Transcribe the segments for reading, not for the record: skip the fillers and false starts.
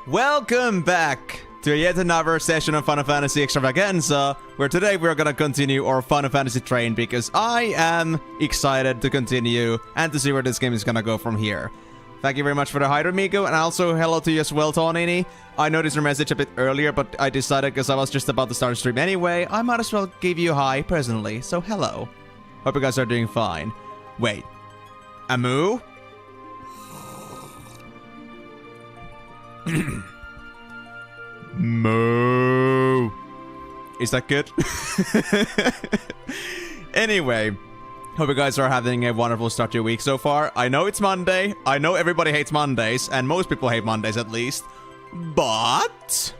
Welcome back to yet another session of Final Fantasy Extravaganza, where today we're gonna continue our Final Fantasy train because I am excited to continue and to see where this game is gonna go from here. Thank you very much for the hi, Migo, and also hello to you as well, Tonini. I noticed your message a bit earlier, but I decided because I was just about to start a stream anyway, I might as well give you a hi personally, so hello. Hope you guys are doing fine. Wait. Amu? Moo. Is that good? Anyway, hope you guys are having a wonderful start to your week so far. I know it's Monday. I know everybody hates Mondays, and most people hate Mondays at least. But...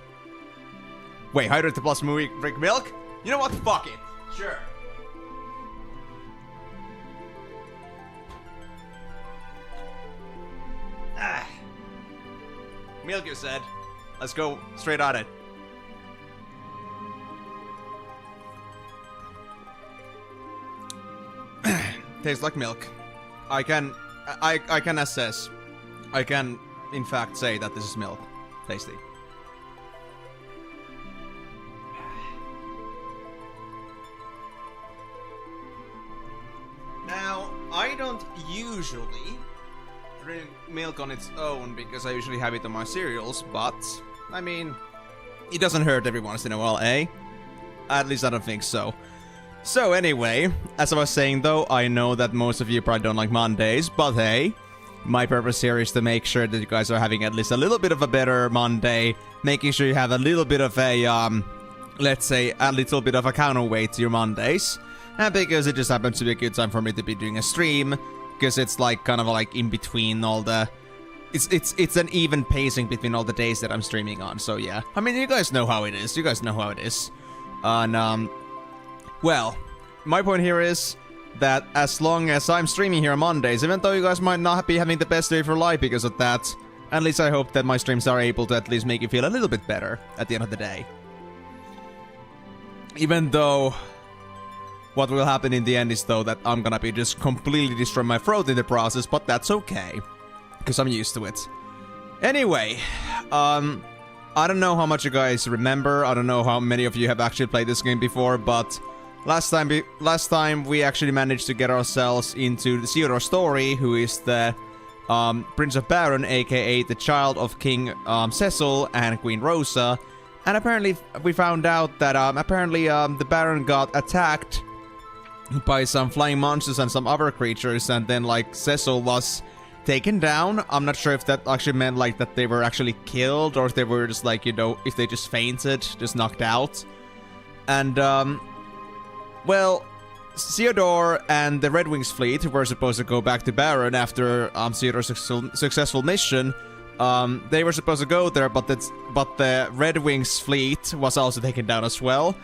Wait, hydrate the plus movie drink milk? You know what? Fuck it. Sure. Milk, you said. Let's go straight at it. Tastes like milk. I can assess. I can, in fact, say that this is milk. Tasty. Now, I don't usually drink milk on its own because I usually have it on my cereals, but I mean, it doesn't hurt every once in a while, eh? At least I don't think so. So anyway, as I was saying though, I know that most of you probably don't like Mondays, but hey, my purpose here is to make sure that you guys are having at least a little bit of a better Monday, making sure you have a little bit of a, let's say, a little bit of a counterweight to your Mondays. And because it just happens to be a good time for me to be doing a stream, because it's like kind of like in between all the... It's an even pacing between all the days that I'm streaming on, so yeah. I mean, you guys know how it is. You guys know how it is. And, well, my point here is that as long as I'm streaming here on Mondays, even though you guys might not be having the best day of your life because of that, at least I hope that my streams are able to at least make you feel a little bit better at the end of the day. Even though... what will happen in the end is though that I'm gonna be just completely destroying my throat in the process, but that's okay. Because I'm used to it. Anyway, I don't know how much you guys remember. I don't know how many of you have actually played this game before, but last time we actually managed to get ourselves into the Theodore story, who is the Prince of Baron, aka the child of King Cecil and Queen Rosa. And apparently we found out that the Baron got attacked by some flying monsters and some other creatures, and then like Cecil was taken down. I'm not sure if that actually meant like that they were actually killed, or if they were just like, you know, if they just fainted, just knocked out. And well, Theodore and the Red Wings fleet were supposed to go back to Baron after Theodore's successful mission. They were supposed to go there, but the Red Wings fleet was also taken down as well.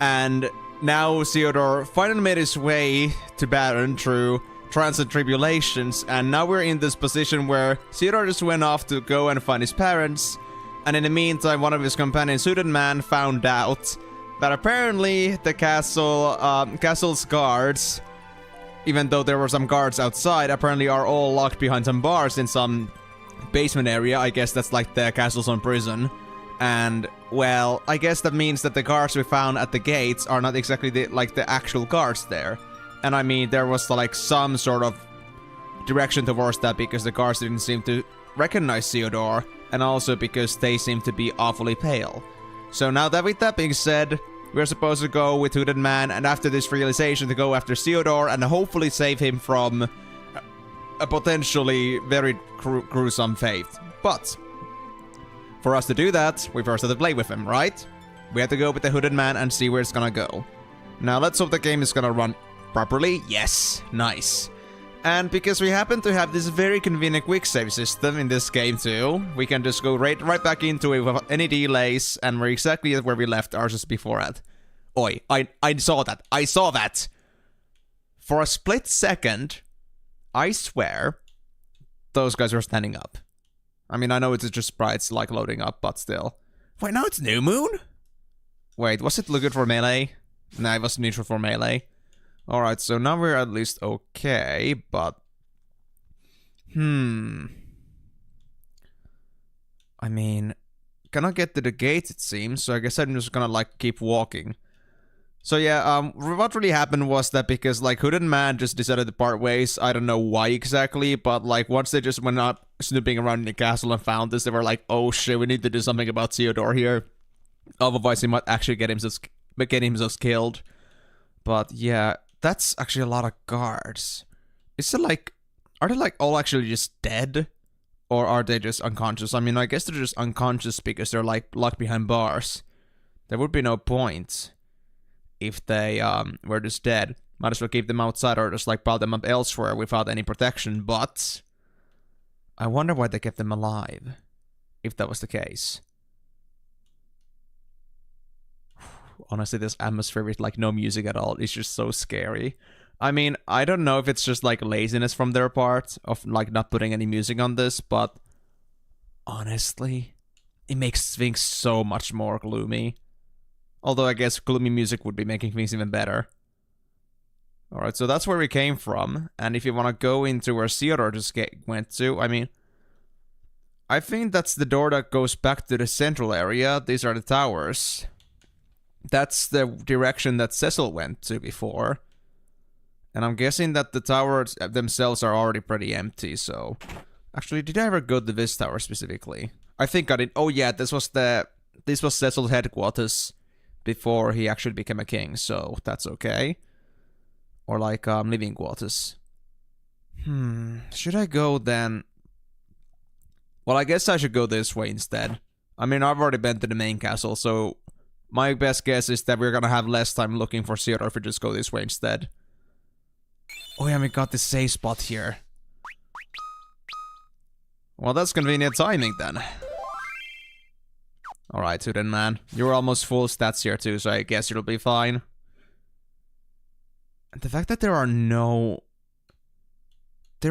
And now Theodore finally made his way to Baron through trials and tribulations, and now we're in this position where Theodore just went off to go and find his parents, and in the meantime one of his companions, Hooded Man, found out that apparently the castle's guards, even though there were some guards outside, apparently are all locked behind some bars in some basement area. I guess that's like the castle's own prison. And, well, I guess that means that the guards we found at the gates are not exactly the actual guards there. And I mean, there was like some sort of direction towards that because the guards didn't seem to recognize Theodore, and also because they seem to be awfully pale. So now that with that being said, we're supposed to go with Hooded Man, and after this realization to go after Theodore and hopefully save him from a potentially very gruesome fate. But for us to do that, we first have to play with him, right? We have to go with the Hooded Man and see where it's gonna go. Now let's hope the game is gonna run properly. Yes, nice. And because we happen to have this very convenient quick save system in this game too, we can just go right back into it without any delays, and we're exactly where we left ours just before that. Oi, I saw that. I saw that! For a split second, I swear, those guys were standing up. I mean, I know it's just sprites like loading up, but still. Wait, now it's New Moon? Wait, was it good for melee? Nah, it was neutral for melee. Alright, so now we're at least okay, but... I mean, cannot get to the gates, it seems, so I guess I'm just gonna, like, keep walking. So yeah, what really happened was that because, like, Hood and Man just decided to part ways, I don't know why exactly, but, like, once they just went up snooping around in the castle and found this, they were like, oh shit, we need to do something about Theodore here. Otherwise, he might actually get himself killed. But yeah, that's actually a lot of guards. Is it like, are they, like, all actually just dead? Or are they just unconscious? I mean, I guess they're just unconscious because they're, like, locked behind bars. There would be no point if they were just dead. Might as well keep them outside or just, like, pile them up elsewhere without any protection, but I wonder why they kept them alive, if that was the case. Honestly, this atmosphere with, like, no music at all is just so scary. I mean, I don't know if it's just, like, laziness from their part of, like, not putting any music on this, but honestly, it makes things so much more gloomy. Although I guess gloomy music would be making things even better. Alright, so that's where we came from. And if you want to go into where Theodore just went to, I mean, I think that's the door that goes back to the central area. These are the towers. That's the direction that Cecil went to before. And I'm guessing that the towers themselves are already pretty empty, so... Actually, did I ever go to this tower specifically? I think I did. Oh yeah, this was Cecil's headquarters before he actually became a king, so that's okay. Or like, living quarters. Should I go then? Well, I guess I should go this way instead. I mean, I've already been to the main castle, so my best guess is that we're gonna have less time looking for Theodore if we just go this way instead. Oh yeah, we got this safe spot here. Well, that's convenient timing then. Alright, Hood and Man. You're almost full stats here too, so I guess you'll be fine. And the fact that there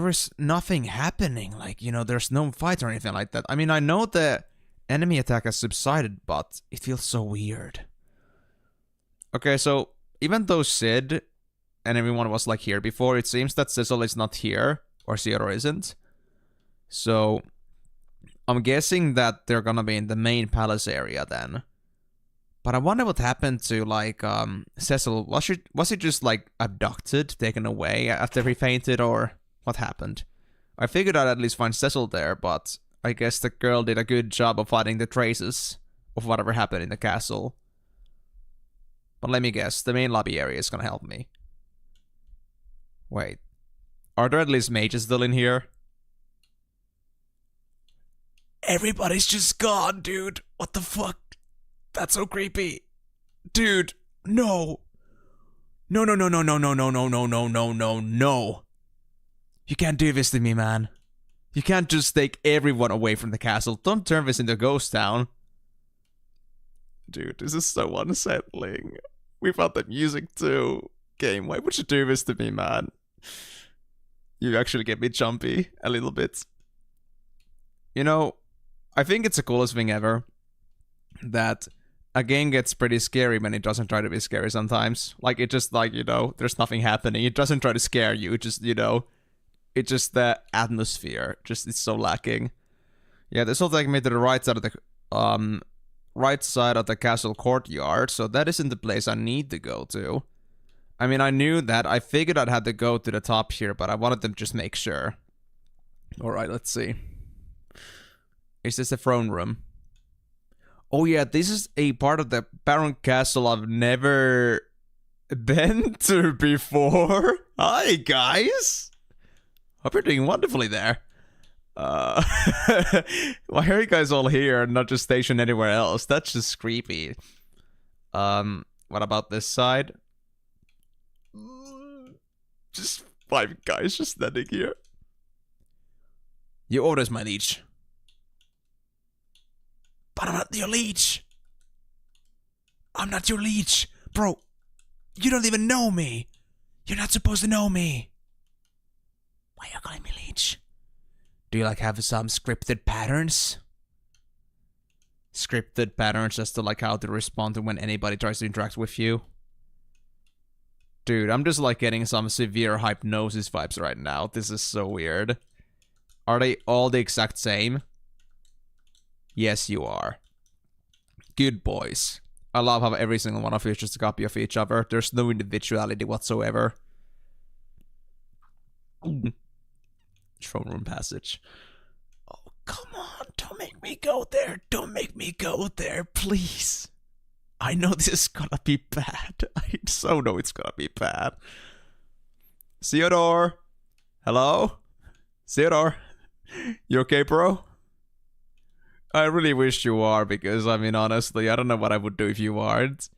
is nothing happening, like, you know, there's no fight or anything like that. I mean, I know the enemy attack has subsided, but it feels so weird. Okay, so even though Sid and everyone was, like, here before, it seems that Cecil is not here, or Theodore isn't. So I'm guessing that they're gonna be in the main palace area then. But I wonder what happened to, like, Cecil. Was he just, like, abducted, taken away after he fainted, or what happened? I figured I'd at least find Cecil there, but I guess the girl did a good job of hiding the traces of whatever happened in the castle. But let me guess, the main lobby area is gonna help me. Wait, are there at least mages still in here? Everybody's just gone, dude. What the fuck? That's so creepy. Dude, no. No, no, no, no, no, no, no, no, no, no, no, no, no. You can't do this to me, man. You can't just take everyone away from the castle. Don't turn this into a ghost town. Dude, this is so unsettling. Without the music too. Game, why would you do this to me, man? You actually get me jumpy a little bit. You know, I think it's the coolest thing ever that a game gets pretty scary when it doesn't try to be scary sometimes. Like, it just, like, you know, there's nothing happening. It doesn't try to scare you. It just, you know, it's just the atmosphere. Just, it's so lacking. Yeah, this will take me to the right side of the castle courtyard. So that isn't the place I need to go to. I mean, I knew that. I figured I'd have to go to the top here, but I wanted to just make sure. Alright, let's see. Is this the throne room? Oh yeah, this is a part of the Baron Castle I've never been to before. Hi, guys! Hope you're doing wonderfully there. Why are you guys all here and not just stationed anywhere else? That's just creepy. What about this side? Just 5 guys just standing here. Your orders, my liege. But I'm not your liege. I'm not your liege. Bro, you don't even know me. You're not supposed to know me. Why are you calling me liege? Do you, like, have some scripted patterns? Scripted patterns as to, like, how to respond to when anybody tries to interact with you? Dude, I'm just, like, getting some severe hypnosis vibes right now. This is so weird. Are they all the exact same? Yes, you are. good boys. I love how every single one of you is just a copy of each other. There's no individuality whatsoever. Throne room passage. Oh, come on. Don't make me go there. Don't make me go there, please. I know this is gonna be bad. I so know it's gonna be bad. Theodore? Hello? Theodore? You okay, bro? I really wish you are, because, I mean, honestly, I don't know what I would do if you aren't.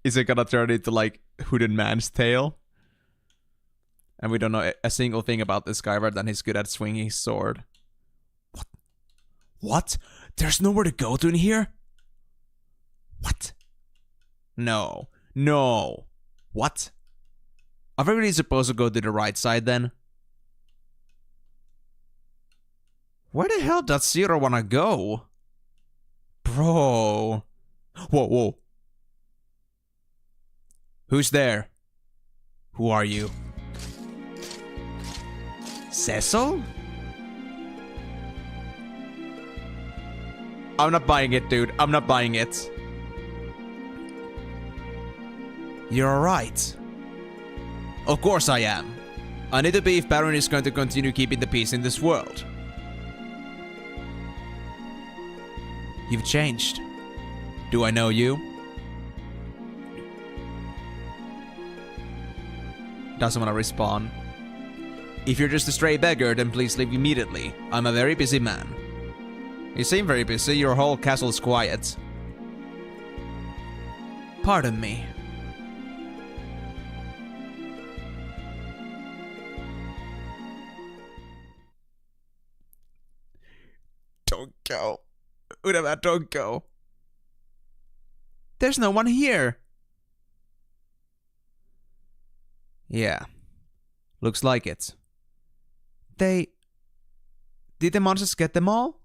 Is it gonna turn into, like, Hooded Man's Tale? And we don't know a single thing about this guy rather than he's good at swinging his sword. What? What? There's nowhere to go to in here? What? No. No. What? Are we really supposed to go to the right side then? Where the hell does Zero wanna go? Bro. Whoa, whoa. Who's there? Who are you? Cecil? I'm not buying it, dude. I'm not buying it. You're alright. Of course I am. I need to be if Baron is going to continue keeping the peace in this world. You've changed. Do I know you? Doesn't want to respond. If you're just a stray beggar, then please leave immediately. I'm a very busy man. You seem very busy. Your whole castle's quiet. Pardon me. Don't go. Udama, don't go. There's no one here. Yeah. Looks like it. Did the monsters get them all?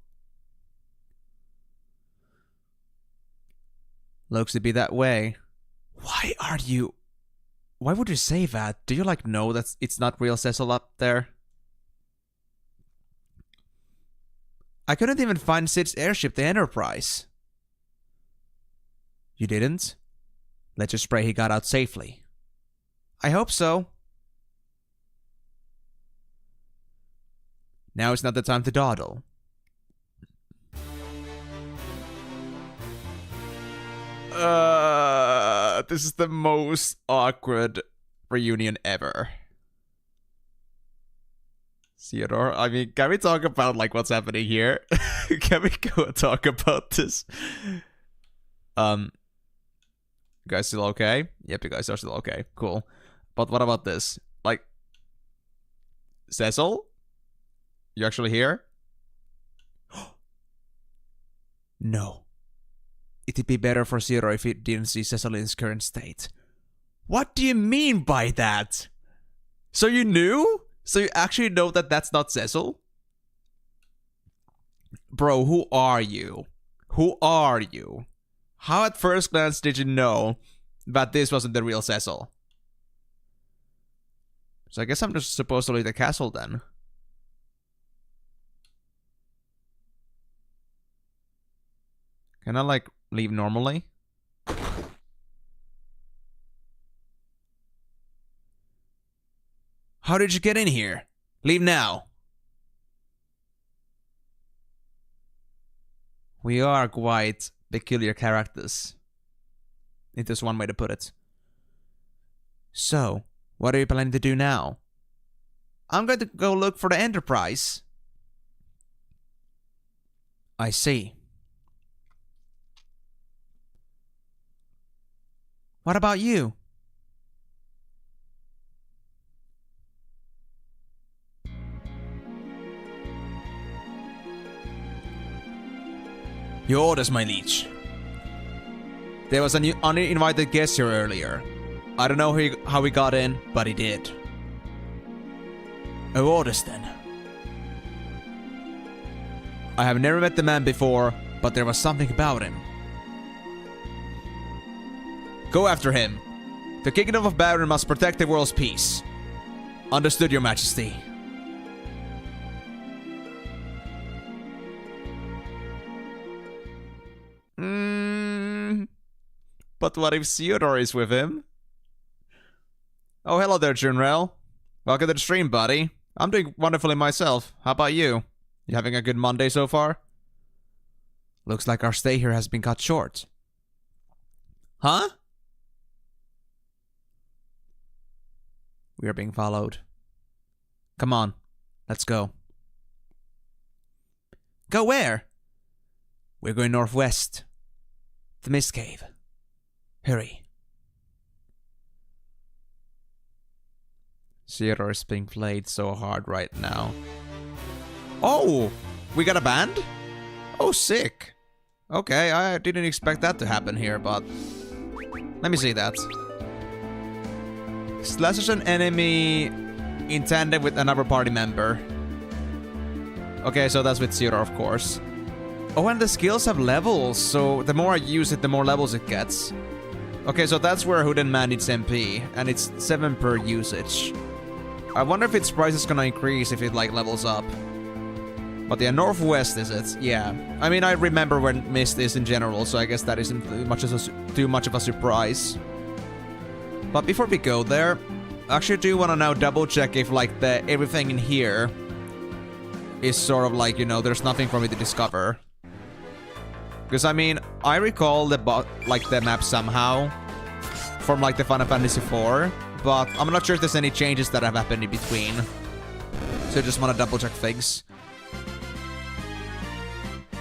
Looks to be that way. Why would you say that? Do you like know that it's not real Cecil up there? I couldn't even find Sid's airship, the Enterprise. You didn't? Let's just pray he got out safely. I hope so. Now is not the time to dawdle. This is the most awkward reunion ever. Theodore, I mean, can we talk about, like, what's happening here? Can we go and talk about this? You guys still okay? Yep, you guys are still okay. Cool. But what about this? Like, Cecil? You actually here? No. It'd be better for Zero if he didn't see Cecil in his current state. What do you mean by that? So you knew? So you actually know that that's not Cecil? Bro, who are you? Who are you? How at first glance did you know that this wasn't the real Cecil? So I guess I'm just supposed to leave the castle then. Can I, like, leave normally? How did you get in here? Leave now. We are quite peculiar characters. It is one way to put it. So, what are you planning to do now? I'm going to go look for the Enterprise. I see. What about you? Your orders, my liege. There was an uninvited guest here earlier. I don't know how he got in, but he did. Your orders, then. I have never met the man before, but there was something about him. Go after him. The Kingdom of Baron must protect the world's peace. Understood, Your Majesty. But what if Theodore is with him? Oh, hello there, Junrel. Welcome to the stream, buddy. I'm doing wonderfully myself. How about you? You having a good Monday so far? Looks like our stay here has been cut short. Huh? We are being followed. Come on, let's go. Go where? We're going northwest. The Mist Cave. Hurry. Theodore is being played so hard right now. Oh! We got a band? Oh, sick. Okay, I didn't expect that to happen here, but... Let me see that. Slashes an enemy in tandem with another party member. Okay, so that's with Theodore, of course. Oh, and the skills have levels, so the more I use it, the more levels it gets. Okay, so that's where Hooded Man needs MP, and it's 7 per usage. I wonder if its price is gonna increase if it, like, levels up. But yeah, northwest is it? Yeah. I mean, I remember when Mist is in general, so I guess that isn't too much of a surprise. But before we go there, I actually do want to now double check if, like, everything in here is sort of like, you know, there's nothing for me to discover. Because, I mean, I recall the map somehow from, like, the Final Fantasy IV, but I'm not sure if there's any changes that have happened in between. So I just want to double check things.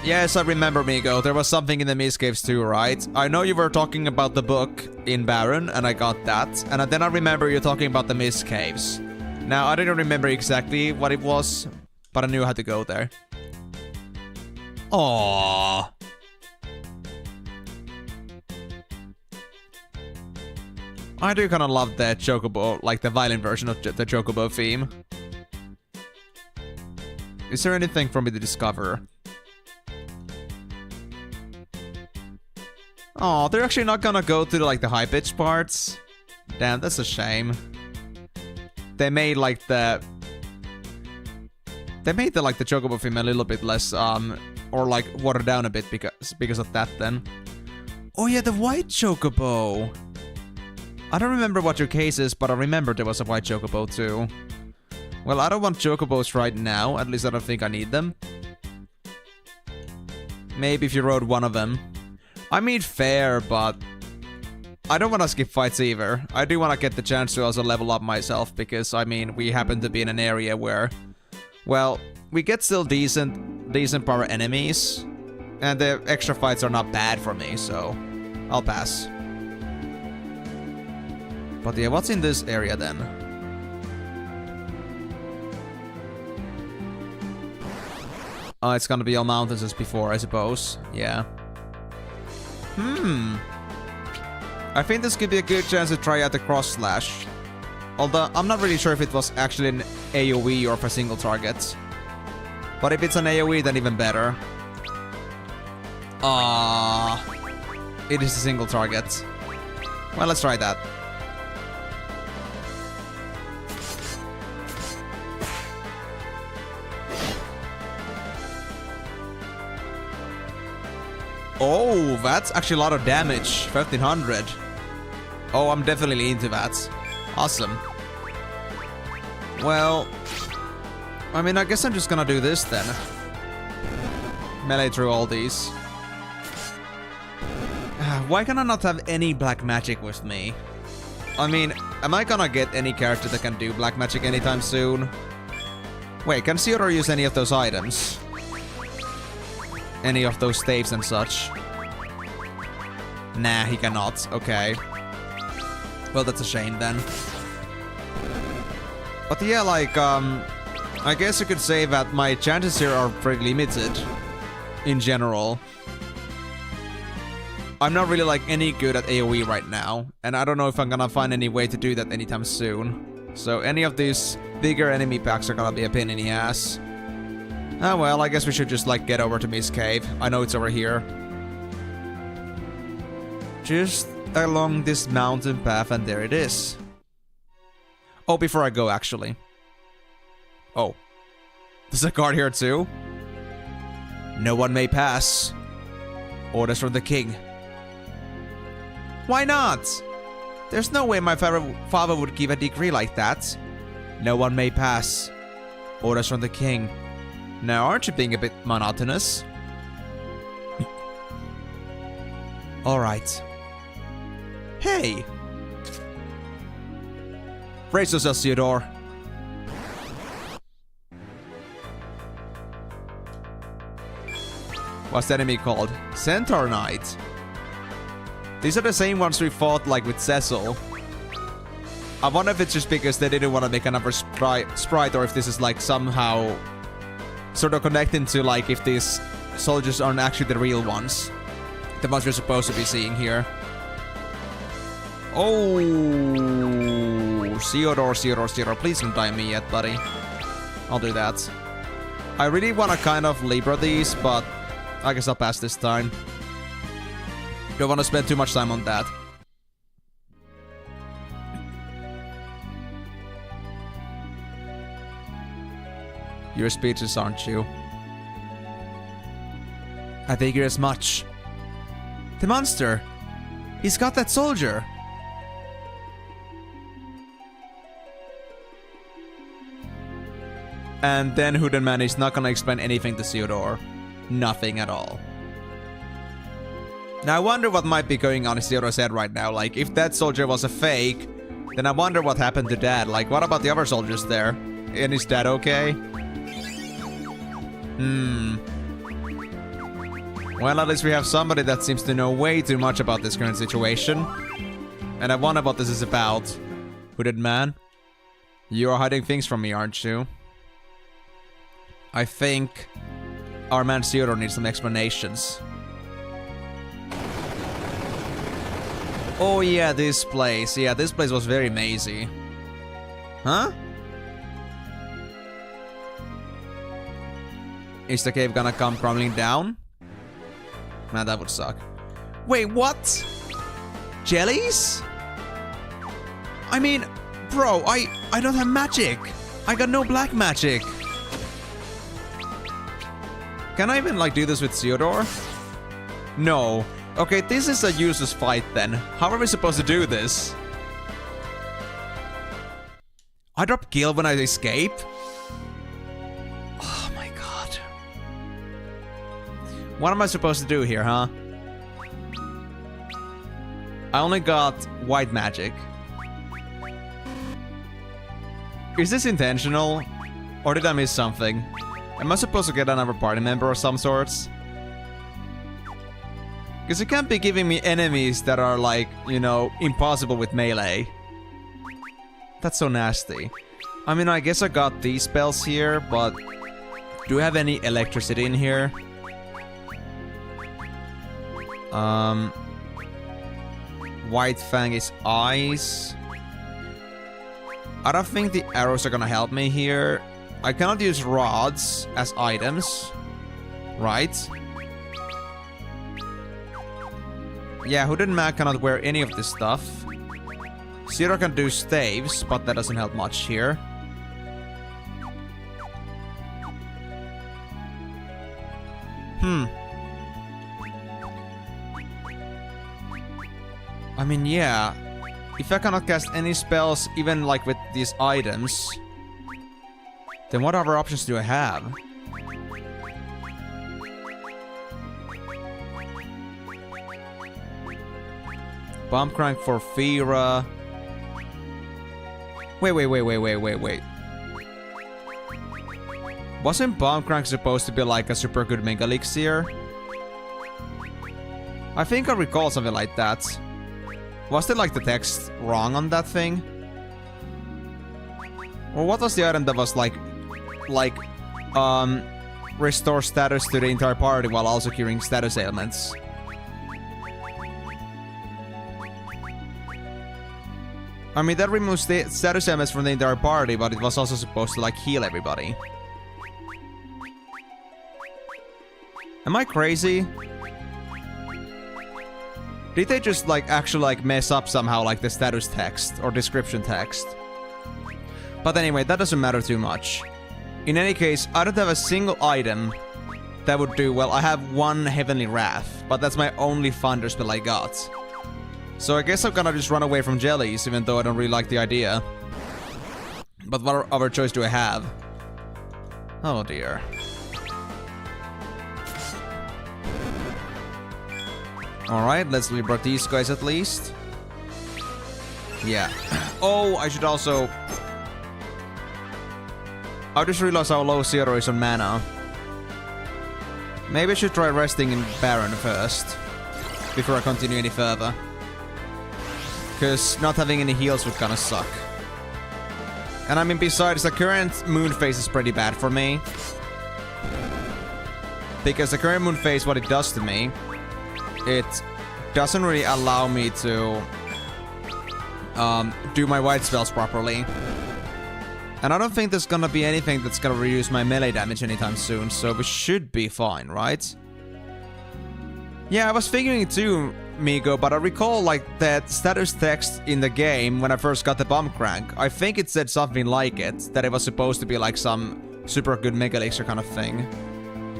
Yes, I remember, Migo. There was something in the Mist Caves too, right? I know you were talking about the book in Baron, and I got that. And then I remember you talking about the Mist Caves. Now, I didn't remember exactly what it was, but I knew how to go there. Aww. I do kind of love the Chocobo, like the violin version of the Chocobo theme. Is there anything for me to discover? Oh, they're actually not gonna go to like the high pitch parts. Damn, that's a shame. They made like the Chocobo theme a little bit less or like watered down a bit because of that then. Oh yeah, the white Chocobo. I don't remember what your case is, but I remember there was a white Chocobo too. Well, I don't want Chocobos right now, at least I don't think I need them. Maybe if you rode one of them. I mean, fair, but I don't want to skip fights either. I do want to get the chance to also level up myself, because, I mean, we happen to be in an area where, well, we get still decent power enemies, and the extra fights are not bad for me, so I'll pass. But yeah, what's in this area then? Oh, it's gonna be all mountains as before, I suppose. Yeah. I think this could be a good chance to try out the cross slash. Although, I'm not really sure if it was actually an AoE or for single target. But if it's an AoE, then even better. It is a single target. Well, let's try that. Oh, that's actually a lot of damage. 1500. Oh, I'm definitely into that. Awesome. Well, I mean, I guess I'm just gonna do this then. Melee through all these. Why can I not have any black magic with me? I mean, am I gonna get any character that can do black magic anytime soon? Wait, can Theodore use any of those items? Any of those staves and such? Nah, he cannot. Okay. Well, that's a shame then. But yeah, like, I guess you could say that my chances here are pretty limited. In general. I'm not really, like, any good at AoE right now. And I don't know if I'm gonna find any way to do that anytime soon. So any of these bigger enemy packs are gonna be a pain in the ass. Ah, well, I guess we should just, like, get over to Mist Cave. I know it's over here. Just along this mountain path, and there it is. Oh, before I go, actually. Oh. There's a guard here, too? No one may pass. Orders from the king. Why not? There's no way my father would give a decree like that. No one may pass. Orders from the king. Now, aren't you being a bit monotonous? Alright. Hey! Brace yourself, Theodore. What's the enemy called? Centaur Knight. These are the same ones we fought like with Cecil. I wonder if it's just because they didn't want to make another sprite or if this is like somehow sort of connecting to like if these soldiers aren't actually the real ones. The ones we're supposed to be seeing here. Oh, Theodore, please don't die me yet, buddy. I'll do that. I really want to kind of Libra these, but I guess I'll pass this time. Don't want to spend too much time on that. You're speechless, aren't you? I figure as much. The monster! He's got that soldier! And then Hooded Man is not gonna explain anything to Theodore. Nothing at all. Now I wonder what might be going on in Theodore's head right now. Like, if that soldier was a fake, then I wonder what happened to Dad. Like, what about the other soldiers there? And is Dad okay? Well, at least we have somebody that seems to know way too much about this current situation. And I wonder what this is about. Hooded Man? You are hiding things from me, aren't you? I think our man Theodore needs some explanations. Oh yeah, this place. Yeah, this place was very mazy. Huh? Is the cave gonna come crumbling down? Man, that would suck. Wait, what? Jellies? I mean, bro, I don't have magic. I got no black magic. Can I even, like, do this with Theodore? No. Okay, this is a useless fight then. How are we supposed to do this? I drop kill when I escape? Oh my god. What am I supposed to do here, huh? I only got white magic. Is this intentional? Or did I miss something? Am I supposed to get another party member of some sorts? Because you can't be giving me enemies that are like, you know, impossible with melee. That's so nasty. I mean, I guess I got these spells here, but do I have any electricity in here? White Fang is ice. I don't think the arrows are gonna help me here. I cannot use rods as items, right? Yeah, Hooded Man cannot wear any of this stuff. Zero can do staves, but that doesn't help much here. I mean, yeah. If I cannot cast any spells, even like with these items, then what other options do I have? Bomb Crank for Fira. Wait. Wasn't Bomb Crank supposed to be like a super good Mega Elixir? I think I recall something like that. Was there like the text wrong on that thing? Or what was the item that was like restore status to the entire party while also curing status ailments? I mean, that removes the status ailments from the entire party, but it was also supposed to like heal everybody. Am I crazy? Did they just like actually like mess up somehow like the status text or description text? But anyway, that doesn't matter too much. In any case, I don't have a single item that would do well. I have one Heavenly Wrath, but that's my only Thunder spell I got. So I guess I'm gonna just run away from jellies, even though I don't really like the idea. But what other choice do I have? Oh dear. Alright, let's liberate these guys at least. Yeah. Oh, I should also... I just realized how low Zero is on mana. Maybe I should try resting in Baron first, before I continue any further. Because not having any heals would kinda suck. And I mean, besides, the current moon phase is pretty bad for me. Because the current moon phase, what it does to me, it doesn't really allow me to do my white spells properly. And I don't think there's gonna be anything that's gonna reduce my melee damage anytime soon, so we should be fine, right? Yeah, I was figuring it too, Migo, but I recall like that status text in the game when I first got the bomb crank. I think it said something like it, that it was supposed to be like some super good Mega Elixir kind of thing.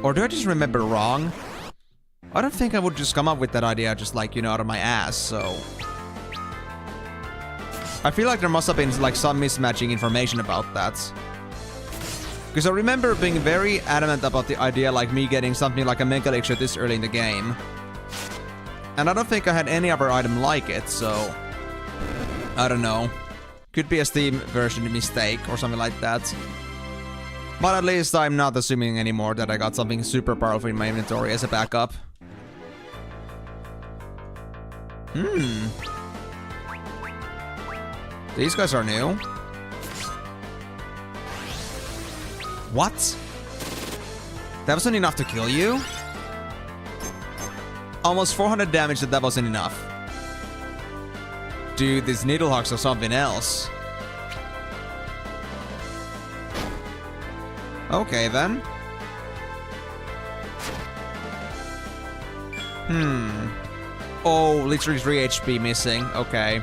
Or do I just remember wrong? I don't think I would just come up with that idea just like, you know, out of my ass, so... I feel like there must have been like some mismatching information about that. Because I remember being very adamant about the idea like me getting something like a Mega Elixir this early in the game. And I don't think I had any other item like it, so... I don't know. Could be a Steam version mistake or something like that. But at least I'm not assuming anymore that I got something super powerful in my inventory as a backup. These guys are new. What? That wasn't enough to kill you? Almost 400 damage, that wasn't enough. Dude, these Needlehawks are something else. Okay, then. Oh, literally 3 HP missing. Okay.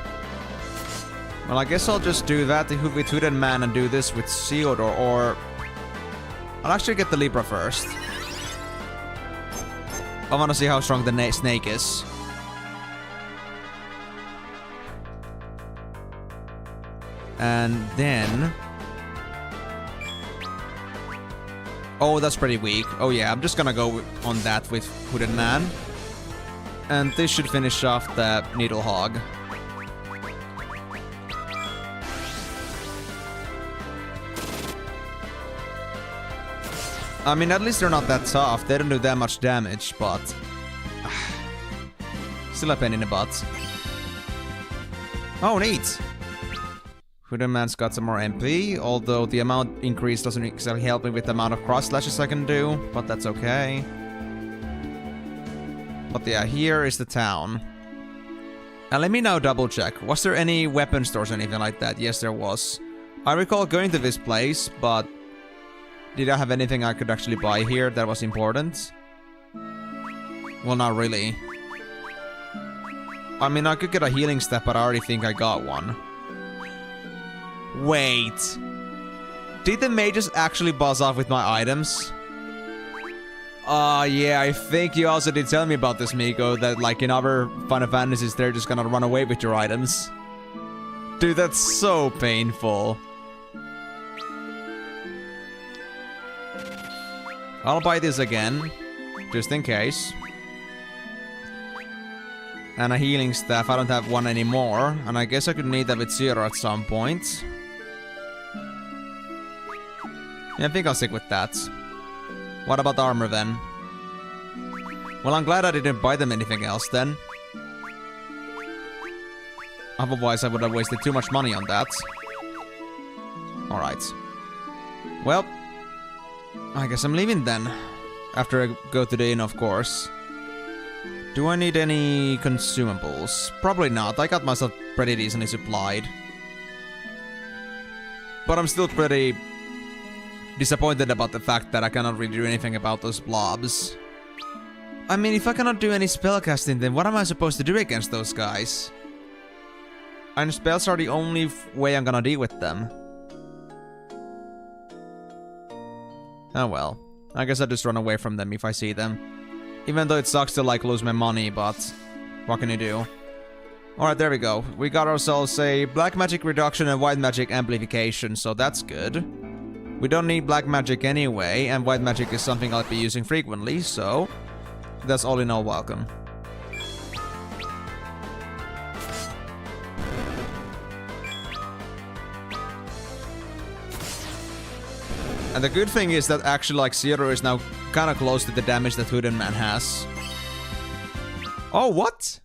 Well, I guess I'll just do that with Hidden Man and do this with Theodore, or... I'll actually get the Libra first. I want to see how strong the snake is. And then... Oh, that's pretty weak. Oh yeah, I'm just gonna go on that with Hidden Man. And this should finish off the Needle Hog. I mean, at least they're not that tough. They don't do that much damage, but... Still a pain in the butt. Oh, neat! Hidden Man's got some more MP, although the amount increase doesn't exactly help me with the amount of cross slashes I can do, but that's okay. But yeah, here is the town. And let me now double check. Was there any weapon stores or anything like that? Yes, there was. I recall going to this place, but... Did I have anything I could actually buy here that was important? Well, not really. I mean, I could get a healing step, but I already think I got one. Wait. Did the mages actually buzz off with my items? Yeah, I think you also did tell me about this, Miko, that like in other Final Fantasies, they're just gonna run away with your items. Dude, that's so painful. I'll buy this again, just in case. And a healing staff, I don't have one anymore, and I guess I could need that with Zero at some point. Yeah, I think I'll stick with that. What about armor then? Well, I'm glad I didn't buy them anything else then. Otherwise, I would have wasted too much money on that. Alright. Well, I guess I'm leaving then. After I go to the inn, of course. Do I need any consumables? Probably not. I got myself pretty decently supplied. But I'm still pretty disappointed about the fact that I cannot really do anything about those blobs. I mean, if I cannot do any spellcasting, then what am I supposed to do against those guys? And spells are the only way I'm gonna deal with them. Oh well. I guess I'll just run away from them if I see them. Even though it sucks to like lose my money, but what can you do? Alright, there we go. We got ourselves a black magic reduction and white magic amplification, so that's good. We don't need black magic anyway, and white magic is something I'll be using frequently, so that's all in all welcome. And the good thing is that actually, like, Zero is now kind of close to the damage that Hooded Man has. Oh, what?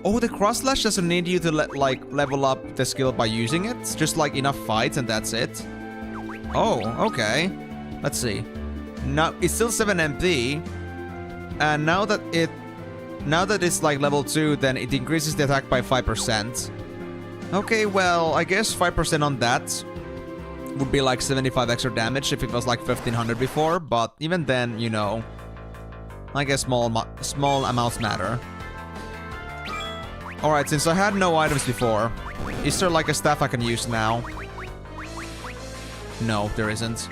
Oh, the cross slash doesn't need you to level up the skill by using it. It's just like enough fights and that's it. Oh, okay. Let's see. Now it's still 7 MP, and now that it's like level 2, then it increases the attack by 5%. Okay, well, I guess 5% on that would be like 75 extra damage if it was like 1500 before, but even then, you know, I guess small amounts matter. Alright, since I had no items before, is there like a staff I can use now? No, there isn't.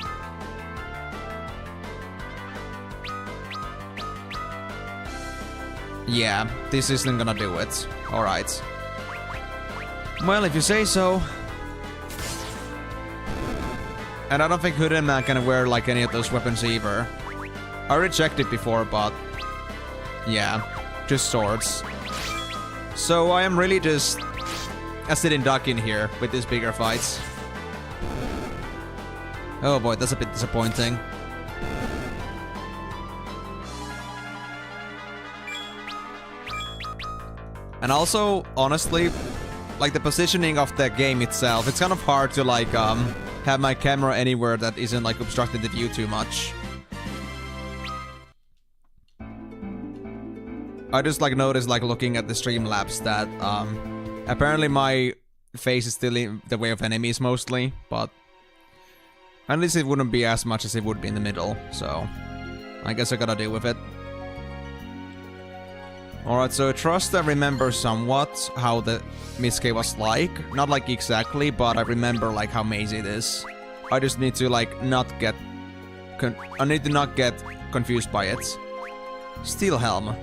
Yeah, this isn't gonna do it. Alright. Well, if you say so. And I don't think Hooded Man can wear like any of those weapons either. I already checked it before, but yeah, just swords. So I am really just a sitting duck in here with these bigger fights. Oh boy, that's a bit disappointing. And also, honestly, like the positioning of the game itself, it's kind of hard to like have my camera anywhere that isn't like obstructing the view too much. I just like noticed, like looking at the Streamlabs, that apparently my face is still in the way of enemies mostly, but at least it wouldn't be as much as it would be in the middle, so I guess I gotta deal with it. Alright, so trust I remember somewhat how the Mitsuke was like. Not like exactly, but I remember like how mazy it is. I just need to like not get confused by it. Steel Helm.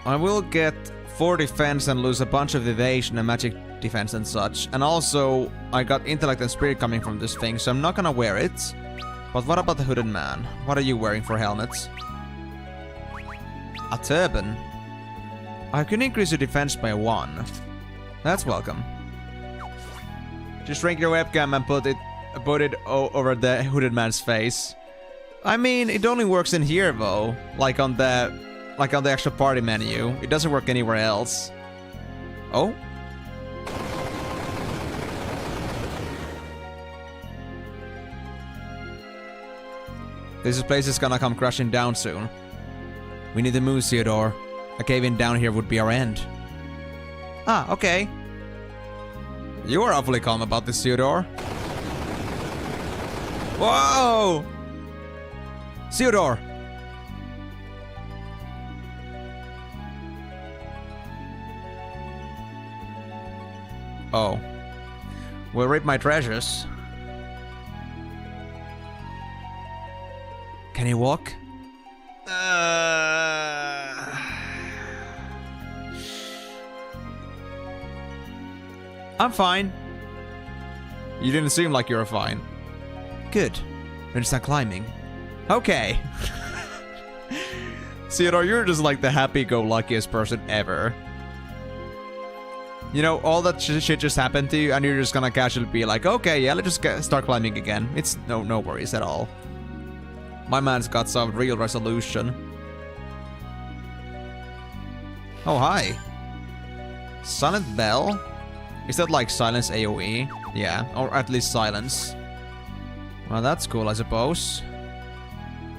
I will get 4 defense and lose a bunch of evasion and magic defense and such. And also, I got intellect and spirit coming from this thing, so I'm not gonna wear it. But what about the Hooded Man? What are you wearing for helmets? A turban. I can increase your defense by 1. That's welcome. Just shrink your webcam and put it over the Hooded Man's face. I mean, it only works in here though, like on the actual party menu. It doesn't work anywhere else. Oh? This place is gonna come crashing down soon. We need to move, Theodore. A cave-in down here would be our end. Ah, okay. You are awfully calm about this, Theodore. Whoa! Theodore! Oh. We'll rape my treasures. Can he walk? I'm fine. You didn't seem like you were fine. Good. Then start climbing. Okay. Theodore, you're just like the happy-go-luckiest person ever. You know, all that shit just happened to you, and you're just gonna casually be like, okay, yeah, let's just start climbing again. It's no worries at all. My man's got some real resolution. Oh, hi. Silent Bell? Is that like silence AoE? Yeah, or at least silence. Well, that's cool, I suppose.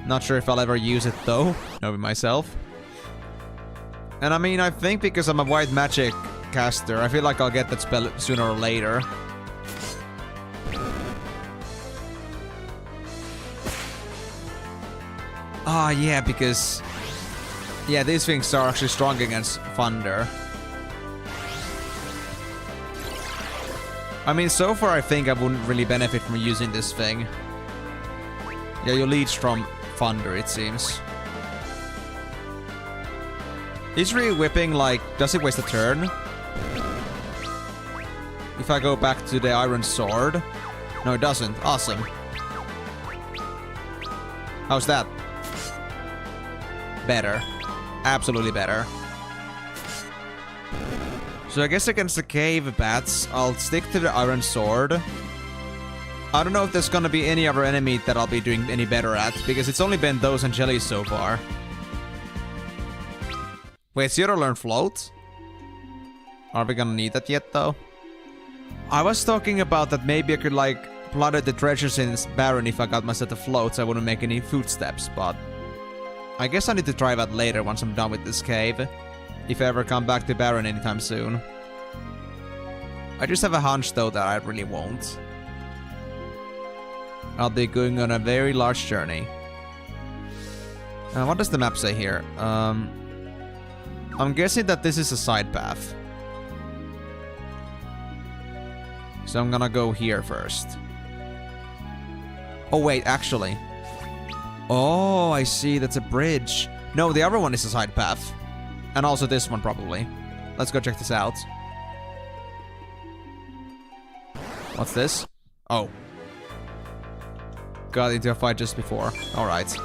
Not sure if I'll ever use it though, knowing myself. And I mean, I think because I'm a white magic caster, I feel like I'll get that spell sooner or later. Ah, yeah, because... yeah, these things are actually strong against thunder. I mean, so far I think I wouldn't really benefit from using this thing. Yeah, you leech from thunder, it seems. Is re-whipping, like, does it waste a turn? If I go back to the iron sword? No, it doesn't. Awesome. How's that? Better. Absolutely better. So I guess against the cave bats, I'll stick to the iron sword. I don't know if there's gonna be any other enemy that I'll be doing any better at, because it's only been those and jellies so far. Wait, Zero learn float? Are we gonna need that yet, though? I was talking about that maybe I could, like, plunder the treasures in this Baron if I got my set of floats. I wouldn't make any footsteps, but I guess I need to try that later once I'm done with this cave. If I ever come back to Baron anytime soon. I just have a hunch, though, that I really won't. I'll be going on a very large journey. What does the map say here? I'm guessing that this is a side path. So I'm gonna go here first. Oh wait, actually. Oh, I see, that's a bridge. No, the other one is a side path. And also this one, probably. Let's go check this out. What's this? Oh. Got into a fight just before. Alright.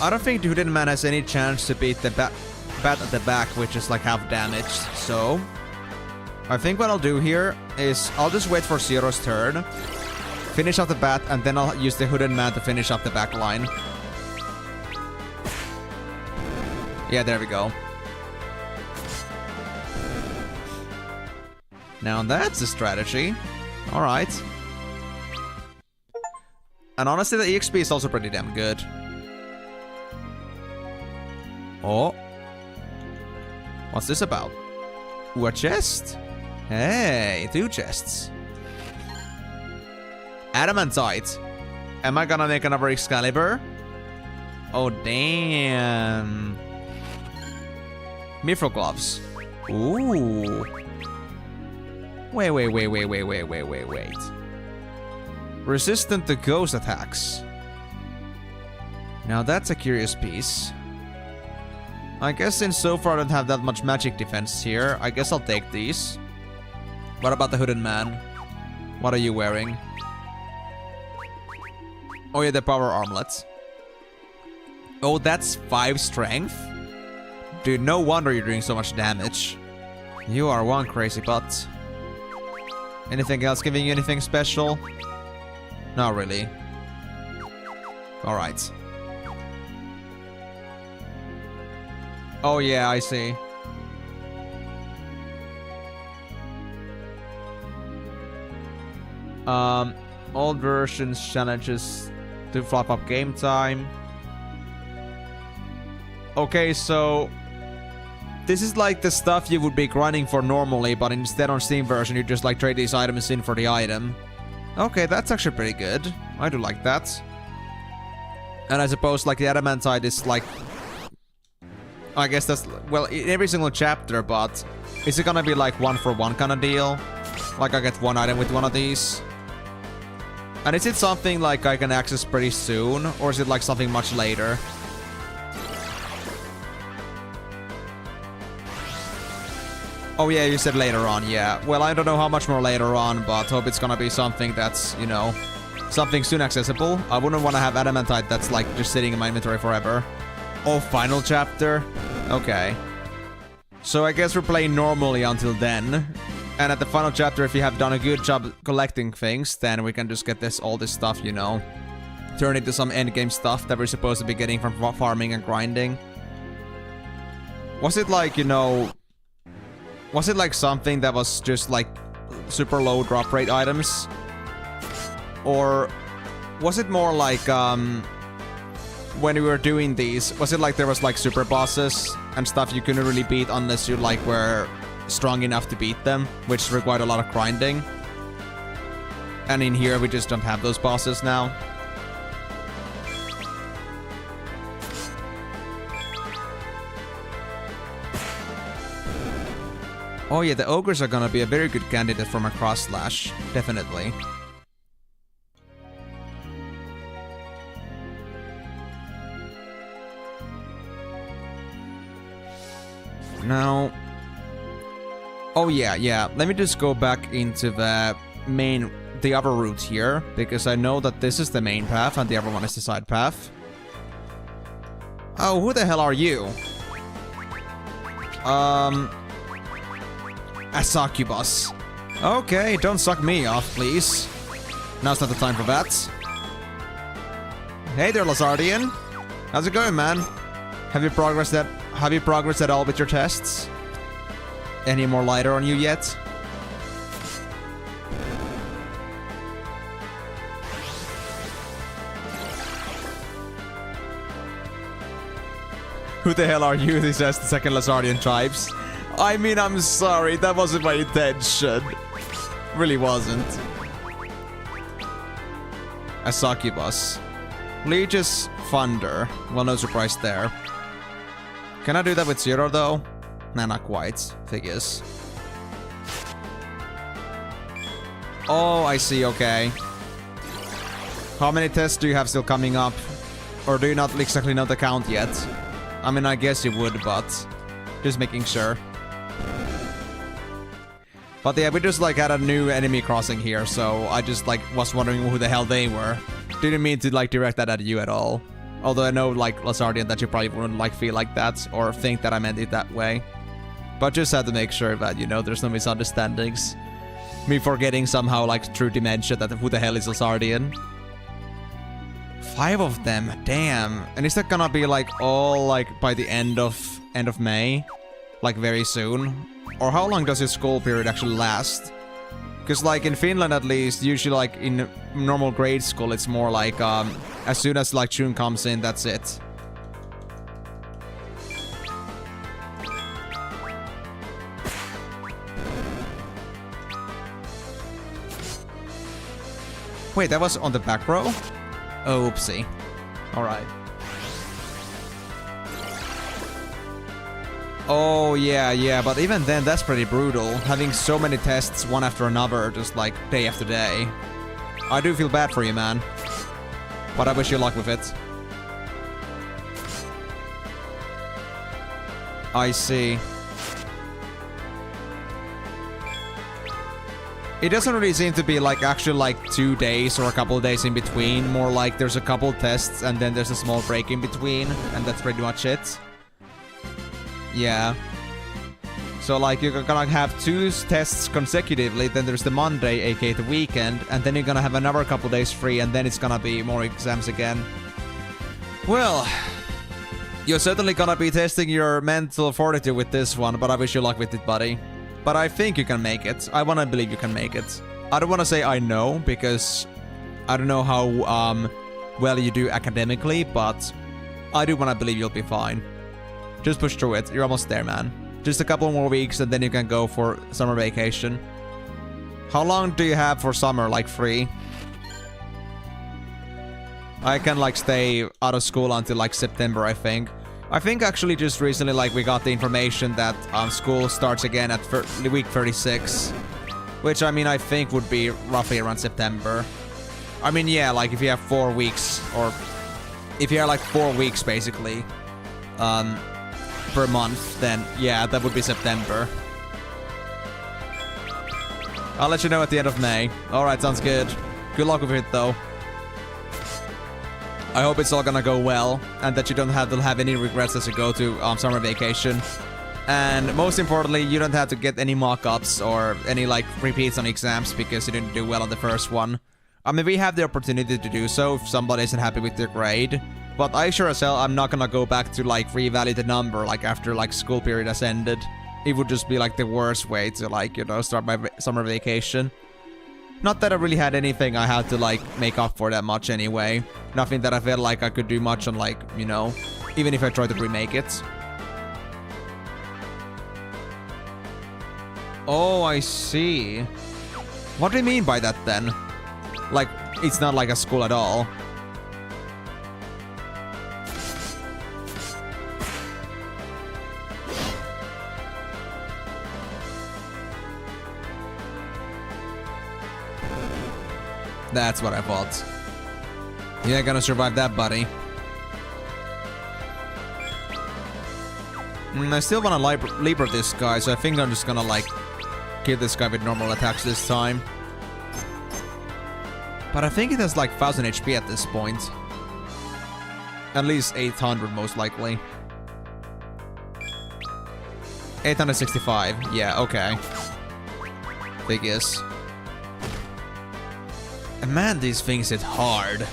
I don't think the Hooded Man has any chance to beat the bat at the back, which is like half damaged. So, I think what I'll do here is I'll just wait for Zero's turn, finish off the bat, and then I'll use the Hooded Man to finish up the back line. Yeah, there we go. Now that's a strategy. Alright. And honestly, the EXP is also pretty damn good. Oh. What's this about? Ooh, a chest? Hey, 2 chests. Adamantite. Am I gonna make another Excalibur? Oh, damn. Mithril gloves. Ooh. Wait. Resistant to ghost attacks. Now that's a curious piece. I guess since so far I don't have that much magic defense here, I guess I'll take these. What about the Hooded Man? What are you wearing? Oh yeah, the power armlet. Oh, that's 5 strength? Dude, no wonder you're doing so much damage. You are one crazy butt. Anything else giving you anything special? Not really. Alright. Oh yeah, I see. Old versions challenges to flop up game time. Okay, so this is like the stuff you would be grinding for normally, but instead on Steam version you just like trade these items in for the item. Okay, that's actually pretty good. I do like that. And I suppose like the Adamantite is like, I guess that's, well, in every single chapter, but is it gonna be like 1-for-1 kind of deal? Like I get 1 item with one of these? And is it something like I can access pretty soon, or is it like something much later? Oh yeah, you said later on, yeah. Well, I don't know how much more later on, but hope it's gonna be something that's, you know, something soon accessible. I wouldn't want to have Adamantite that's like just sitting in my inventory forever. Oh, final chapter? Okay. So I guess we're playing normally until then. And at the final chapter, if you have done a good job collecting things, then we can just get all this stuff, you know, turn into some endgame stuff that we're supposed to be getting from farming and grinding. Was it like, you know, was it like something that was just like super low drop rate items? Or was it more like, when we were doing these, was it like there was like super bosses and stuff you couldn't really beat unless you like were strong enough to beat them, which required a lot of grinding? And in here we just don't have those bosses now. Oh yeah, the ogres are gonna be a very good candidate for my cross slash, definitely. Now... Oh yeah. Let me just go back into the other route here, because I know that this is the main path and the other one is the side path. Oh, who the hell are you? A succubus. Okay, don't suck me off, please. Now's not the time for that. Hey there, Lazardian. How's it going, man? Have you progressed at all with your tests? Any more lighter on you yet? Who the hell are you? He says the second Lazardian tribes. I mean, I'm sorry, that wasn't my intention. Really wasn't. A succubus. Legis Thunder. Well, no surprise there. Can I do that with Zero, though? Nah, not quite. Figures. Oh, I see, okay. How many tests do you have still coming up? Or do you not exactly know the count yet? I mean, I guess you would, but... just making sure. But yeah, we just like had a new enemy crossing here, so I just like was wondering who the hell they were. Didn't mean to like direct that at you at all. Although I know like Lazardian that you probably wouldn't like feel like that or think that I meant it that way. But just had to make sure that, you know, there's no misunderstandings. Me forgetting somehow like through dementia that who the hell is Lazardian. 5 of them, damn. And is that gonna be like all like by the end of May? Like very soon? Or how long does your school period actually last? Because like in Finland at least, usually like in normal grade school, it's more like as soon as like June comes in, that's it. Wait, that was on the back row? Oh, oopsie. Alright. Oh, yeah, but even then, that's pretty brutal. Having so many tests, one after another, just like, day after day. I do feel bad for you, man. But I wish you luck with it. I see. It doesn't really seem to be like actually like 2 days or a couple of days in between. More like there's a couple tests and then there's a small break in between. And that's pretty much it. Yeah. So like you're gonna have 2 tests consecutively, then there's the Monday, aka the weekend, and then you're gonna have another couple days free, and then it's gonna be more exams again. Well, you're certainly gonna be testing your mental fortitude with this one, but I wish you luck with it, buddy. But I think you can make it. I wanna believe you can make it. I don't wanna say I know, because I don't know how well you do academically, but I do wanna believe you'll be fine. Just push through it. You're almost there, man. Just a couple more weeks and then you can go for summer vacation. How long do you have for summer, like free? I can like stay out of school until like September, I think. I think actually just recently like we got the information that school starts again at week 36. Which I mean I think would be roughly around September. I mean yeah, like if you have 4 weeks or if you have like 4 weeks basically. Per month, then yeah, that would be September. I'll let you know at the end of May. Alright, sounds good. Good luck with it, though. I hope it's all gonna go well, and that you don't have to have any regrets as you go to summer vacation. And most importantly, you don't have to get any mock-ups or any, like, repeats on exams because you didn't do well on the first one. I mean, we have the opportunity to do so if somebody isn't happy with their grade. But I sure as hell, I'm not gonna go back to, like, revalidate the number, like, after, like, school period has ended. It would just be, like, the worst way to, like, you know, start my summer vacation. Not that I really had anything I had to, like, make up for that much anyway. Nothing that I felt like I could do much on, like, you know, even if I tried to remake it. Oh, I see. What do you mean by that, then? Like, it's not like a school at all. That's what I thought. You ain't gonna survive that, buddy. I still wanna Libra this guy, so I think I'm just gonna, like, kill this guy with normal attacks this time. But I think it has, like, 1000 HP at this point. At least 800, most likely. 865. Yeah, okay. Figures. And man, these things hit hard.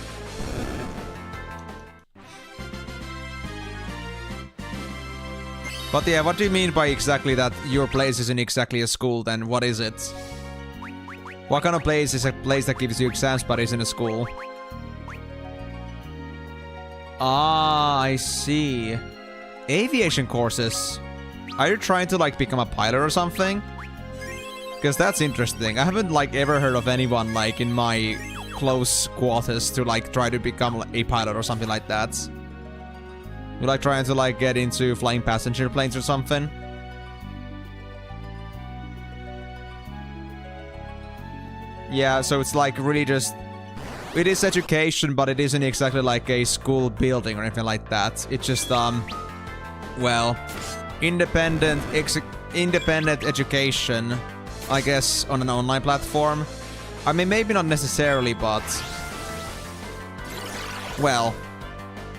But yeah, what do you mean by exactly that your place isn't exactly a school then? What is it? What kind of place is a place that gives you exams but isn't a school? Ah, I see. Aviation courses. Are you trying to, like, become a pilot or something? Because that's interesting. I haven't, like, ever heard of anyone, like, in my close quarters to, like, try to become a pilot or something like that. You, like, trying to, like, get into flying passenger planes or something? Yeah, so it's, like, really just... It is education, but it isn't exactly, like, a school building or anything like that. It's just, well... Independent education, I guess, on an online platform. I mean, maybe not necessarily, but... Well...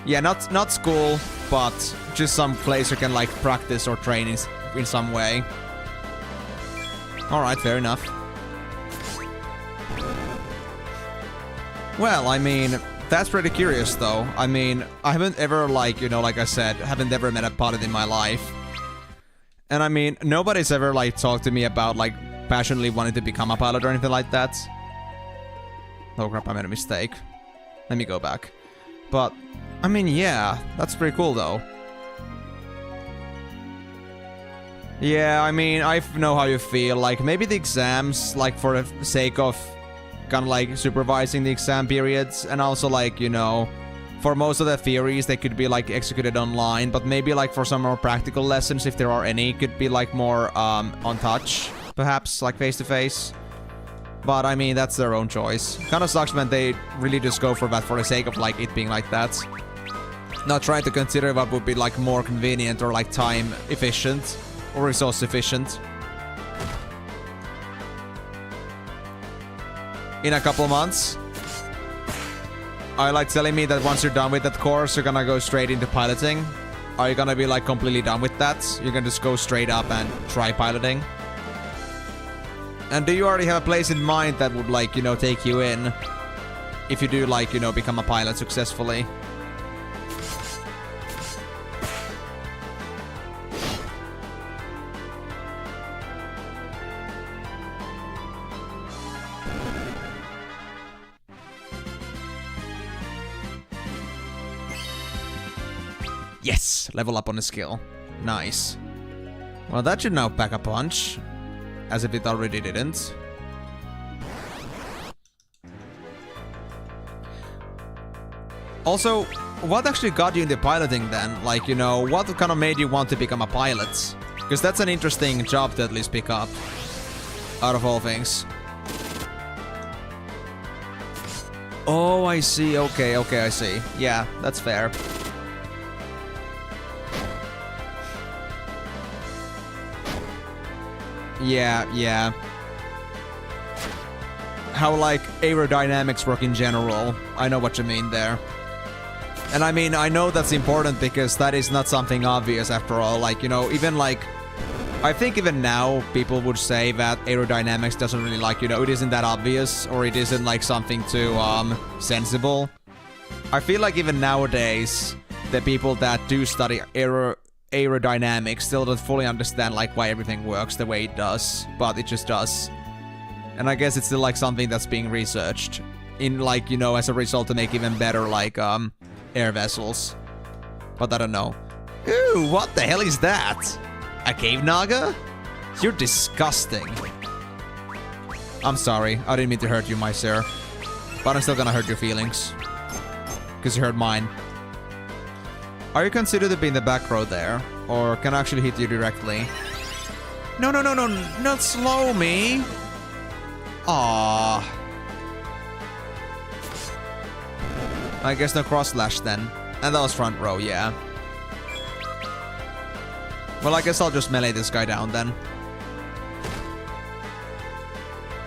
Yeah, not school, but just some place you can, like, practice or train in some way. Alright, fair enough. Well, I mean, that's pretty curious, though. I mean, I haven't ever, like, you know, like I said, haven't ever met a pilot in my life. And I mean, nobody's ever, like, talked to me about, like, passionately wanting to become a pilot or anything like that. Oh crap, I made a mistake. Let me go back. But, I mean, yeah, that's pretty cool, though. Yeah, I mean, I know how you feel. Like, maybe the exams, like, for the sake of kind of, like, supervising the exam periods, and also, like, you know... For most of the theories, they could be, like, executed online, but maybe, like, for some more practical lessons, if there are any, could be, like, more, on touch, perhaps, like, face-to-face. But, I mean, that's their own choice. Kinda sucks when they really just go for that for the sake of, like, it being like that. Not trying to consider what would be, like, more convenient or, like, time efficient or resource efficient. In a couple months. Are you, like, telling me that once you're done with that course, you're gonna go straight into piloting? Are you gonna be, like, completely done with that? You're gonna just go straight up and try piloting? And do you already have a place in mind that would, like, you know, take you in? If you do, like, you know, become a pilot successfully? Yes! Level up on the skill. Nice. Well, that should now pack a punch. As if it already didn't. Also, what actually got you into piloting then? Like, you know, what kind of made you want to become a pilot? Because that's an interesting job to at least pick up. Out of all things. Oh, I see. Okay, I see. Yeah, that's fair. Yeah. How, like, aerodynamics work in general. I know what you mean there. And I mean, I know that's important because that is not something obvious after all. Like, you know, even like... I think even now, people would say that aerodynamics doesn't really, like, you know, it isn't that obvious. Or it isn't, like, something too, sensible. I feel like even nowadays, the people that do study aerodynamics still don't fully understand, like, why everything works the way it does, but it just does. And I guess it's still, like, something that's being researched in, like, you know, as a result to make even better, like, air vessels. But I don't know. Ooh, what the hell is that? A cave naga? You're disgusting. I'm sorry, I didn't mean to hurt you, my sir. But I'm still gonna hurt your feelings. Because you hurt mine. Are you considered to be in the back row there? Or can I actually hit you directly? No, not slow me! Aww. I guess no cross slash then. And that was front row, yeah. Well, I guess I'll just melee this guy down then.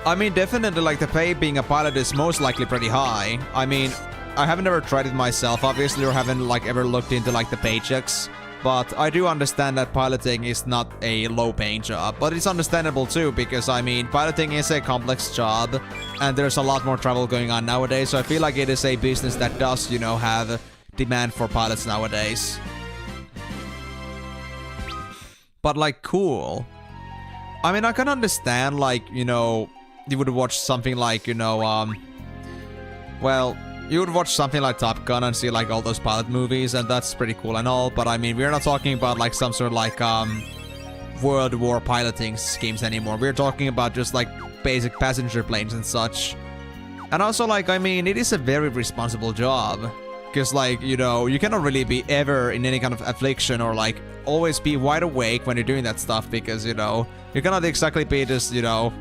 I mean, definitely, like, the pay being a pilot is most likely pretty high. I mean, I haven't ever tried it myself, obviously, or haven't, like, ever looked into, like, the paychecks. But I do understand that piloting is not a low-paying job. But it's understandable, too, because, I mean, piloting is a complex job, and there's a lot more travel going on nowadays, so I feel like it is a business that does, you know, have demand for pilots nowadays. But, like, cool. I mean, I can understand, like, you know, you would watch something like, you know, well, you would watch something like Top Gun and see, like, all those pilot movies, and that's pretty cool and all, but I mean, we're not talking about, like, some sort of, like, World War piloting schemes anymore. We're talking about just, like, basic passenger planes and such. And also, like, I mean, it is a very responsible job. Because, like, you know, you cannot really be ever in any kind of affliction or, like, always be wide awake when you're doing that stuff because, you know, you cannot exactly be just, you know,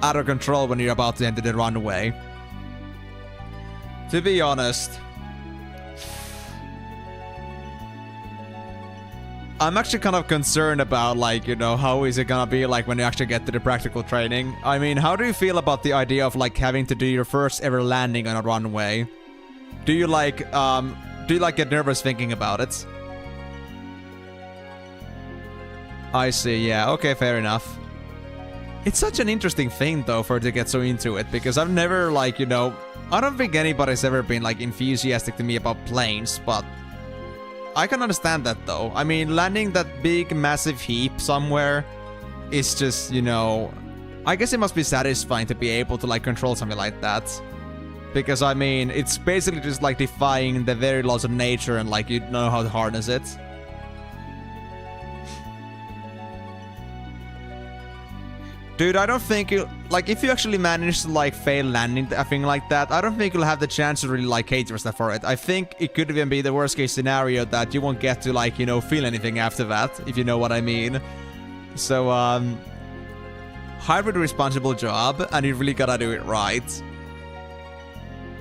out of control when you're about to enter the runway. To be honest, I'm actually kind of concerned about, like, you know, how is it gonna be like when you actually get to the practical training. I mean, how do you feel about the idea of, like, having to do your first ever landing on a runway? Do you, like, get nervous thinking about it? I see, yeah, okay, fair enough. It's such an interesting thing, though, for her to get so into it, because I've never, like, you know, I don't think anybody's ever been, like, enthusiastic to me about planes, but I can understand that, though. I mean, landing that big, massive heap somewhere is just, you know, I guess it must be satisfying to be able to, like, control something like that. Because, I mean, it's basically just, like, defying the very laws of nature and, like, you know how to harness it. Dude, I don't think you... Like, if you actually manage to, like, fail landing a thing like that, I don't think you'll have the chance to really, like, hate yourself for it. I think it could even be the worst-case scenario that you won't get to, like, you know, feel anything after that, if you know what I mean. So, hybrid responsible job, and you really gotta do it right.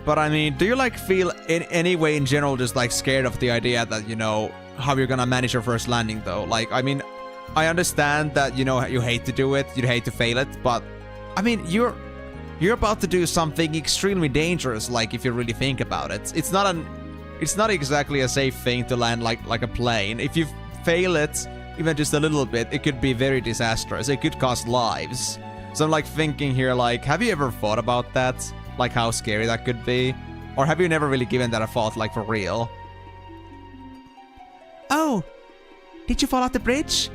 But, I mean, do you, like, feel in any way in general just, like, scared of the idea that, you know, how you're gonna manage your first landing, though? Like, I mean... I understand that, you know, you hate to do it, you hate to fail it, but I mean, you're about to do something extremely dangerous, like, if you really think about it. It's not exactly a safe thing to land like a plane. If you fail it even just a little bit, it could be very disastrous. It could cost lives. So I'm, like, thinking here, like, have you ever thought about that? Like, how scary that could be? Or have you never really given that a thought, like, for real? Oh, did you fall off the bridge?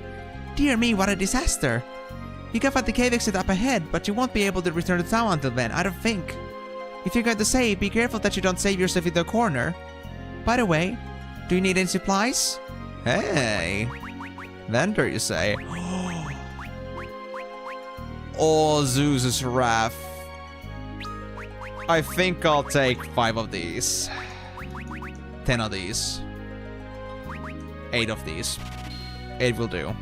Dear me, what a disaster. You can find the cave exit up ahead, but you won't be able to return to town until then, I don't think. If you're going to save, be careful that you don't save yourself into a corner. By the way, do you need any supplies? Hey. Vendor, you say? Oh, Zeus's wrath. I think I'll take 5 of these. 10 of these. 8 of these. 8 will do.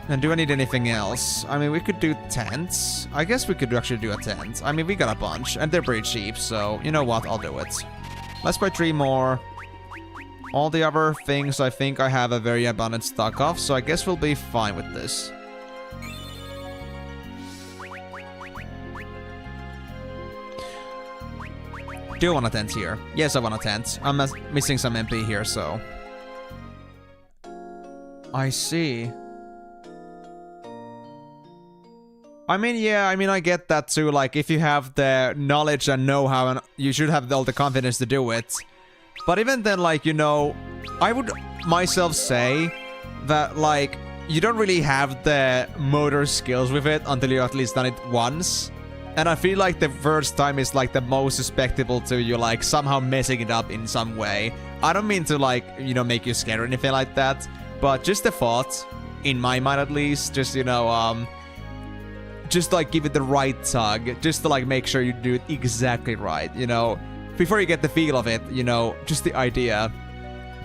And do I need anything else? I mean, we could do tents. I guess we could actually do a tent. I mean, we got a bunch, and they're pretty cheap, so you know what? I'll do it. Let's buy 3 more. All the other things I think I have a very abundant stock of, so I guess we'll be fine with this. Do I want a tent here? Yes, I want a tent. I'm missing some MP here, so... I see. I mean, yeah, I mean, I get that too. Like, if you have the knowledge and know-how, and you should have all the confidence to do it. But even then, like, you know, I would myself say that, like, you don't really have the motor skills with it until you at least done it once. And I feel like the first time is, like, the most susceptible to you, like, somehow messing it up in some way. I don't mean to, like, you know, make you scared or anything like that. But just the thought, in my mind at least, just, you know, just, like, give it the right tug. Just to, like, make sure you do it exactly right, you know? Before you get the feel of it, you know, just the idea.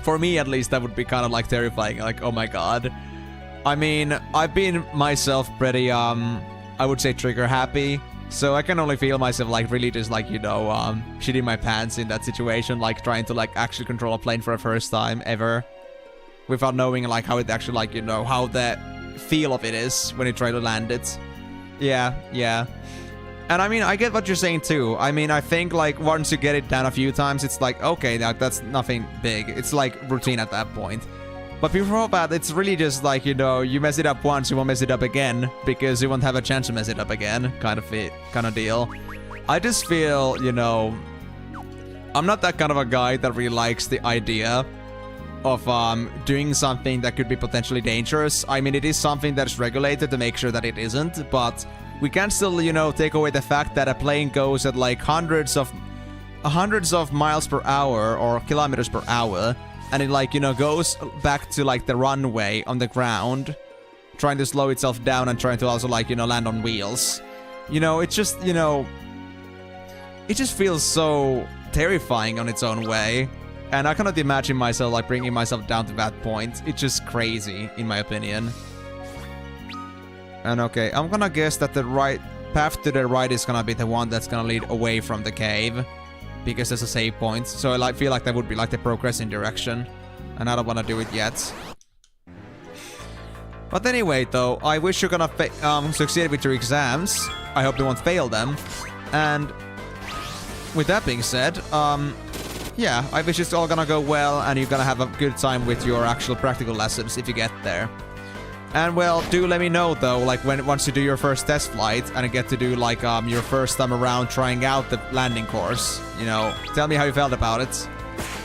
For me, at least, that would be kind of, like, terrifying. Like, oh my god. I mean, I've been myself pretty, I would say trigger happy So I can only feel myself like really just like, you know, shitting my pants in that situation, like trying to like actually control a plane for the first time ever. Without knowing like how it actually like, you know, how the feel of it is when you try to land it. Yeah, yeah. And I mean, I get what you're saying too. I mean, I think like once you get it down a few times, it's like, okay, that's nothing big. It's like routine at that point. But before that, it's really just like, you know, you mess it up once, you won't mess it up again because you won't have a chance to mess it up again, kind of deal. I just feel, you know, I'm not that kind of a guy that really likes the idea of doing something that could be potentially dangerous. I mean, it is something that's regulated to make sure that it isn't, but we can still, you know, take away the fact that a plane goes at like hundreds of miles per hour or kilometers per hour, and it like, you know, goes back to like the runway on the ground, trying to slow itself down and trying to also like, you know, land on wheels. You know, it's just, you know, it just feels so terrifying on its own way. And I cannot imagine myself like bringing myself down to that point. It's just crazy, in my opinion. And okay, I'm gonna guess that the right path to the right is gonna be the one that's gonna lead away from the cave, because there's a save point. So I like feel like that would be like the progressing direction, and I don't want to do it yet. But anyway, though, I wish you're gonna succeed with your exams. I hope you won't fail them. And with that being said, yeah, I wish it's all gonna go well, and you're gonna have a good time with your actual practical lessons if you get there. And well, do let me know though, like once you do your first test flight and get to do like your first time around trying out the landing course, you know, tell me how you felt about it.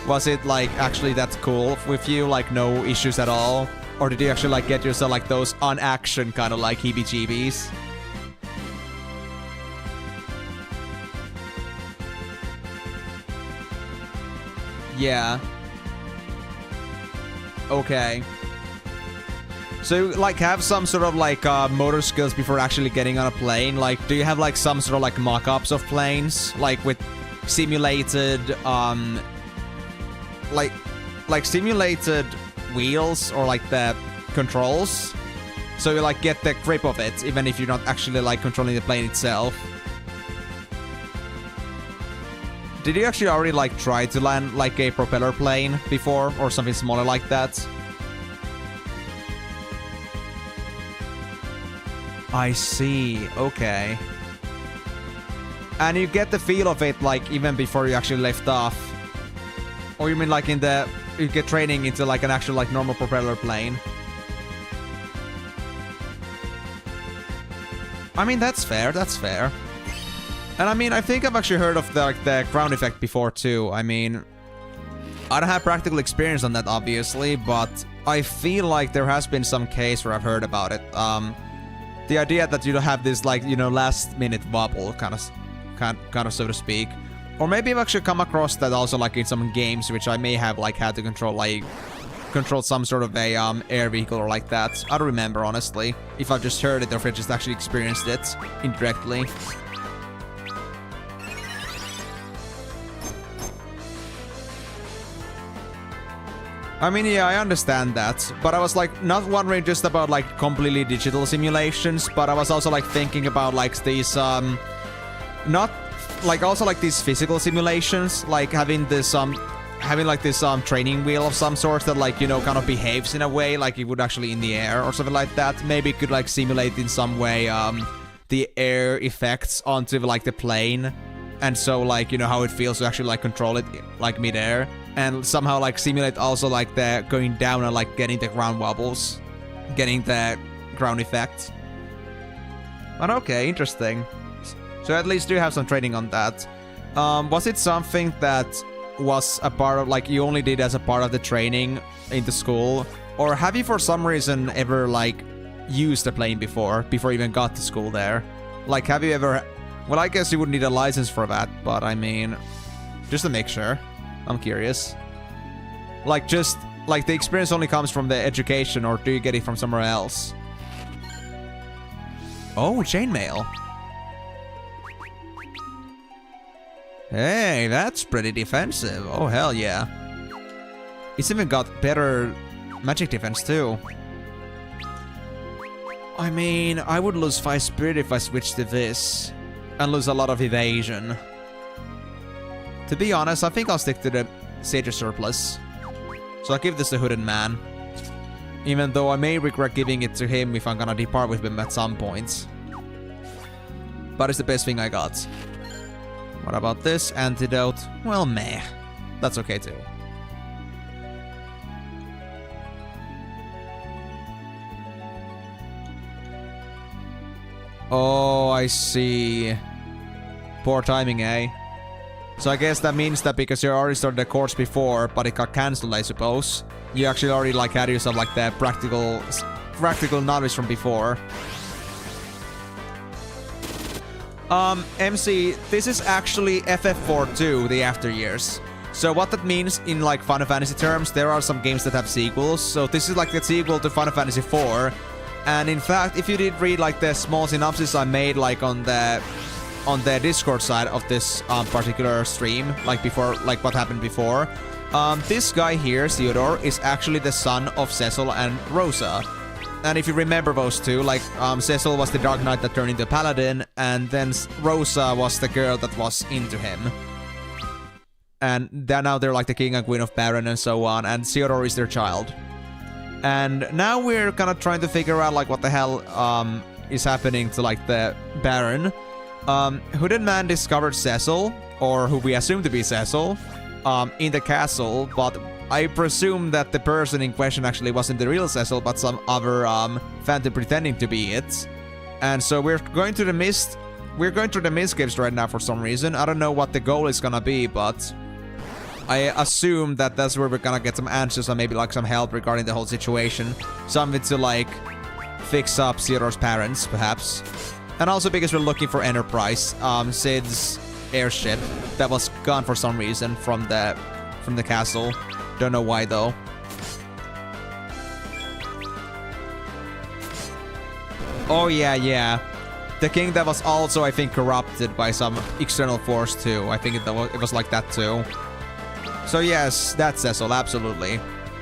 Was it like actually that cool with you, like no issues at all? Or did you actually like get yourself like those on action kind of like heebie-jeebies? Yeah. Okay. So you, like, have some sort of, like, motor skills before actually getting on a plane? Like, do you have, like, some sort of, like, mock-ups of planes? Like, with simulated, like, simulated wheels or, like, the controls? So you, like, get the grip of it, even if you're not actually, like, controlling the plane itself. Did you actually already, like, try to land, like, a propeller plane before? Or something smaller like that? I see, okay. And you get the feel of it, like, even before you actually lift off? Or you mean, like, in the... You get training into, like, an actual, like, normal propeller plane? I mean, that's fair, that's fair. And I mean, I think I've actually heard of the, like, the ground effect before, too. I mean... I don't have practical experience on that, obviously, but I feel like there has been some case where I've heard about it. The idea that you don't have this, like, you know, last-minute wobble, kind of, so to speak. Or maybe I've actually come across that also, like, in some games, which I may have, like, had to control, like, some sort of a, air vehicle or like that. I don't remember, honestly, if I've just heard it or if I just actually experienced it indirectly. I mean, yeah, I understand that, but I was, like, not wondering just about, like, completely digital simulations, but I was also, like, thinking about, like, these, not, like, also, like, these physical simulations, like, having this, like, this, training wheel of some sort that, like, you know, kind of behaves in a way like it would actually in the air or something like that. Maybe it could, like, simulate in some way, the air effects onto, like, the plane, and so, like, you know, how it feels to actually, like, control it, like, mid-air. And somehow, like, simulate also, like, the going down and, like, getting the ground wobbles. Getting the ground effect. But okay, interesting. So at least you have some training on that. Was it something that was a part of, like, you only did as a part of the training in the school? Or have you for some reason ever, like, used the plane before you even got to school there? Like, have you ever... Well, I guess you would need a license for that, but I mean... Just to make sure. I'm curious. Like, just... Like, the experience only comes from the education, or do you get it from somewhere else? Oh, chainmail. Hey, that's pretty defensive. Oh, hell yeah. It's even got better magic defense, too. I mean, I would lose 5 spirit if I switched to this. and lose a lot of evasion. To be honest, I think I'll stick to the Sage Surplus. So I'll give this to Hooded Man. Even though I may regret giving it to him if I'm gonna depart with him at some point. But it's the best thing I got. What about this? Antidote? Well, meh. That's okay too. Oh, I see. Poor timing, eh? So I guess that means that because you already started the course before, but it got cancelled, I suppose. You actually already like had yourself like the practical knowledge from before. MC, this is actually FF-2, the after years. So what that means in like Final Fantasy terms, there are some games that have sequels. So this is like the sequel to Final Fantasy IV. And in fact, if you did read like the small synopsis I made like on the Discord side of this particular stream, like before, like what happened before, this guy here, Theodore, is actually the son of Cecil and Rosa. And if you remember those two, like Cecil was the Dark Knight that turned into a Paladin, and then Rosa was the girl that was into him. And now they're like the King and Queen of Baron and so on, and Theodore is their child. And now we're kind of trying to figure out like what the hell is happening to like the Baron. Hooded Man discovered Cecil, or who we assume to be Cecil, in the castle, but I presume that the person in question actually wasn't the real Cecil, but some other phantom pretending to be it. And so we're going through the mist. We're going through the mist caves right now for some reason. I don't know what the goal is gonna be, but I assume that that's where we're gonna get some answers and maybe like some help regarding the whole situation. Something to like fix up Theodore's parents, perhaps. And also because we're looking for Enterprise, Sid's airship that was gone for some reason from the castle. Don't know why though. Oh yeah. The king that was also, I think, corrupted by some external force too. I think it was like that too. So yes, that's Cecil, absolutely.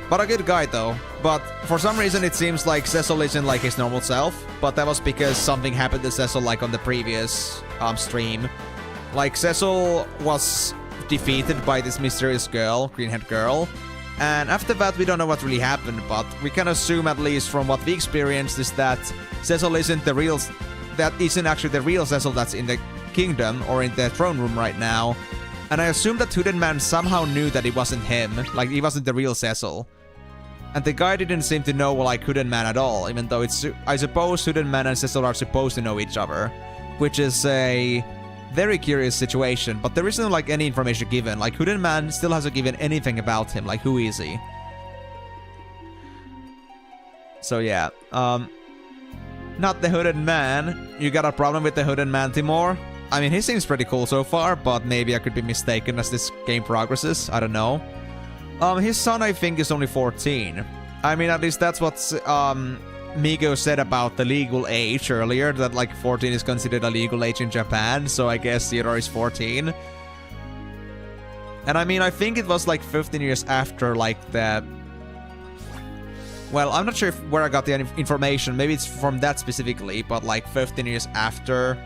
But a good guy though. But for some reason it seems like Cecil isn't like his normal self. But that was because something happened to Cecil like on the previous stream. Like Cecil was defeated by this mysterious girl, green-haired girl. And after that we don't know what really happened, but we can assume at least from what we experienced is that Cecil isn't the real... That isn't actually the real Cecil that's in the kingdom or in the throne room right now. And I assume that Hooded Man somehow knew that it wasn't him, like he wasn't the real Cecil. And the guy didn't seem to know like Hooded Man at all, even though it's... I suppose Hooded Man and Cecil are supposed to know each other. Which is a very curious situation, but there isn't like any information given. Like Hooded Man still hasn't given anything about him, like who is he? So yeah, not the Hooded Man. You got a problem with the Hooded Man, Timor? I mean, he seems pretty cool so far, but maybe I could be mistaken as this game progresses. I don't know. His son, I think, is only 14. I mean, at least that's what Migo said about the legal age earlier, that like 14 is considered a legal age in Japan, so I guess Theodore is 14. And I mean, I think it was like 15 years after like the... Well, I'm not sure where I got the information. Maybe it's from that specifically, but like 15 years after,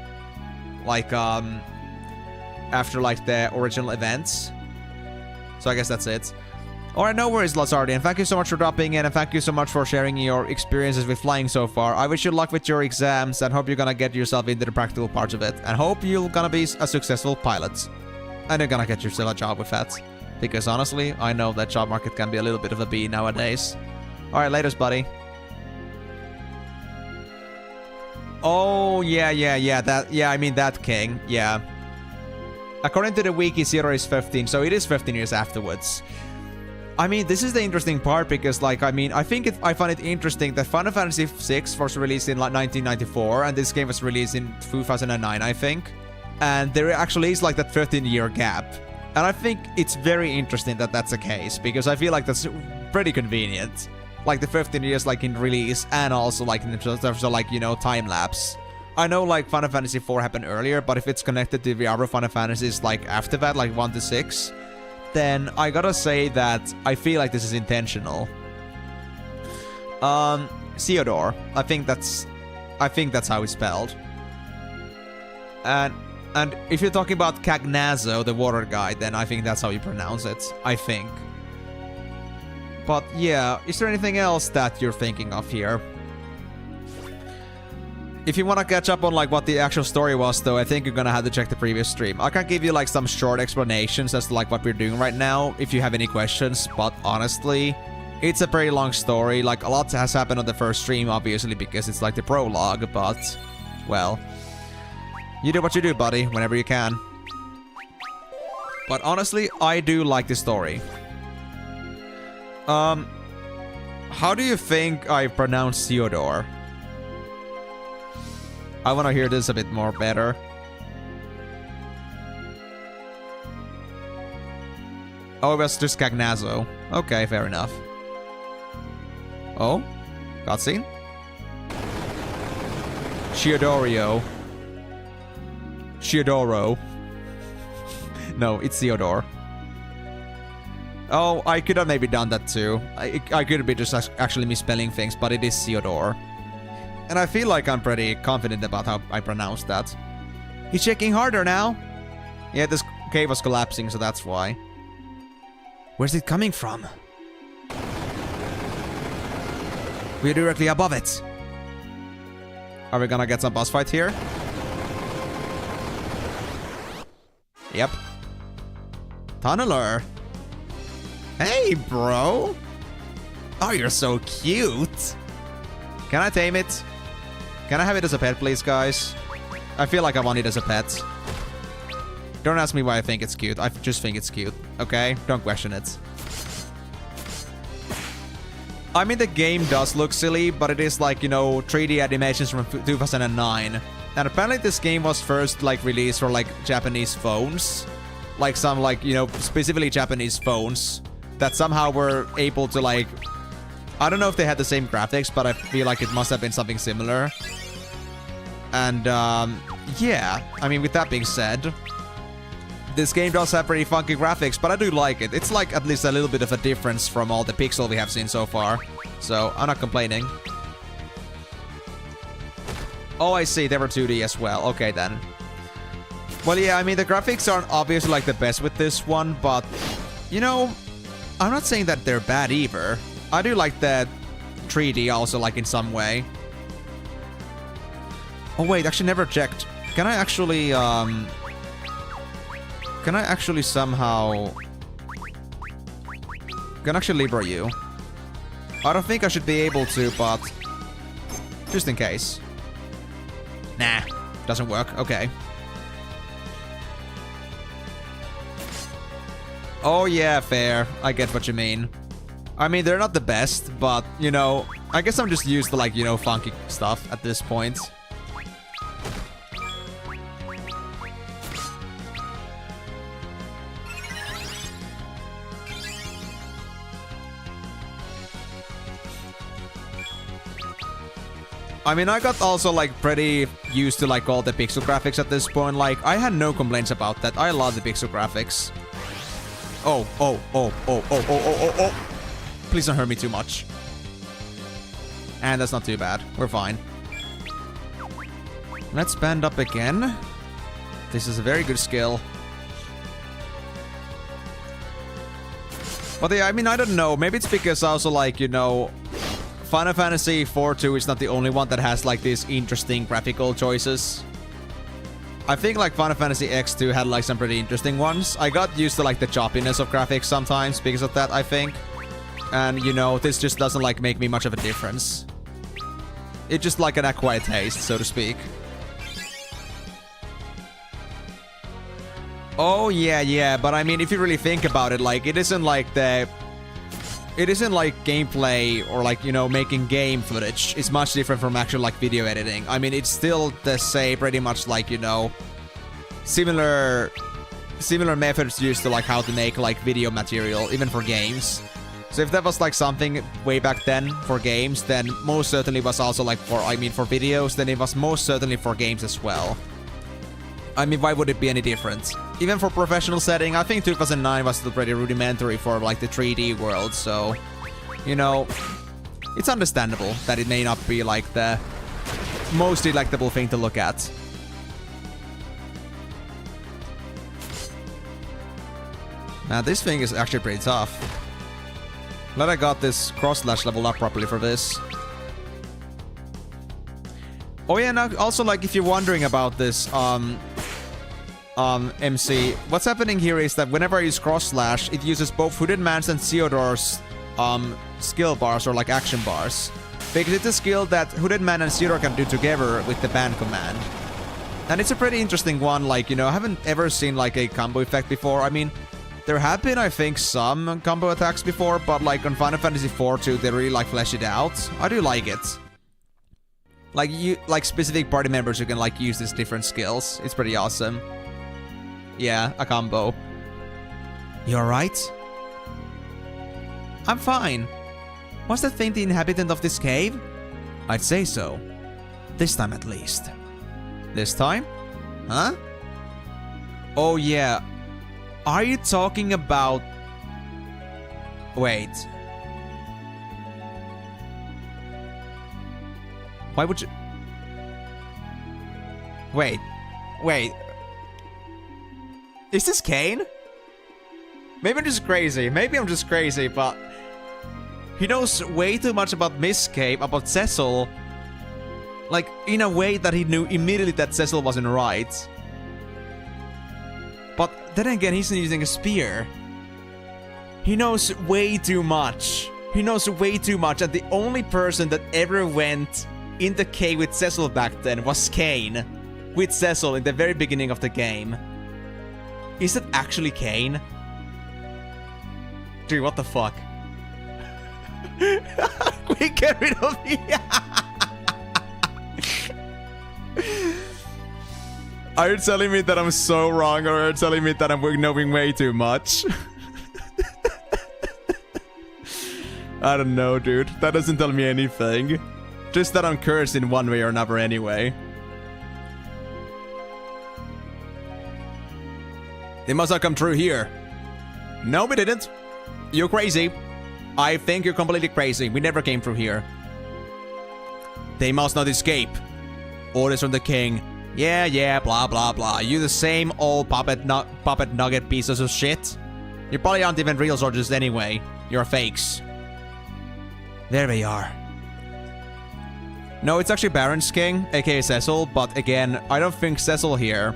like after like the original events. So I guess that's it. Alright, no worries, Lazardian. Thank you so much for dropping in, and thank you so much for sharing your experiences with flying so far. I wish you luck with your exams, and hope you're gonna get yourself into the practical parts of it, and hope you're gonna be a successful pilot. And you're gonna get yourself a job with that. Because honestly, I know that job market can be a little bit of a bee nowadays. Alright, laters, buddy. Oh, yeah, I mean that king, yeah. According to the wiki, Zero is 15, so it is 15 years afterwards. I mean, this is the interesting part because, like, I mean, I find it interesting that Final Fantasy VI was released in, like, 1994, and this game was released in 2009, I think. And there actually is, like, that 13-year gap. And I think it's very interesting that that's the case, because I feel like that's pretty convenient. Like, the 15 years, like, in release, and also, like, in terms of, like, you know, time-lapse. I know, like, Final Fantasy IV happened earlier, but if it's connected to the other Final Fantasies, like, after that, like, 1 to 6... then I gotta say that I feel like this is intentional. Theodore. I think that's how it's spelled. And And if you're talking about Cagnazo, the water guy, then I think that's how you pronounce it. I think. But yeah, is there anything else that you're thinking of here? If you want to catch up on like what the actual story was, though, I think you're gonna have to check the previous stream. I can give you like some short explanations as to like what we're doing right now, if you have any questions. But honestly, it's a pretty long story. Like a lot has happened on the first stream, obviously, because it's like the prologue. But well, you do what you do, buddy, whenever you can. But honestly, I do like the story. How do you think I pronounce Theodore? I want to hear this a bit more better. Oh, it was just Cagnazo. Okay, fair enough. Oh? Cutscene? Chiodorio. Chiodoro. No, it's Theodore. Oh, I could have maybe done that too. I could be just actually misspelling things, but it is Theodore. And I feel like I'm pretty confident about how I pronounced that. He's shaking harder now. Yeah, this cave was collapsing, so that's why. Where's it coming from? We're directly above it. Are we gonna get some boss fight here? Yep. Tunneler. Hey, bro. Oh, you're so cute. Can I tame it? Can I have it as a pet, please, guys? I feel like I want it as a pet. Don't ask me why I think it's cute. I just think it's cute, okay? Don't question it. I mean, the game does look silly, but it is like, you know, 3D animations from 2009. And apparently this game was first, like, released for, like, Japanese phones. Like, some, like, you know, specifically Japanese phones. That somehow were able to, like... I don't know if they had the same graphics, but I feel like it must have been something similar. And, yeah. I mean, with that being said... This game does have pretty funky graphics, but I do like it. It's like at least a little bit of a difference from all the Pixel we have seen so far. So, I'm not complaining. Oh, I see. They were 2D as well. Okay, then. Well, yeah, I mean, the graphics aren't obviously like the best with this one, but... You know... I'm not saying that they're bad either. I do like that 3D also, like, in some way. Oh, wait, actually never checked. Can I actually, Can I actually somehow... Can I actually Libra you? I don't think I should be able to, but... Just in case. Nah, doesn't work. Okay. Oh yeah, fair. I get what you mean. I mean, they're not the best, but, you know, I guess I'm just used to, like, you know, funky stuff at this point. I mean, I got also, like, pretty used to, like, all the pixel graphics at this point. Like, I had no complaints about that. I love the pixel graphics. Oh. Please don't hurt me too much. And that's not too bad. We're fine. Let's band up again. This is a very good skill. But yeah, I mean, I don't know. Maybe it's because I also, like, you know... Final Fantasy IV-2 is not the only one that has, like, these interesting graphical choices. I think, like, Final Fantasy X2 had, like, some pretty interesting ones. I got used to, like, the choppiness of graphics sometimes because of that, I think. And, you know, this just doesn't, like, make me much of a difference. It's just, like, an acquired taste, so to speak. Oh, yeah, but I mean, if you really think about it, like, it isn't, like, the... It isn't like gameplay or like, you know, making game footage. It's much different from actual like video editing. I mean, it's still the same, pretty much like, you know, similar methods used to like how to make like video material, even for games. So if that was like something way back then for games, then most certainly was also like for videos, then it was most certainly for games as well. I mean, why would it be any different? Even for professional setting, I think 2009 was still pretty rudimentary for, like, the 3D world, so... You know... It's understandable that it may not be, like, the most delectable thing to look at. Man, this thing is actually pretty tough. Glad I got this cross-slash leveled up properly for this. Oh yeah, now also like if you're wondering about this, MC, what's happening here is that whenever I use cross-slash, it uses both Hooded Man's and Theodore's skill bars or like action bars. Because it's a skill that Hooded Man and Theodore can do together with the ban command. And it's a pretty interesting one, like, you know, I haven't ever seen like a combo effect before. I mean, there have been, I think, some combo attacks before, but like on Final Fantasy IV-2, they really like flesh it out. I do like it. Like specific party members who can like use these different skills. It's pretty awesome. Yeah, a combo. You alright? I'm fine. Was that thing the inhabitant of this cave? I'd say so. This time at least. This time? Huh? Oh yeah. Are you talking about... Wait. Why would you... Wait. Wait. Is this Kane? Maybe I'm just crazy. Maybe I'm just crazy, but... He knows way too much about Miss Cave, about Cecil. Like, in a way that he knew immediately that Cecil wasn't right. But then again, he's using a spear. He knows way too much. He knows way too much, and the only person that ever went in the cave with Cecil back then was Kane. With Cecil in the very beginning of the game. Is that actually Kane? Dude, what the fuck? We get rid of me. Are you telling me that I'm so wrong, or are you telling me that I'm knowing way too much? I don't know, dude. That doesn't tell me anything. Just that I'm cursed in one way or another anyway. They must have come through here. No, we didn't. You're crazy. I think you're completely crazy. We never came through here. They must not escape. Orders from the king. Yeah, blah, blah, blah. You the same old puppet nugget pieces of shit? You probably aren't even real soldiers anyway. You're fakes. There they are. No, it's actually Baron's king, aka Cecil, but again, I don't think Cecil here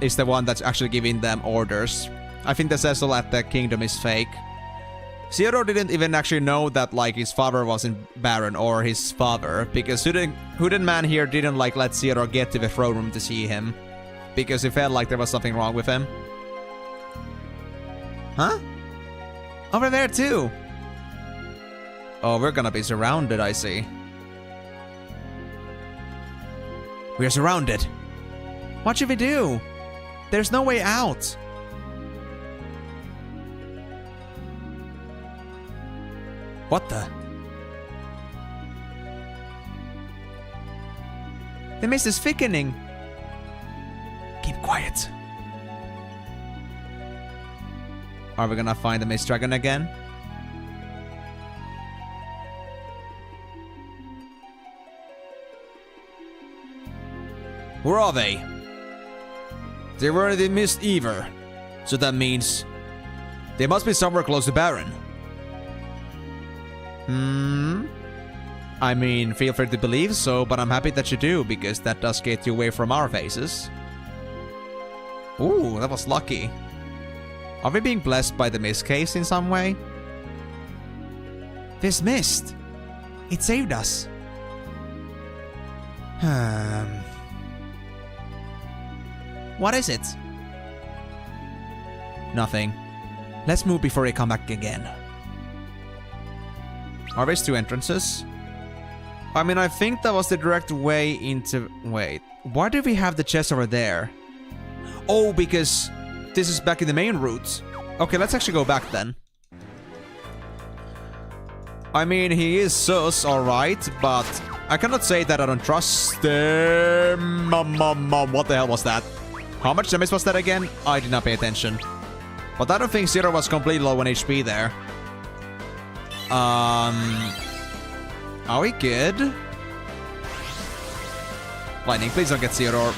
is the one that's actually giving them orders. I think the Cecil at the kingdom is fake. Theodore didn't even actually know that like his father wasn't Baron or his father, because Hooded Man here didn't like let Theodore get to the throne room to see him, because he felt like there was something wrong with him. Huh? Over there too. Oh, we're gonna be surrounded, I see. We're surrounded. What should we do? There's no way out. What the? The mist is thickening. Keep quiet. Are we gonna find the mist dragon again? Where are they? They weren't in mist either. So that means they must be somewhere close to Baron. I mean, feel free to believe so, but I'm happy that you do, because that does get you away from our faces. Ooh, that was lucky. Are we being blessed by the mist case in some way? This mist, it saved us. What is it? Nothing. Let's move before they come back again. Are there two entrances? I mean, I think that was the direct way into... Wait, why do we have the chest over there? Oh, because this is back in the main route. Okay, let's actually go back then. I mean, he is sus, alright, but I cannot say that I don't trust him. What the hell was that? How much damage was that again? I did not pay attention. But I don't think Zero was completely low on HP there. Are we good? Lightning, please don't get Theodore.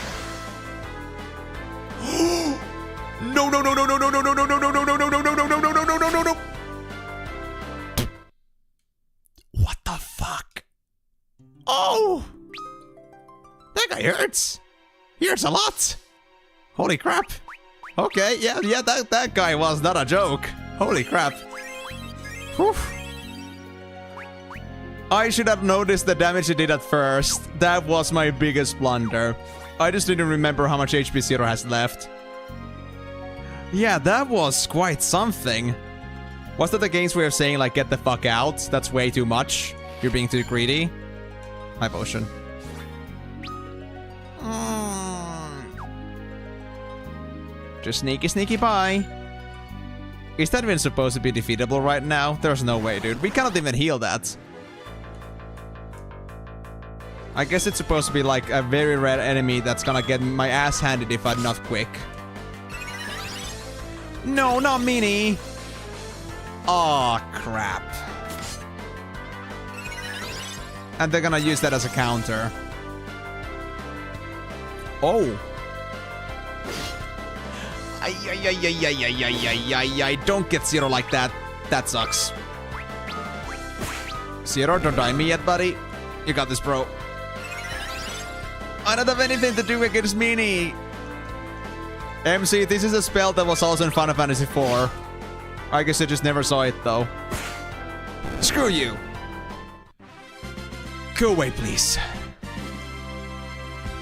No, no, no, no, no, no, no, no, no, no, no, no, no, no, no, no, no, no, no, What the fuck? Oh! That guy hurts. He hurts a lot. Holy crap. Okay, yeah, that guy was not a joke. Holy crap. Whew. I should have noticed the damage it did at first. That was my biggest blunder. I just didn't remember how much HP Zero has left. Yeah, that was quite something. Was that the game's way of saying, like, get the fuck out? That's way too much. You're being too greedy. High potion. Just sneaky by. Is that even supposed to be defeatable right now? There's no way, dude. We cannot even heal that. I guess it's supposed to be like a very rare enemy that's gonna get my ass handed if I'm not quick. No, not Mini! Aw, crap. And they're gonna use that as a counter. Oh. Ay, don't get Zero like that. That sucks. Zero, don't die me yet, buddy. You got this, bro. I don't have anything to do against Mini. MC, this is a spell that was also in Final Fantasy IV. I guess I just never saw it, though. Screw you. Go away, please.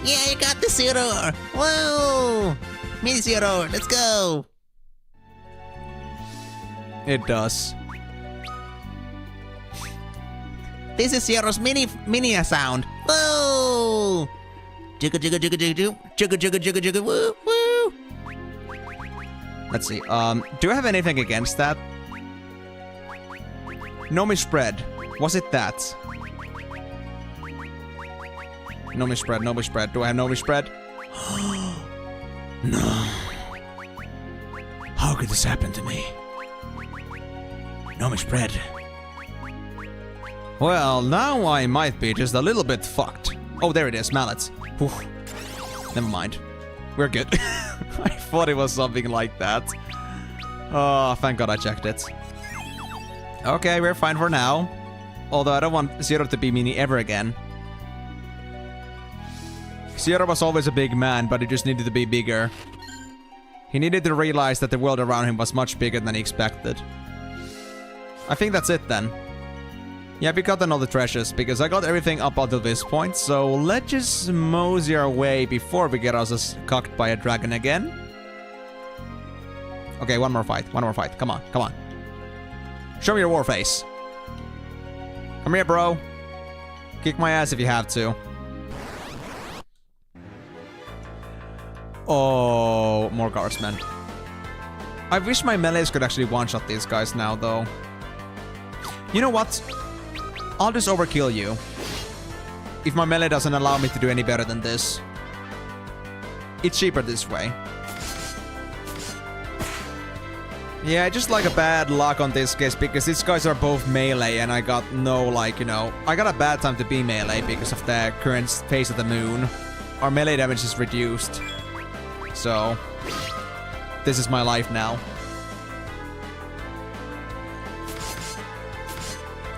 Yeah, you got the Zero. Whoa. Mini Zero, let's go. It does. This is Zero's mini sound. Whoa. Jigga jigga jigga jigga jigga jigga jigga jigga woo woo. Let's see. Do I have anything against that? Nomi spread. Was it that? Nomi spread. Nomi spread. Do I have Nomi spread? No. How could this happen to me? Nomi spread. Well, now I might be just a little bit fucked. Oh, there it is. Mallets. Whew. Never mind. We're good. I thought it was something like that. Oh, thank God I checked it. Okay, we're fine for now. Although I don't want Zero to be Mini ever again. Zero was always a big man, but he just needed to be bigger. He needed to realize that the world around him was much bigger than he expected. I think that's it then. Yeah, we got all the treasures, because I got everything up until this point, so let's just mosey our way before we get us cocked by a dragon again. Okay, one more fight, come on, come on. Show me your war face. Come here, bro. Kick my ass if you have to. Oh, more guardsmen. I wish my melees could actually one-shot these guys now, though. You know what? I'll just overkill you. If my melee doesn't allow me to do any better than this. It's cheaper this way. Yeah, just like a bad luck on this case, because these guys are both melee and I got no, like, you know... I got a bad time to be melee because of the current phase of the moon. Our melee damage is reduced. So... this is my life now.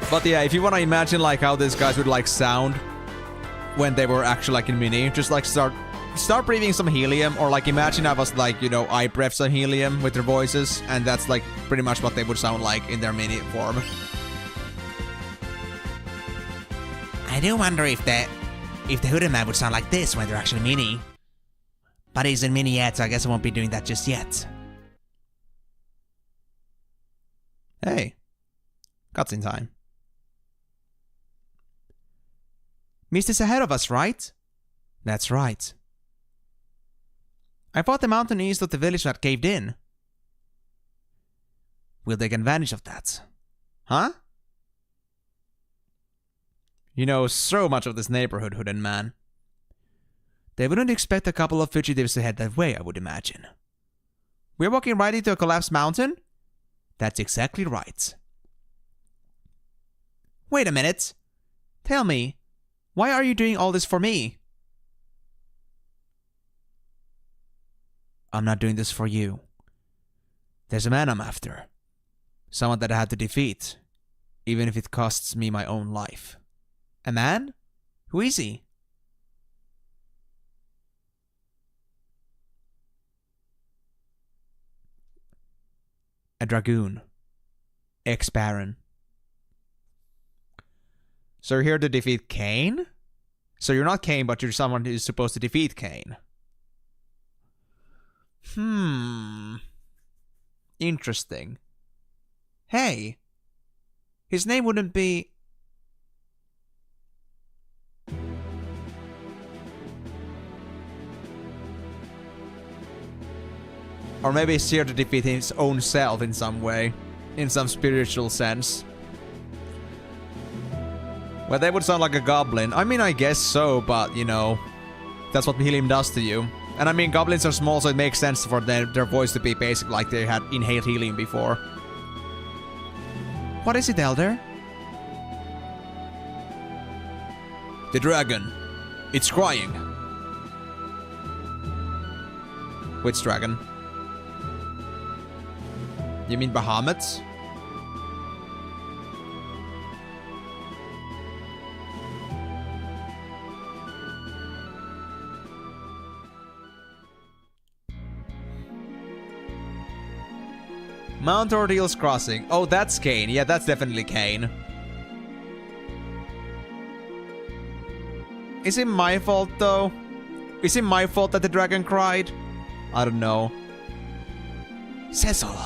But yeah, if you want to imagine like how these guys would like sound when they were actually like in Mini, just like start breathing some helium, or like imagine I was like, you know, I breath some helium with their voices, and that's like pretty much what they would sound like in their Mini form. I do wonder if the Hooded Man would sound like this when they're actually Mini. But he's in Mini yet, so I guess I won't be doing that just yet. Hey. Cutscene time. Mist is ahead of us, right? That's right. I thought the mountain east of the village had caved in. We'll take advantage of that. Huh? You know so much of this neighborhood, Hooded Man. They wouldn't expect a couple of fugitives to head that way, I would imagine. We're walking right into a collapsed mountain? That's exactly right. Wait a minute. Tell me, why are you doing all this for me? I'm not doing this for you. There's a man I'm after. Someone that I had to defeat. even if it costs me my own life. A man? Who is he? A dragoon. Ex-baron. So you're here to defeat Cain? So you're not Cain, but you're someone who's supposed to defeat Cain. Interesting. Hey. His name wouldn't be... Or maybe he's here to defeat his own self in some way. In some spiritual sense. Well, they would sound like a goblin. I mean, I guess so, but, you know... That's what helium does to you. And I mean, goblins are small, so it makes sense for their voice to be basic, like they had inhaled helium before. What is it, Elder? The dragon. It's crying. Which dragon? You mean Bahamut? Mount Ordeal's Crossing. Oh, that's Cain. Yeah, that's definitely Cain. Is it my fault, though? Is it my fault that the dragon cried? I don't know. Cecil.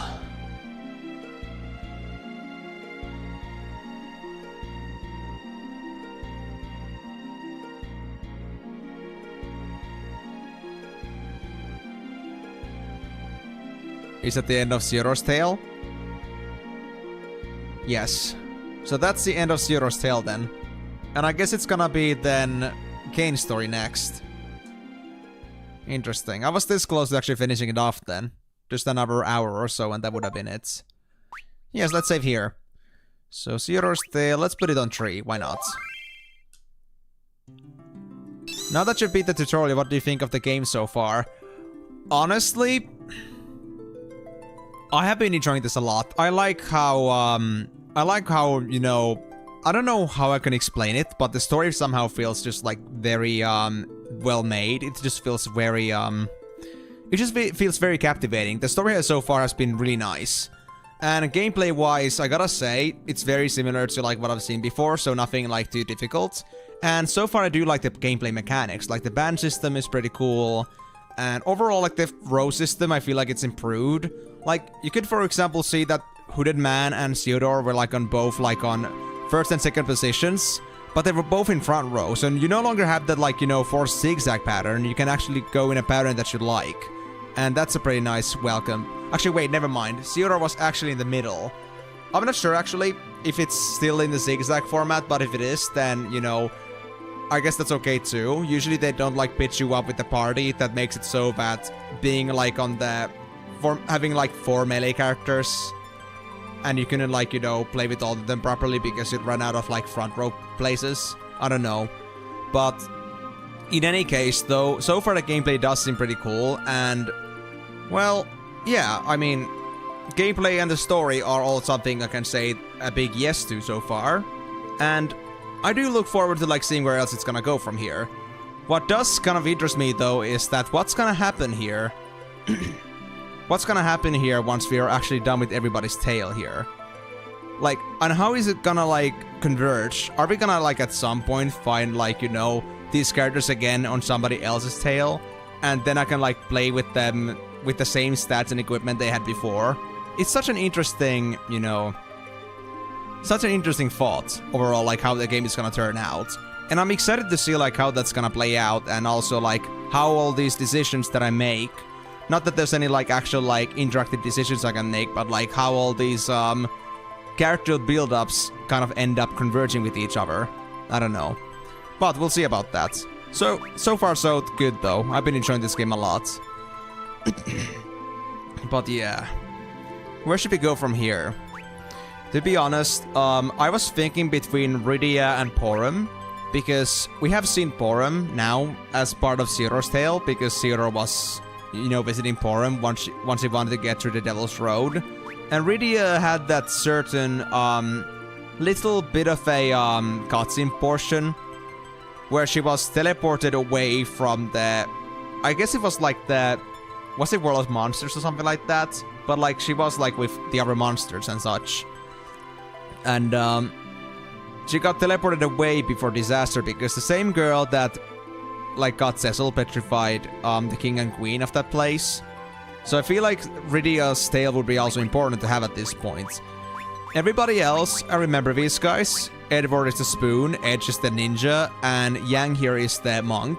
Is that the end of Zero's tale? Yes. So that's the end of Zero's tale then. And I guess it's gonna be then Cain's story next. Interesting. I was this close to actually finishing it off then. Just another hour or so and that would have been it. Yes, let's save here. So Zero's tale, let's put it on 3. Why not? Now that you've beat the tutorial, what do you think of the game so far? Honestly... I have been enjoying this a lot. I like how, you know, I don't know how I can explain it, but the story somehow feels just like very, well made. It just feels very, it just feels very captivating. The story so far has been really nice. And gameplay-wise, I gotta say, it's very similar to like what I've seen before, so nothing like too difficult. And so far I do like the gameplay mechanics. Like the band system is pretty cool. And overall, like the row system, I feel like it's improved. Like, you could, for example, see that Hooded Man and Theodore were like on both, like on first and second positions, but they were both in front row. So you no longer have that, like, you know, forced zigzag pattern. You can actually go in a pattern that you like. And that's a pretty nice welcome. Actually, wait, never mind. Theodore was actually in the middle. I'm not sure, actually, if it's still in the zigzag format, but if it is, then, you know, I guess that's okay too. Usually they don't like pitch you up with the party. That makes it so that being like on the... having like 4 melee characters and you couldn't like, you know, play with all of them properly because you'd run out of like front row places. I don't know. But in any case though, so far the gameplay does seem pretty cool and well, yeah, I mean, gameplay and the story are all something I can say a big yes to so far. And I do look forward to like seeing where else it's gonna go from here. What does kind of interest me though is that what's gonna happen here what's gonna happen here once we are actually done with everybody's tale here? Like, and how is it gonna, like, converge? Are we gonna, like, at some point find, like, you know, these characters again on somebody else's tale? And then I can, like, play with them with the same stats and equipment they had before? It's such an interesting, you know, such an interesting thought, overall, like, how the game is gonna turn out. And I'm excited to see, like, how that's gonna play out, and also, like, how all these decisions that I make... Not that there's any, like, actual, like, interactive decisions I can make, but, like, how all these, character build-ups kind of end up converging with each other. I don't know. But we'll see about that. So far so good, though. I've been enjoying this game a lot. But, yeah. Where should we go from here? To be honest, I was thinking between Rydia and Porum, because we have seen Porum now as part of Zero's tale, because Zero was... you know, visiting Porum once he wanted to get through the Devil's Road. And Rydia had that certain, little bit of a cutscene portion where she was teleported away from the... I guess it was like the... Was it World of Monsters or something like that? But like she was like with the other monsters and such. And she got teleported away before disaster because the same girl that like got Cecil petrified the king and queen of that place. So I feel like Rydia's tale would be also important to have at this point. Everybody else, I remember these guys. Edward is the spoon, Edge is the ninja, and Yang here is the monk.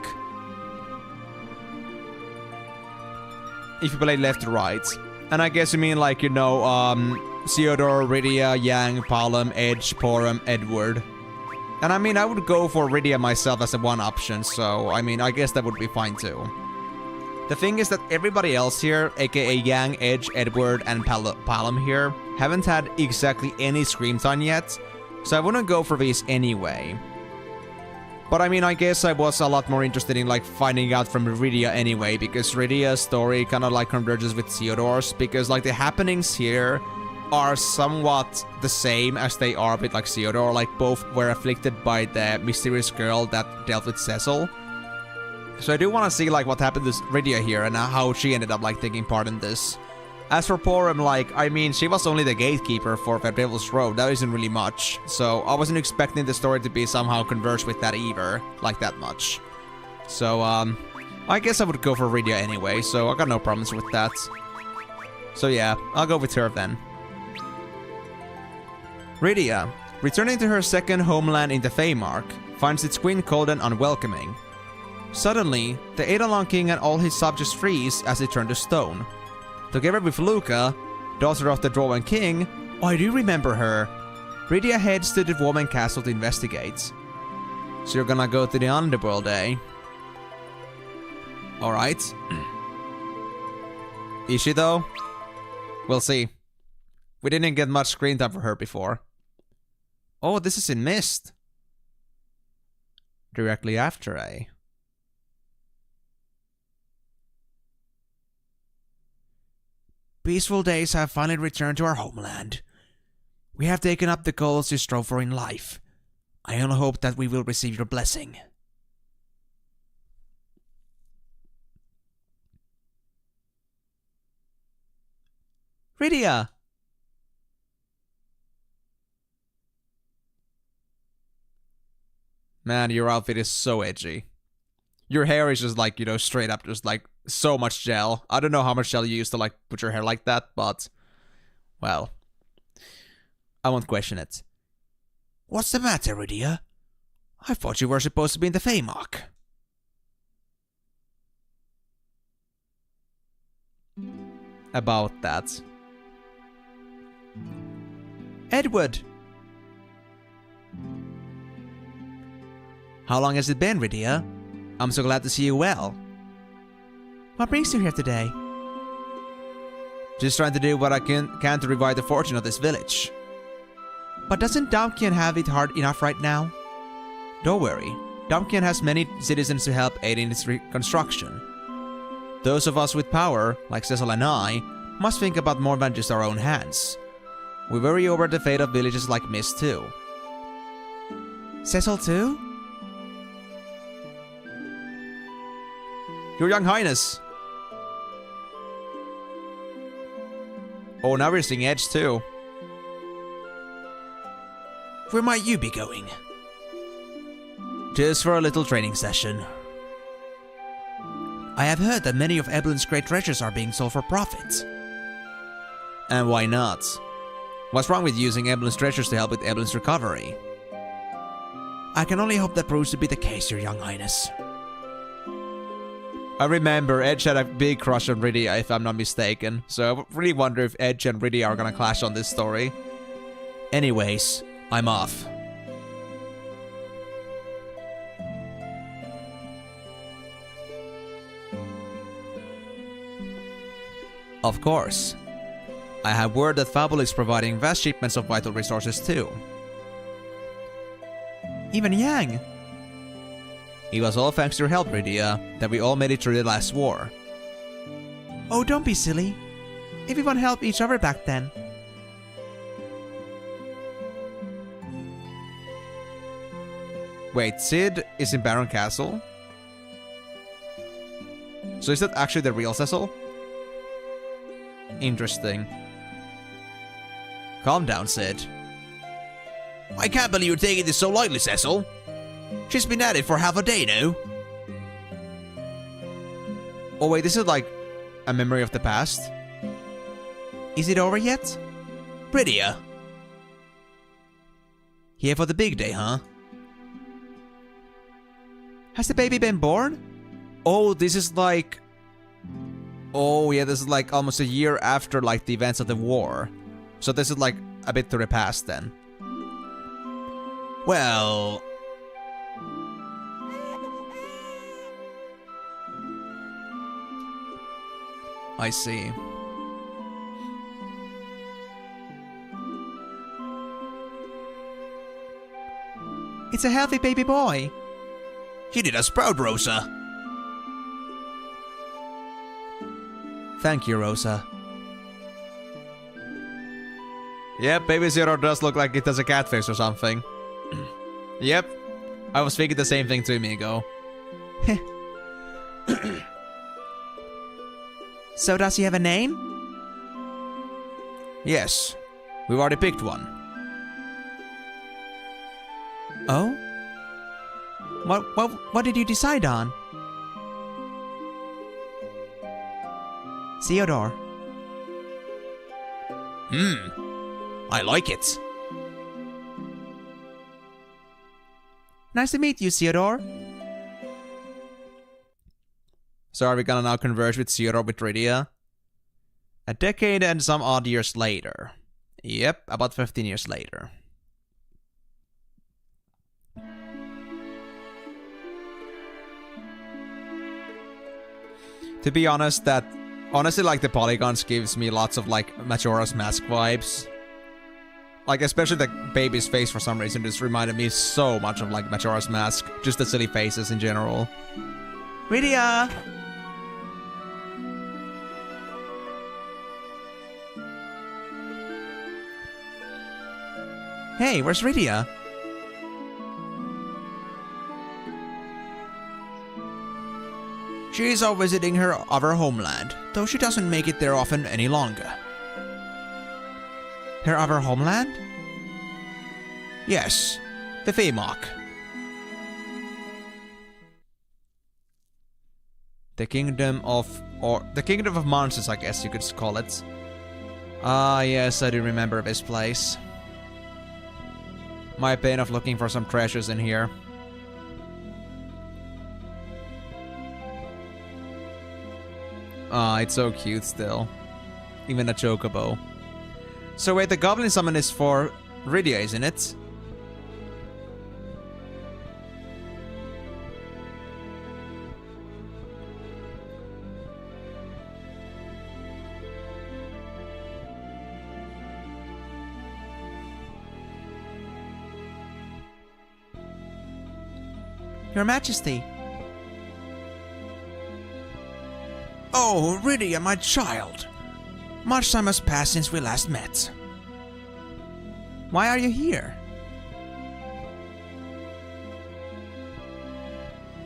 If you play left to right. And I guess you mean like, you know, Theodore, Rydia, Yang, Palom, Edge, Porum, Edward. And I mean, I would go for Rydia myself as a one option, so I mean, I guess that would be fine too. The thing is that everybody else here, aka Yang, Edge, Edward, and Palom here, haven't had exactly any screen time yet, so I wouldn't go for these anyway. But I mean, I guess I was a lot more interested in like finding out from Rydia anyway, because Rydia's story kind of like converges with Theodore's, because like the happenings here are somewhat the same as they are with like Theodore, like both were afflicted by the mysterious girl that dealt with Cecil. So I do want to see like what happened to Rydia here and how she ended up like taking part in this. As for Porum, like, I mean, she was only the gatekeeper for the Devil's Road, that isn't really much. So I wasn't expecting the story to be somehow converged with that either, like that much. So, I guess I would go for Rydia anyway, so I got no problems with that. So yeah, I'll go with her then. Rydia, returning to her second homeland in the Feymark, finds its queen cold and unwelcoming. Suddenly, the Eidolon king and all his subjects freeze as they turn to stone. Together with Luca, daughter of the Dwarven king, oh, I do remember her, Rydia heads to the Dwarven castle to investigate. So you're gonna go to the underworld, eh? Alright. Is she though? We'll see. We didn't get much screen time for her before. Oh, this is in Mist. Directly after, eh? Peaceful days have finally returned to our homeland. We have taken up the goals you strove for in life. I only hope that we will receive your blessing. Rydia! Man, your outfit is so edgy. Your hair is just like, you know, straight up just like so much gel. I don't know how much gel you use to like put your hair like that, but well, I won't question it. What's the matter, Rydia? I thought you were supposed to be in the Feymark. About that. Edward! How long has it been, Rydia? I'm so glad to see you well. What brings you here today? Just trying to do what I can to revive the fortune of this village. But doesn't Damkian have it hard enough right now? Don't worry, Damkian has many citizens to help aid in its reconstruction. Those of us with power, like Cecil and I, must think about more than just our own hands. We worry over the fate of villages like Mist too. Cecil too? Your Young Highness! Oh, now we're seeing Edge too. Where might you be going? Just for a little training session. I have heard that many of Eblin's great treasures are being sold for profit. And why not? What's wrong with using Eblin's treasures to help with Eblin's recovery? I can only hope that proves to be the case, Your Young Highness. I remember Edge had a big crush on Rydia, if I'm not mistaken, so I really wonder if Edge and Rydia are gonna clash on this story. Anyways, I'm off. Of course. I have word that Fabul is providing vast shipments of vital resources too. Even Yang! It was all thanks to your help, Rydia, that we all made it through the last war. Oh, don't be silly. Everyone helped each other back then. Wait, Sid is in Baron Castle? So is that actually the real Cecil? Interesting. Calm down, Sid. I can't believe you're taking this so lightly, Cecil. She's been at it for half a day now. Oh wait, this is like a memory of the past? Is it over yet? Prettier. Here for the big day, huh? Has the baby been born? Oh, this is like... Oh yeah, this is like almost a year after like the events of the war. So this is like a bit to the past then. Well... I see. It's a healthy baby boy. You did us proud, Rosa. Thank you, Rosa. Yep, baby Zero does look like it has a cat face or something. Yep. I was thinking the same thing 2 minutes ago. So does he have a name? Yes. We've already picked one. Oh? What did you decide on? Theodore. I like it. Nice to meet you, Theodore. So are we gonna now converge with Theodore with Rydia? A decade and some odd years later. Yep, about 15 years later. To be honest, honestly, like, the polygons gives me lots of, like, Majora's Mask vibes. Like, especially the baby's face for some reason just reminded me so much of, like, Majora's Mask. Just the silly faces in general. Rydia! Hey, where's Rydia? She's out visiting her other homeland, though she doesn't make it there often any longer. Her other homeland? Yes, the Feymark. The Kingdom of Monsters, I guess you could call it. Ah, yes, I do remember this place. My pain of looking for some treasures in here. Ah, it's so cute still. Even a chocobo. So wait, the goblin summon is for Rydia, isn't it? Your Majesty. Oh, Rydia, my child. Much time has passed since we last met. Why are you here?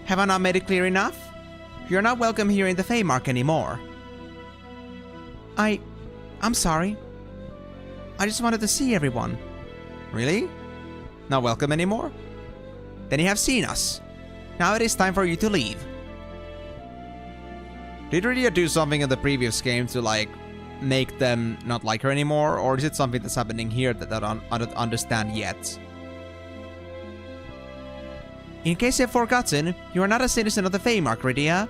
Have I not made it clear enough? You're not welcome here in the Feymark anymore. I'm sorry. I just wanted to see everyone. Really? Not welcome anymore? Then you have seen us. Now it is time for you to leave. Did Rydia do something in the previous game to, like, make them not like her anymore? Or is it something that's happening here that I don't understand yet? In case you've forgotten, you are not a citizen of the Feymark, Rydia.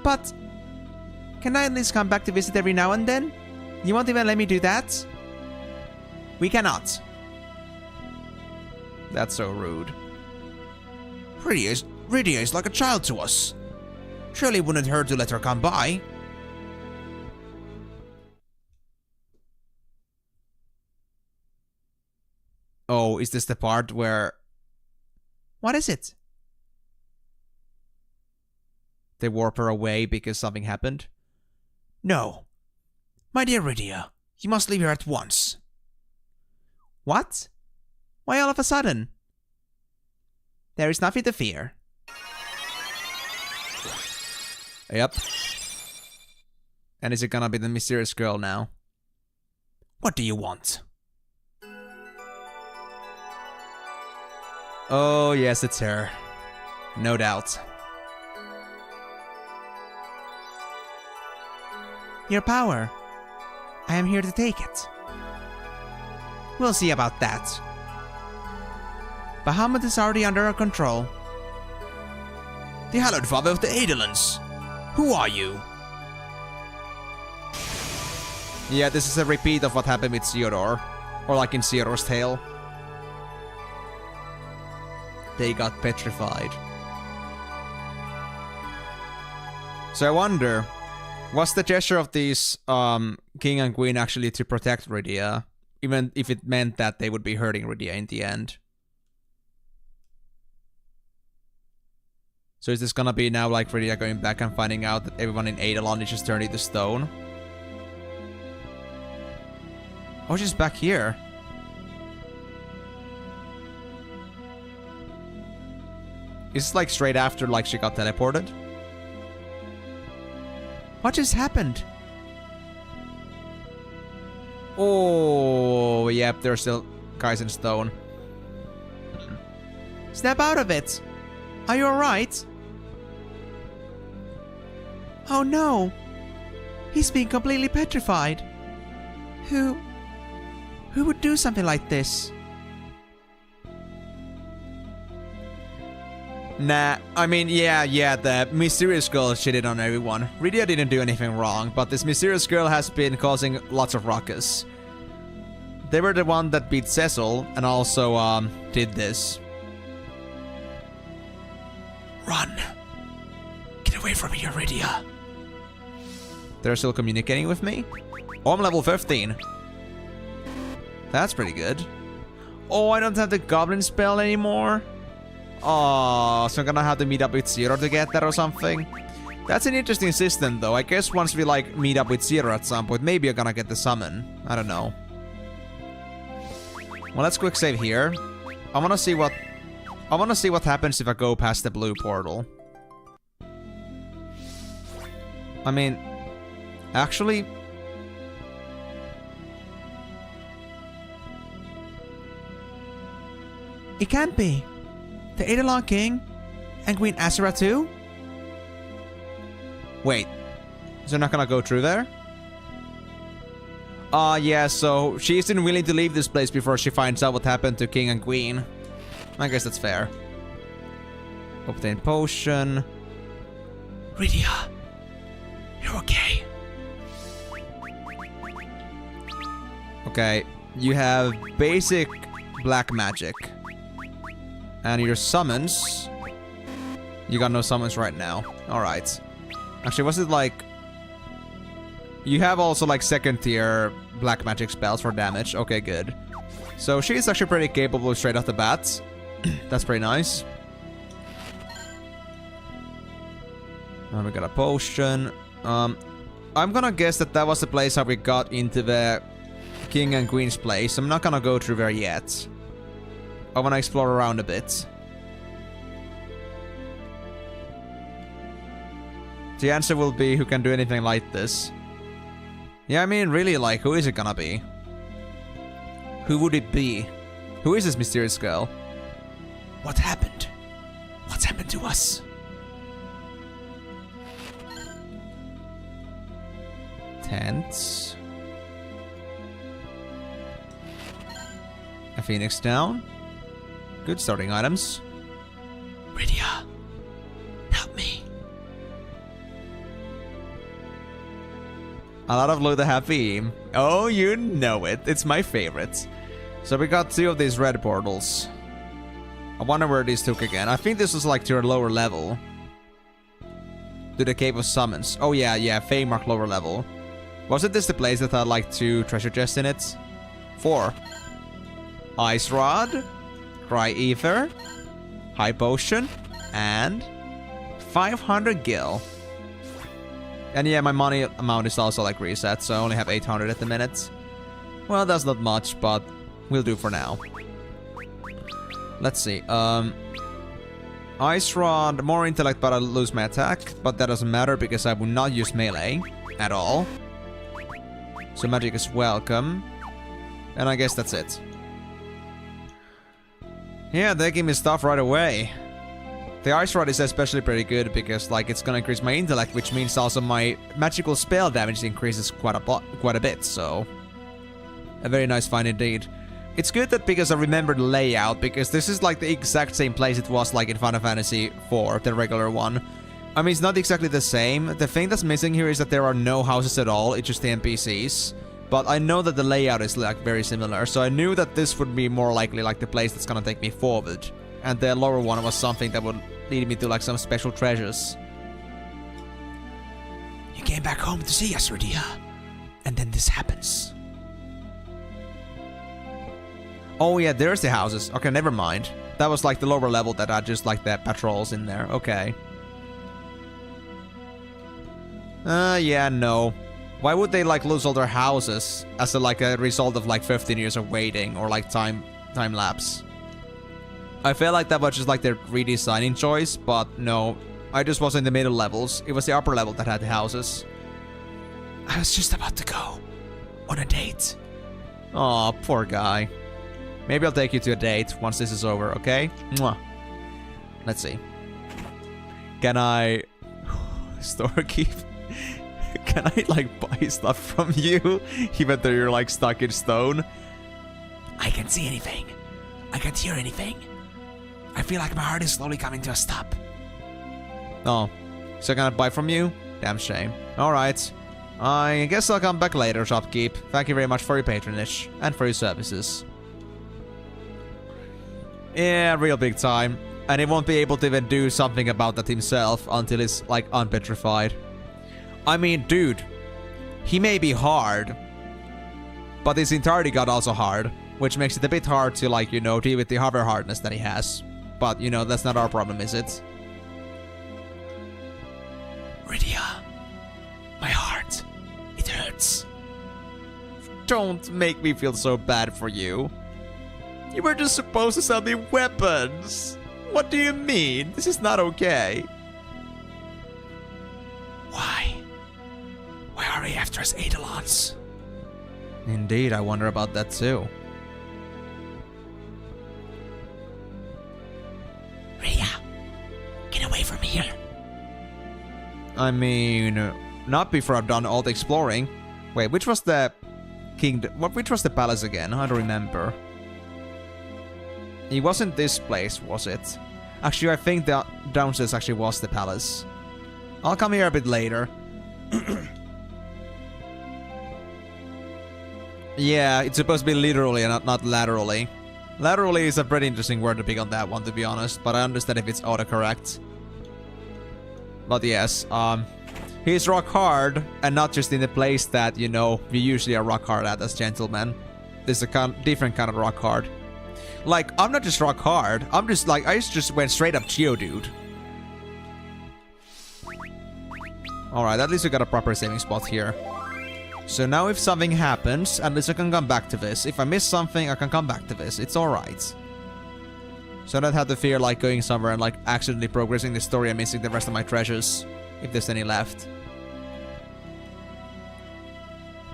But can I at least come back to visit every now and then? You won't even let me do that? We cannot. That's so rude. Rydia is like a child to us. Surely wouldn't hurt to let her come by. Oh, is this the part where... What is it? They warp her away because something happened? No. My dear Rydia, you must leave here at once. What? Why all of a sudden? There is nothing to fear. Yep. And is it gonna be the mysterious girl now? What do you want? Oh, yes, it's her. No doubt. Your power. I am here to take it. We'll see about that. Bahamut is already under our control. The hallowed father of the Eidolons. Who are you? Yeah, this is a repeat of what happened with Theodore. Or like in Theodore's tale. They got petrified. So I wonder, was the gesture of these king and queen actually to protect Rydia? Even if it meant that they would be hurting Rydia in the end. So is this gonna be now like Rydia going back and finding out that everyone in Eidolon is just turning to stone? Oh, she's back here. Is this like straight after like she got teleported? What just happened? Oh, yep, there's still guys in stone. Snap out of it! Are you alright? Oh no! He's being completely petrified. Who would do something like this? Nah, I mean, yeah, the mysterious girl shitted on everyone. Rydia didn't do anything wrong, but this mysterious girl has been causing lots of ruckus. They were the one that beat Cecil and also, did this. Run! Get away from here, Rydia. They're still communicating with me? Oh, I'm level 15. That's pretty good. Oh, I don't have the goblin spell anymore? Oh, so I'm gonna have to meet up with Zero to get that or something? That's an interesting system though. I guess once we like meet up with Zero at some point, maybe I'm gonna get the summon. I don't know. Well, let's quick save here. I wanna see what happens if I go past the blue portal. I mean, actually, it can't be. The Eidolon King and Queen Azura too? Wait, is they're not gonna go through there? Yeah, so she isn't willing to leave this place before she finds out what happened to King and Queen. I guess that's fair. Obtain potion. Rydia, you're okay. Okay, you have basic black magic. And your summons... You got no summons right now. Alright. Actually, was it like... You have also like second tier black magic spells for damage. Okay, good. So she's actually pretty capable straight off the bat. That's pretty nice. And we got a potion. I'm gonna guess that was the place how we got into the King and Queen's place. I'm not gonna go through there yet. I want to explore around a bit. The answer will be who can do anything like this. Yeah, I mean, really, like, who is it gonna be? Who would it be? Who is this mysterious girl? What happened? What's happened to us? Tents. A phoenix down. Good starting items. Rydia, help me. A lot of loot to happy. Oh, you know it. It's my favorite. So we got 2 of these red portals. I wonder where these took again. I think this was like to a lower level. To the Cave of Summons. Oh yeah, Feymark lower level. Wasn't this the place that had like 2 treasure chests in it? 4. Ice Rod. Cry Ether. High Potion. And 500 gil. And yeah, my money amount is also like reset, so I only have 800 at the minute. Well, that's not much, but we'll do for now. Let's see. Ice Rod, more intellect, but I lose my attack. But that doesn't matter because I will not use melee at all. So magic is welcome. And I guess that's it. Yeah, they give me stuff right away. The Ice Rod is especially pretty good because like it's gonna increase my intellect, which means also my magical spell damage increases quite a bit, so a very nice find indeed. It's good that because I remember the layout, because this is like the exact same place it was like in Final Fantasy IV, the regular one. I mean, it's not exactly the same. The thing that's missing here is that there are no houses at all, it's just the NPCs. But I know that the layout is like very similar, so I knew that this would be more likely like the place that's gonna take me forward. And the lower one was something that would lead me to like some special treasures. You came back home to see us, Rydia. And then this happens. Oh yeah, there's the houses. Okay, never mind. That was like the lower level that had just like the patrols in there. Okay. Yeah, no. Why would they like lose all their houses as a result of like 15 years of waiting or like time lapse? I felt like that was just like their redesigning choice, but no. I just was in the middle levels. It was the upper level that had the houses. I was just about to go on a date. Aw, poor guy. Maybe I'll take you to a date once this is over, okay? Mwah. Let's see. Can I... Storekeep? Can I, like, buy stuff from you? Even though you're, like, stuck in stone? I can't see anything. I can't hear anything. I feel like my heart is slowly coming to a stop. Oh. So can I buy from you? Damn shame. Alright. I guess I'll come back later, shopkeep. Thank you very much for your patronage. And for your services. Yeah, real big time. And he won't be able to even do something about that himself until he's, like, unpetrified. I mean, dude. He may be hard. But his entirety got also hard. Which makes it a bit hard to, like, you know, deal with the hover hardness that he has. But, you know, that's not our problem, is it? Rydia. My heart. It hurts. Don't make me feel so bad for you. You were just supposed to sell me weapons. What do you mean? This is not okay. Why? Why are we after us Eidolons? Indeed, I wonder about that too. Rydia, get away from here. I mean, not before I've done all the exploring. Wait, which was the kingdom? Which was the palace again? I don't remember. It wasn't this place, was it? Actually, I think the downstairs actually was the palace. I'll come here a bit later. Yeah, it's supposed to be literally and not laterally. Laterally is a pretty interesting word to pick on that one, to be honest, but I understand if it's autocorrect. But yes, he's rock hard, and not just in the place that, you know, we usually are rock hard at as gentlemen. There's a different kind of rock hard. Like, I'm not just rock hard, I'm just like, I just went straight up Geodude. Alright, at least we got a proper saving spot here. So now if something happens, at least I can come back to this. If I miss something, I can come back to this. It's alright. So I don't have to fear like going somewhere and like accidentally progressing the story and missing the rest of my treasures. If there's any left.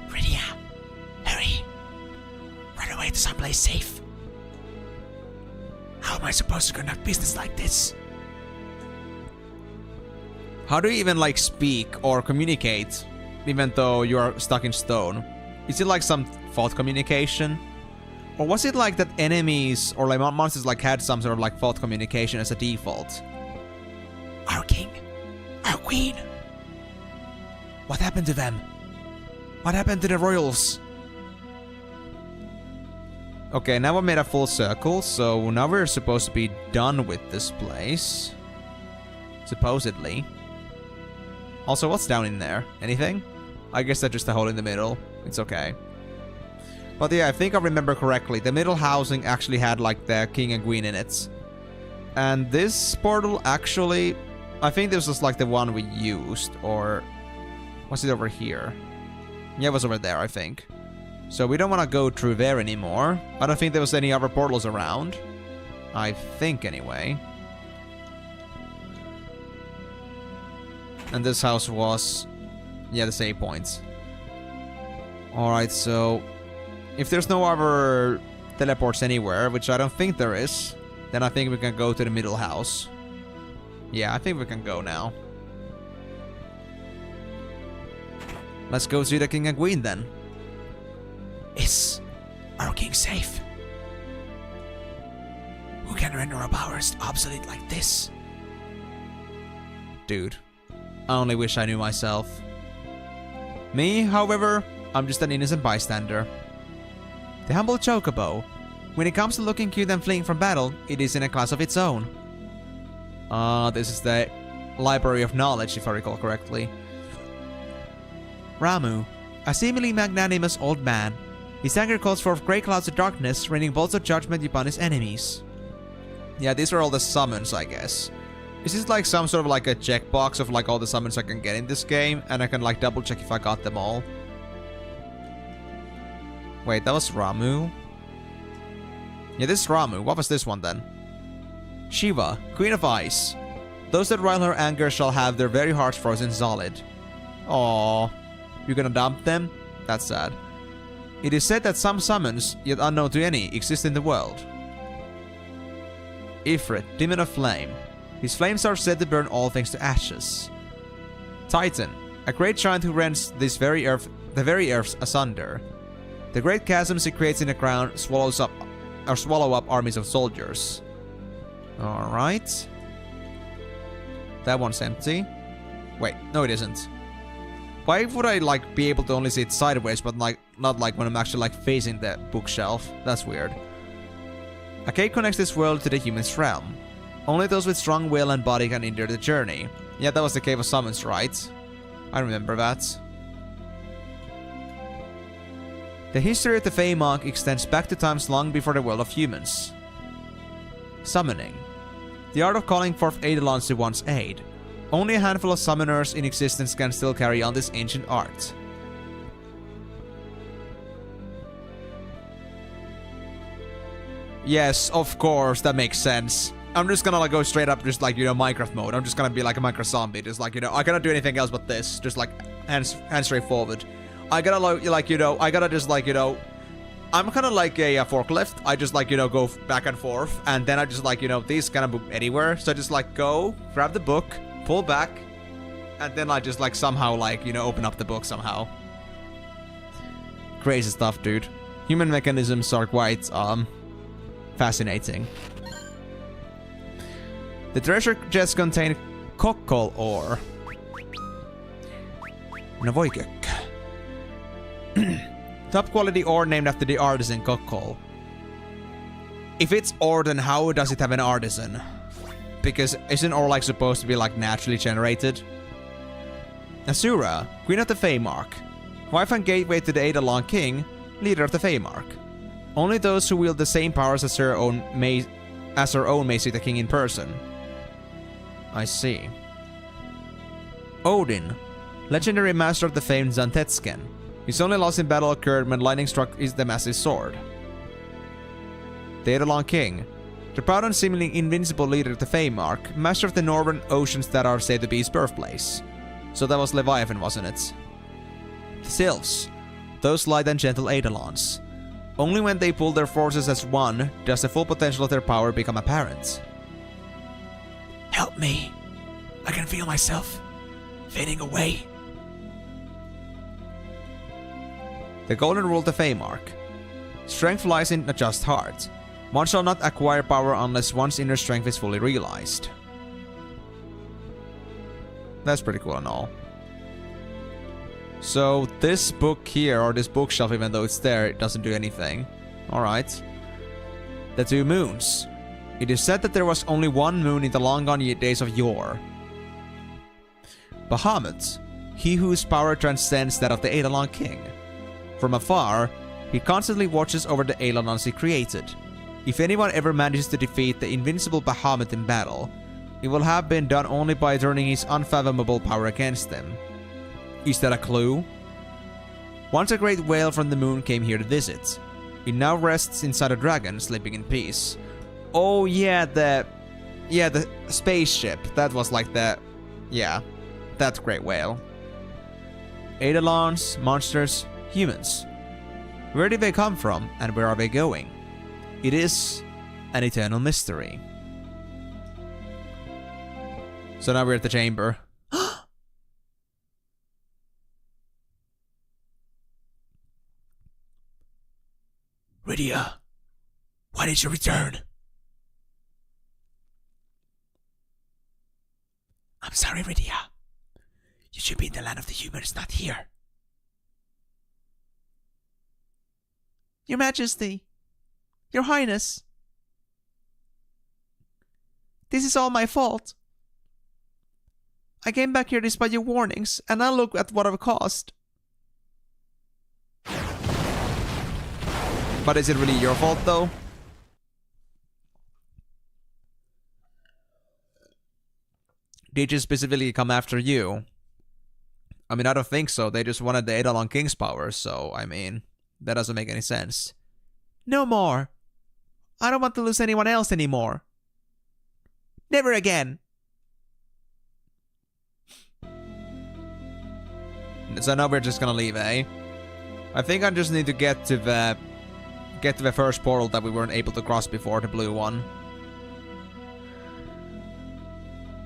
Rydia, hurry. Run away to someplace safe. How am I supposed to conduct business like this? How do you even like speak or communicate even though you are stuck in stone? Is it like some thought communication? Or was it like that enemies or like monsters like had some sort of like thought communication as a default? Our king, our queen. What happened to them? What happened to the royals? Okay, now we made a full circle, so now we're supposed to be done with this place. Supposedly. Also, what's down in there? Anything? I guess that's just a hole in the middle. It's okay. But yeah, I think I remember correctly. The middle housing actually had like the king and queen in it. And this portal actually... I think this was like the one we used. Or... was it over here? Yeah, it was over there, I think. So we don't want to go through there anymore. I don't think there was any other portals around. I think, anyway. And this house was... yeah, the save points. Alright, so... if there's no other teleports anywhere, which I don't think there is, then I think we can go to the middle house. Yeah, I think we can go now. Let's go see the king and queen then. Is our king safe? Who can render our powers obsolete like this? Dude, I only wish I knew myself. Me, however, I'm just an innocent bystander. The humble chocobo. When it comes to looking cute and fleeing from battle, it is in a class of its own. This is the Library of Knowledge, if I recall correctly. Ramu, a seemingly magnanimous old man. His anger calls forth great clouds of darkness, raining bolts of judgment upon his enemies. Yeah, these are all the summons, I guess. Is this like some sort of like a checkbox of like all the summons I can get in this game, and I can like double check if I got them all? Wait, that was Ramu? Yeah, this is Ramu. What was this one then? Shiva, Queen of Ice. Those that rile her anger shall have their very hearts frozen solid. Aww. You're gonna dump them? That's sad. It is said that some summons, yet unknown to any, exist in the world. Ifrit, Demon of Flame. His flames are said to burn all things to ashes. Titan, a great giant who rends the very earth asunder. The great chasms he creates in the ground swallow up armies of soldiers. Alright. That one's empty. Wait, no it isn't. Why would I like be able to only see it sideways, but like not like when I'm actually like facing the bookshelf? That's weird. A cave connects this world to the human's realm. Only those with strong will and body can endure the journey. Yeah, that was the Cave of Summons, right? I remember that. The history of the Fey Monk extends back to times long before the world of humans. Summoning. The art of calling forth Eidolons to one's aid. Only a handful of summoners in existence can still carry on this ancient art. Yes, of course, that makes sense. I'm just gonna like go straight up just like, you know, Minecraft mode. I'm just gonna be like a Minecraft zombie. Just like, you know, I cannot do anything else but this. Just like, hands straight forward. I gotta like, you know, I gotta just like, you know, I'm kind of like a forklift. I just like, you know, go back and forth. And then I just like, you know, these kind of move anywhere. So I just like go, grab the book, pull back. And then I just like somehow like, you know, open up the book somehow. Crazy stuff, dude. Human mechanisms are quite, fascinating. The treasure chests contain cockle ore. Navoiguk. Top quality ore named after the artisan cockle. If it's ore, then how does it have an artisan? Because isn't ore like supposed to be like naturally generated? Asura, Queen of the Feymark. Wife and gateway to the Eidolon King, leader of the Feymark. Only those who wield the same powers as her own may see the king in person. I see. Odin, legendary master of the famed Zantetsken. His only loss in battle occurred when lightning struck the massive sword. The Eidolon King, the proud and seemingly invincible leader of the Feymark, master of the northern oceans that are said to be his birthplace. So that was Leviathan, wasn't it? The Sylphs, those light and gentle Eidolons. Only when they pull their forces as one does the full potential of their power become apparent. Help me. I can feel myself fading away. The golden rule of the Feymark. Strength lies in a just heart. One shall not acquire power unless one's inner strength is fully realized. That's pretty cool and all. So this book here, or this bookshelf, even though it's there, it doesn't do anything. Alright. The two moons. It is said that there was only one moon in the long gone days of yore. Bahamut, he whose power transcends that of the Eidolon King. From afar, he constantly watches over the Eidolons he created. If anyone ever manages to defeat the invincible Bahamut in battle, it will have been done only by turning his unfathomable power against them. Is that a clue? Once a great whale from the moon came here to visit. It now rests inside a dragon, sleeping in peace. Oh yeah, the spaceship. That was like the... yeah. that great whale. Eidolons, monsters, humans. Where did they come from, and where are they going? It is an eternal mystery. So now we're at the chamber. Rydia, why did you return? I'm sorry, Rydia. You should be in the land of the humans, not here. Your Majesty, Your Highness, this is all my fault. I came back here despite your warnings, and now look at what I've caused. But is it really your fault, though? Did they specifically come after you? I mean, I don't think so. They just wanted the Eidolon King's power, so, I mean, that doesn't make any sense. No more. I don't want to lose anyone else anymore. Never again. So now we're just gonna leave, eh? I think I just need to get to the first portal that we weren't able to cross before, the blue one.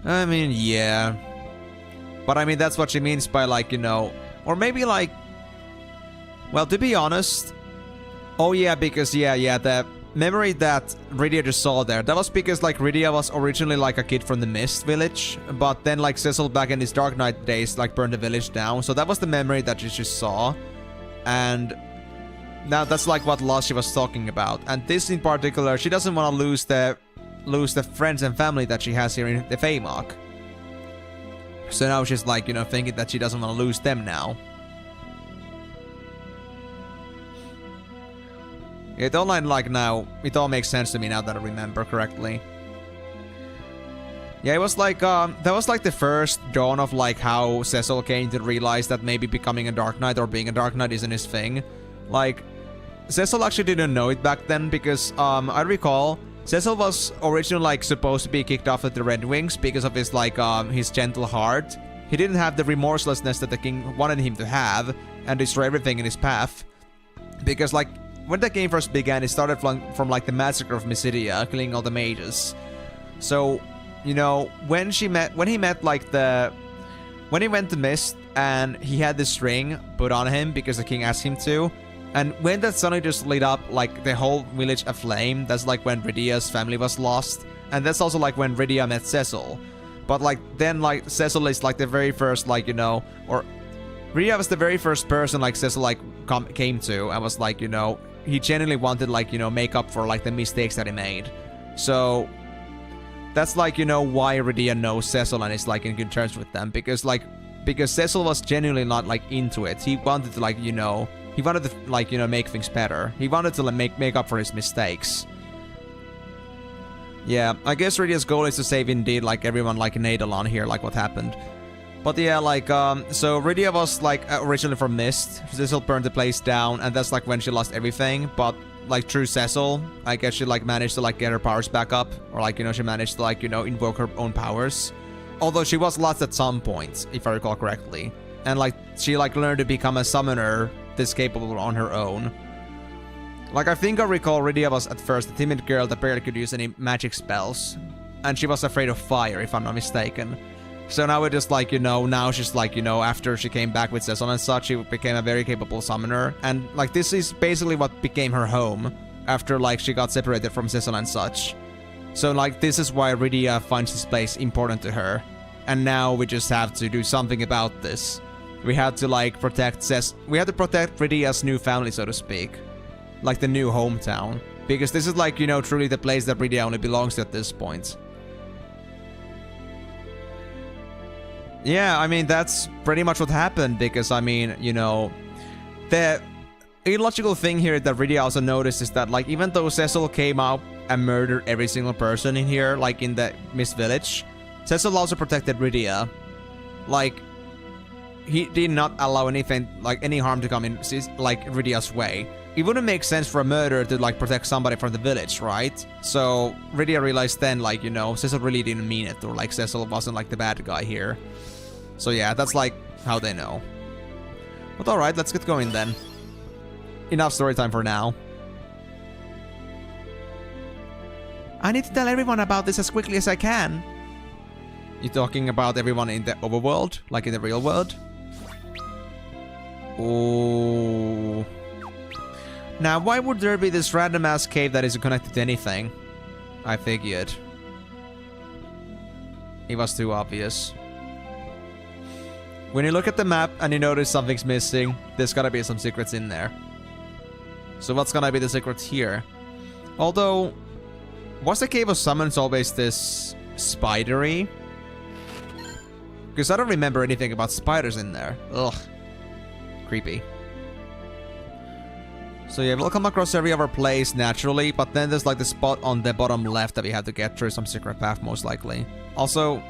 I mean, yeah. But I mean, that's what she means by, like, you know... Or maybe, like... Well, to be honest... Oh, yeah, because, yeah, the memory that Rydia just saw there, that was because, like, Rydia was originally, like, a kid from the Mist Village, but then, like, Cecil back in his Dark Knight days, like, burned the village down, so that was the memory that she just saw. And... Now, that's, like, what loss she was talking about. And this, in particular, she doesn't want to lose the friends and family that she has here in the Feymark. So now she's, like, you know, thinking that she doesn't want to lose them now. It all, like, now, it all makes sense to me now that I remember correctly. Yeah, it was like, that was like the first dawn of, like, how Cecil came to realize that maybe becoming a Dark Knight or being a Dark Knight isn't his thing. Like, Cecil actually didn't know it back then because, I recall, Cecil was originally, like, supposed to be kicked off at the Red Wings because of his, like, his gentle heart. He didn't have the remorselessness that the king wanted him to have and destroy everything in his path. Because, like, when the game first began, it started from like, the massacre of Mysidia, killing all the mages. So, you know, when he met, like, when he went to Mist and he had this ring put on him because the king asked him to, and when that suddenly just lit up, like, the whole village aflame, that's, like, when Rydia's family was lost. And that's also, like, when Rydia met Cecil. But, like, then, like, Cecil is, like, the very first, like, you know, or... Rydia was the very first person, like, Cecil, like, came to and was, like, you know... He genuinely wanted, like, you know, make up for, like, the mistakes that he made. So... That's, like, you know, why Rydia knows Cecil and is, like, in good terms with them. Because Cecil was genuinely not, like, into it. He wanted to, like, you know... He wanted to, like, you know, make things better. He wanted to, like, make up for his mistakes. Yeah, I guess Rydia's goal is to save, indeed, like, everyone, like, in Eidolon here, like, what happened. But yeah, like, so Rydia was, like, originally from Mist. Cecil burned the place down, and that's, like, when she lost everything. But, like, through Cecil, I guess she, like, managed to, like, get her powers back up. Or, like, you know, she managed to, like, you know, invoke her own powers. Although she was lost at some point, if I recall correctly. And, like, she, like, learned to become a summoner this capable on her own. Like, I think I recall Rydia was at first a timid girl that barely could use any magic spells. And she was afraid of fire, if I'm not mistaken. So now we're just, like, you know, now she's, like, you know, after she came back with Cecil and such, she became a very capable summoner. And, like, this is basically what became her home after, like, she got separated from Cecil and such. So, like, this is why Rydia finds this place important to her. And now we just have to do something about this. We had to, like, protect we had to protect Rydia's new family, so to speak. Like, the new hometown. Because this is, like, you know, truly the place that Rydia only belongs to at this point. Yeah, I mean, that's pretty much what happened, because, I mean, you know... The illogical thing here that Rydia also noticed is that, like, even though Cecil came out and murdered every single person in here, like, in the Mist Village, Cecil also protected Rydia. Like... He did not allow anything, like, any harm to come in, like, Rydia's way. It wouldn't make sense for a murderer to, like, protect somebody from the village, right? So, Rydia realized then, like, you know, Cecil really didn't mean it, or, like, Cecil wasn't, like, the bad guy here. So yeah, that's like how they know. But alright, let's get going then. Enough story time for now. I need to tell everyone about this as quickly as I can. You talking about everyone in the overworld? Like in the real world? Oh. Now, why would there be this random ass cave that isn't connected to anything? I figured. It was too obvious. When you look at the map and you notice something's missing, there's gotta be some secrets in there. So what's gonna be the secret here? Although, was the Cave of Summons always this spidery? Because I don't remember anything about spiders in there. Ugh. Creepy. So yeah, we'll come across every other place naturally, but then there's like the spot on the bottom left that we have to get through, some secret path most likely. Also...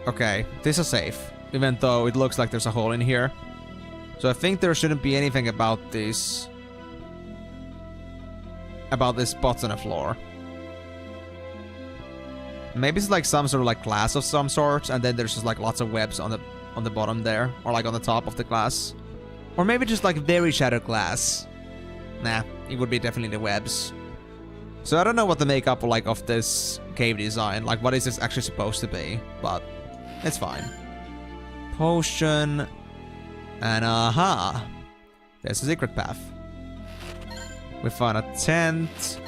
Okay, this is safe, even though it looks like there's a hole in here. So I think there shouldn't be anything about these... about these spots on the floor. Maybe it's like some sort of like glass of some sort, and then there's just like lots of webs on the bottom there, or like on the top of the glass. Or maybe just like very shattered glass. Nah, it would be definitely the webs. So I don't know what the makeup like of this cave design, like what is this actually supposed to be, but it's fine. Potion, and aha, there's a secret path. We found a tent,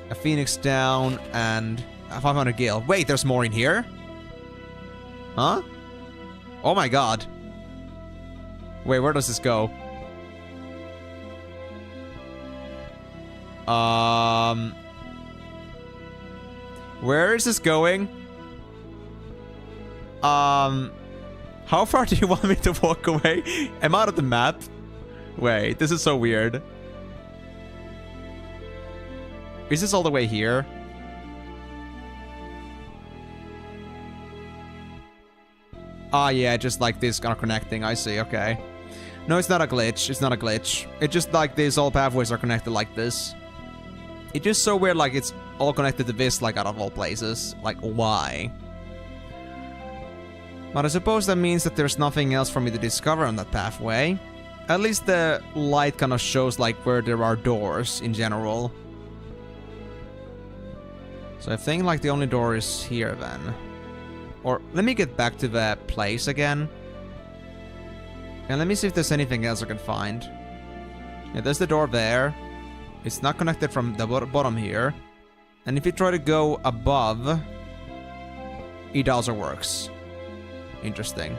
a phoenix down, and a 500 gil. Wait, there's more in here? Huh? Oh my god. Wait, where does this go? Where is this going? How far do you want me to walk away? I'm out of the map. Wait, this is so weird. Is this all the way here? Ah, yeah, just like this are connecting. I see, okay. No, it's not a glitch. It's not a glitch. It's just like these all pathways are connected like this. It's just so weird, like it's all connected to this, like out of all places. Like, why? But I suppose that means that there's nothing else for me to discover on that pathway. At least the light kind of shows like where there are doors in general. So I think like the only door is here then. Or let me get back to the place again. And let me see if there's anything else I can find. Yeah, there's the door there. It's not connected from the bottom here. And if you try to go above, it also works. Interesting.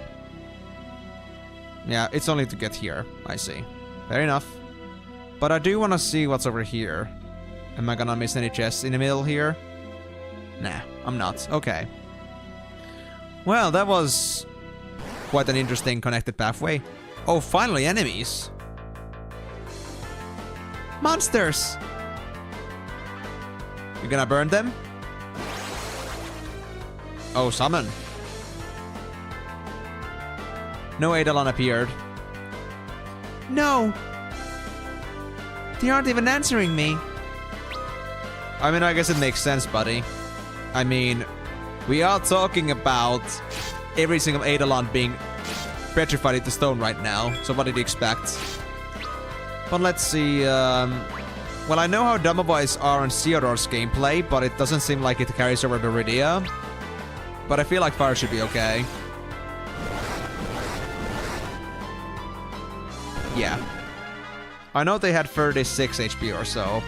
Yeah, it's only to get here. I see. Fair enough. But I do want to see what's over here. Am I gonna miss any chests in the middle here? Nah, I'm not. Okay. Well, that was quite an interesting connected pathway. Oh, finally enemies. Monsters! You gonna burn them? Oh, summon. No Eidolon appeared. No! They aren't even answering me. I mean, I guess it makes sense, buddy. I mean, we are talking about every single Eidolon being petrified into stone right now. So what did you expect? But let's see. Well, I know how Domovoi's are on Theodore's gameplay, but it doesn't seem like it carries over Viridia. But I feel like fire should be okay. Yeah. I know they had 36 HP or so.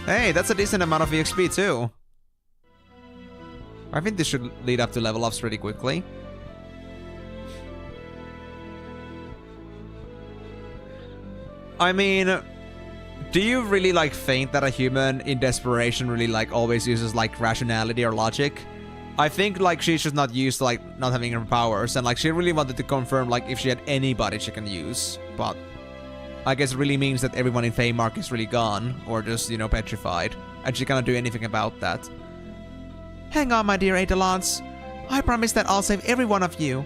Hey, that's a decent amount of EXP too. I think this should lead up to level ups pretty quickly. I mean, do you really like think that a human in desperation really like always uses like rationality or logic? I think like she's just not used to like not having her powers, and like she really wanted to confirm like if she had anybody she can use, but I guess it really means that everyone in Feymark is really gone, or just, you know, petrified, and she cannot do anything about that. Hang on, my dear Eidolons. I promise that I'll save every one of you.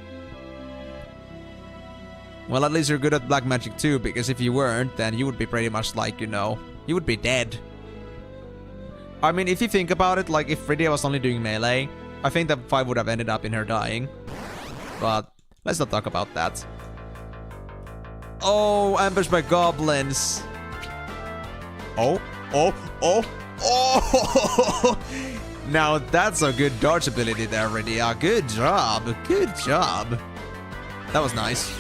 Well, at least you're good at black magic too, because if you weren't, then you would be pretty much like, you know, you would be dead. I mean, if you think about it, like if Viridia was only doing melee, I think that fight would have ended up in her dying. But let's not talk about that. Oh, ambushed by goblins. Oh. Now that's a good dodge ability there, Rydia. Good job. Good job. That was nice.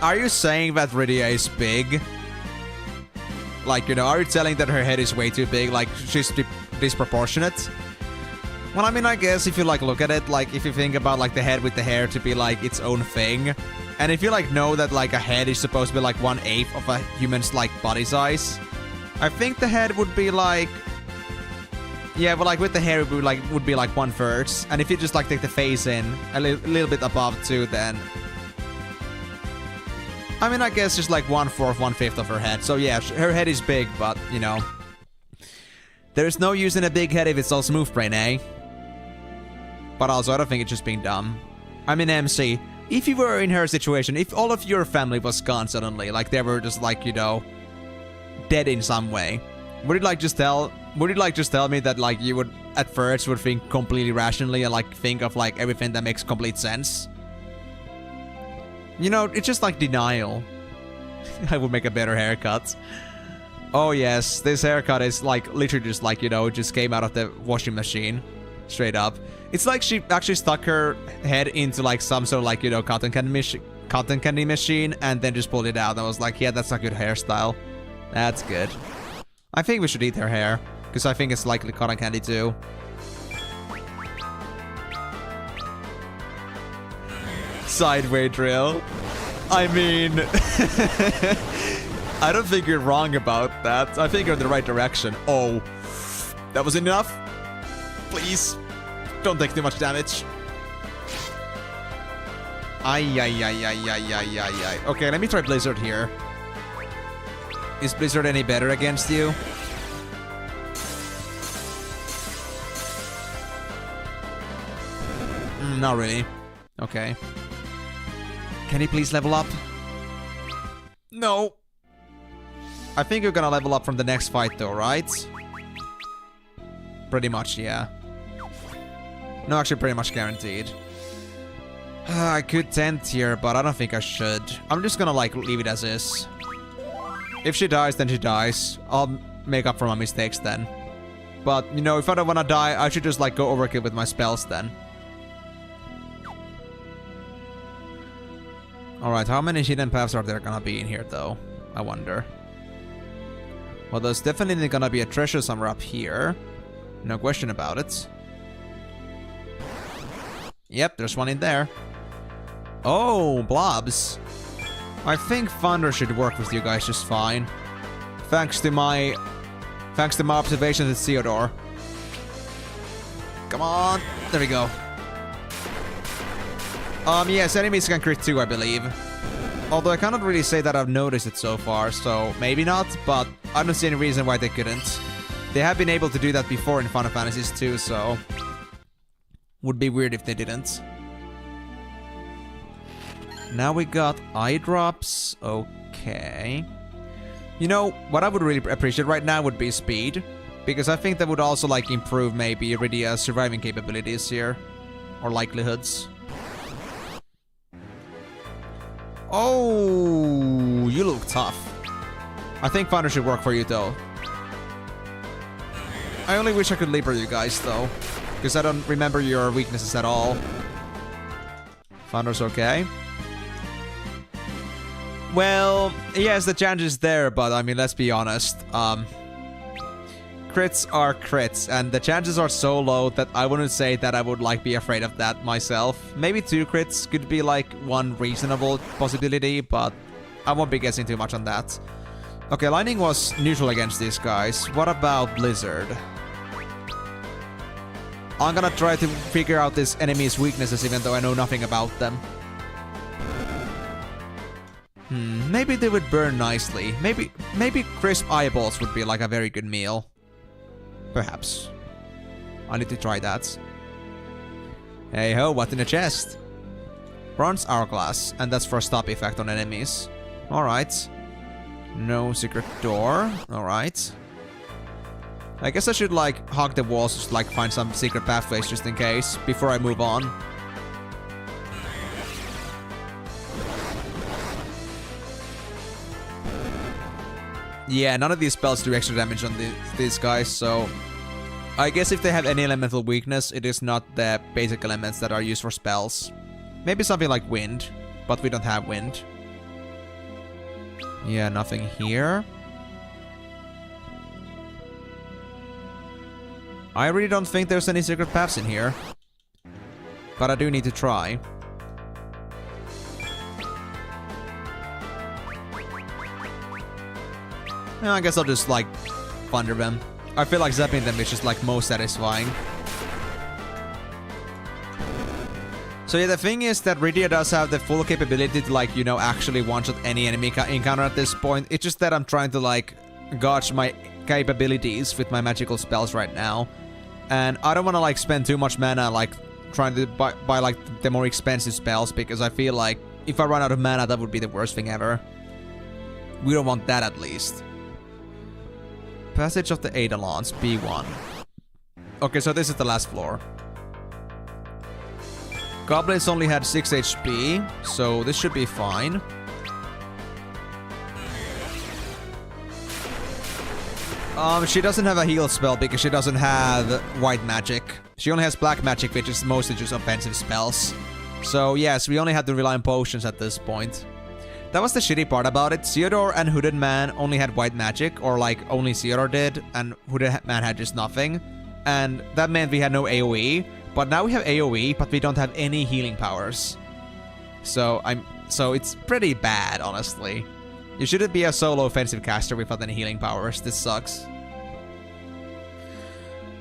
Are you saying that Rydia is big? Like, you know, are you telling that her head is way too big? Like, she's disproportionate? Well, I mean, I guess if you, like, look at it, like, if you think about, like, the head with the hair to be, like, its own thing, and if you, like, know that, like, a head is supposed to be, like, 1/8 of a human's, like, body size, I think the head would be, like... Yeah, but, like, with the hair, it would be, like 1/3, and if you just, like, take the face in a little bit above, too, then... I mean, I guess just, like, 1/4, 1/5 of her head, so, yeah, her head is big, but, you know... There's no use in a big head if it's all smooth brain, eh? But also, I don't think it's just being dumb. I mean, MC, if you were in her situation, if all of your family was gone suddenly, like they were just like, you know, dead in some way, would you like just tell me that like you would at first would think completely rationally and like think of like everything that makes complete sense? You know, it's just like denial. I would make a better haircut. Oh yes, this haircut is like literally just like, you know, just came out of the washing machine. Straight up. It's like she actually stuck her head into like some sort of like, you know, cotton candy machine and then just pulled it out. I was like, yeah, that's a good hairstyle. That's good. I think we should eat her hair, because I think it's likely cotton candy too. Sideway drill. I mean... I don't think you're wrong about that. I think you're in the right direction. Oh. That was enough? Please. Don't take too much damage. Ay. Okay, let me try Blizzard here. Is Blizzard any better against you? Not really. Okay. Can he please level up? No. I think you're gonna level up from the next fight though, right? Pretty much, yeah. No, actually pretty much guaranteed. I could tent here, but I don't think I should. I'm just gonna like leave it as is. If she dies, then she dies. I'll make up for my mistakes then. But, you know, if I don't wanna die, I should just like go overkill with my spells then. Alright, how many hidden paths are there gonna be in here though? I wonder. Well, there's definitely gonna be a treasure somewhere up here. No question about it. Yep, there's one in there. Oh, blobs. I think thunder should work with you guys just fine. Thanks to my observations at Theodore. Come on. There we go. Yes, enemies can crit too, I believe. Although I cannot really say that I've noticed it so far, so maybe not, but I don't see any reason why they couldn't. They have been able to do that before in Final Fantasies too, so... Would be weird if they didn't. Now we got eye drops. Okay. You know, what I would really appreciate right now would be speed. Because I think that would also, like, improve maybe Iridia's surviving capabilities here. Or likelihoods. Oh, you look tough. I think Thunder should work for you, though. I only wish I could leap you guys, though. Because I don't remember your weaknesses at all. Thunder's okay. Well, yes, the chance is there, but I mean, let's be honest. Crits are crits, and the chances are so low that I wouldn't say that I would like be afraid of that myself. Maybe 2 crits could be like one reasonable possibility, but I won't be guessing too much on that. Okay, Lightning was neutral against these guys. What about Blizzard? I'm gonna try to figure out this enemy's weaknesses even though I know nothing about them. Maybe they would burn nicely. Maybe crisp eyeballs would be like a very good meal. Perhaps. I need to try that. Hey ho, what's in the chest? Bronze hourglass, and that's for a stop effect on enemies. Alright. No secret door. Alright. I guess I should, like, hug the walls, just, like, find some secret pathways just in case, before I move on. Yeah, none of these spells do extra damage on these guys, so... I guess if they have any elemental weakness, it is not the basic elements that are used for spells. Maybe something like wind, but we don't have wind. Yeah, nothing here. I really don't think there's any secret paths in here. But I do need to try. Yeah, I guess I'll just, like, thunder them. I feel like zapping them is just, like, most satisfying. So yeah, the thing is that Rydia does have the full capability to, like, you know, actually one-shot any enemy encounter at this point. It's just that I'm trying to, like, gauge my capabilities with my magical spells right now. And I don't want to, like, spend too much mana, like, trying to buy, like, the more expensive spells, because I feel like if I run out of mana, that would be the worst thing ever. We don't want that, at least. Passage of the Eidolons, B1. Okay, so this is the last floor. Goblins only had 6 HP, so this should be fine. She doesn't have a heal spell because she doesn't have white magic. She only has black magic, which is mostly just offensive spells. So yes, we only have to rely on potions at this point. That was the shitty part about it. Theodore and Hooded Man only had white magic, or like only Theodore did, and Hooded Man had just nothing. And that meant we had no AoE. But now we have AoE, but we don't have any healing powers. So it's pretty bad, honestly. You shouldn't be a solo offensive caster without any healing powers. This sucks.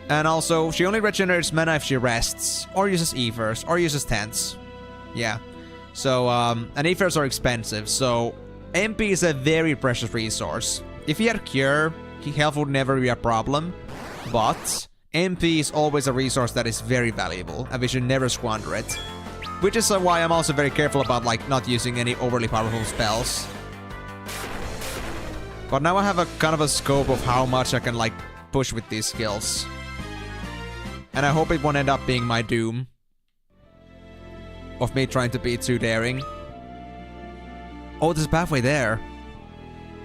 And also, she only regenerates mana if she rests, or uses Ethers, or uses Tents. Yeah. So, and Ethers are expensive, so MP is a very precious resource. If he had Cure, health would never be a problem, but MP is always a resource that is very valuable, and we should never squander it. Which is why I'm also very careful about, like, not using any overly powerful spells. But now I have a kind of a scope of how much I can, like, push with these skills. And I hope it won't end up being my doom. Of me trying to be too daring. Oh, there's a pathway there.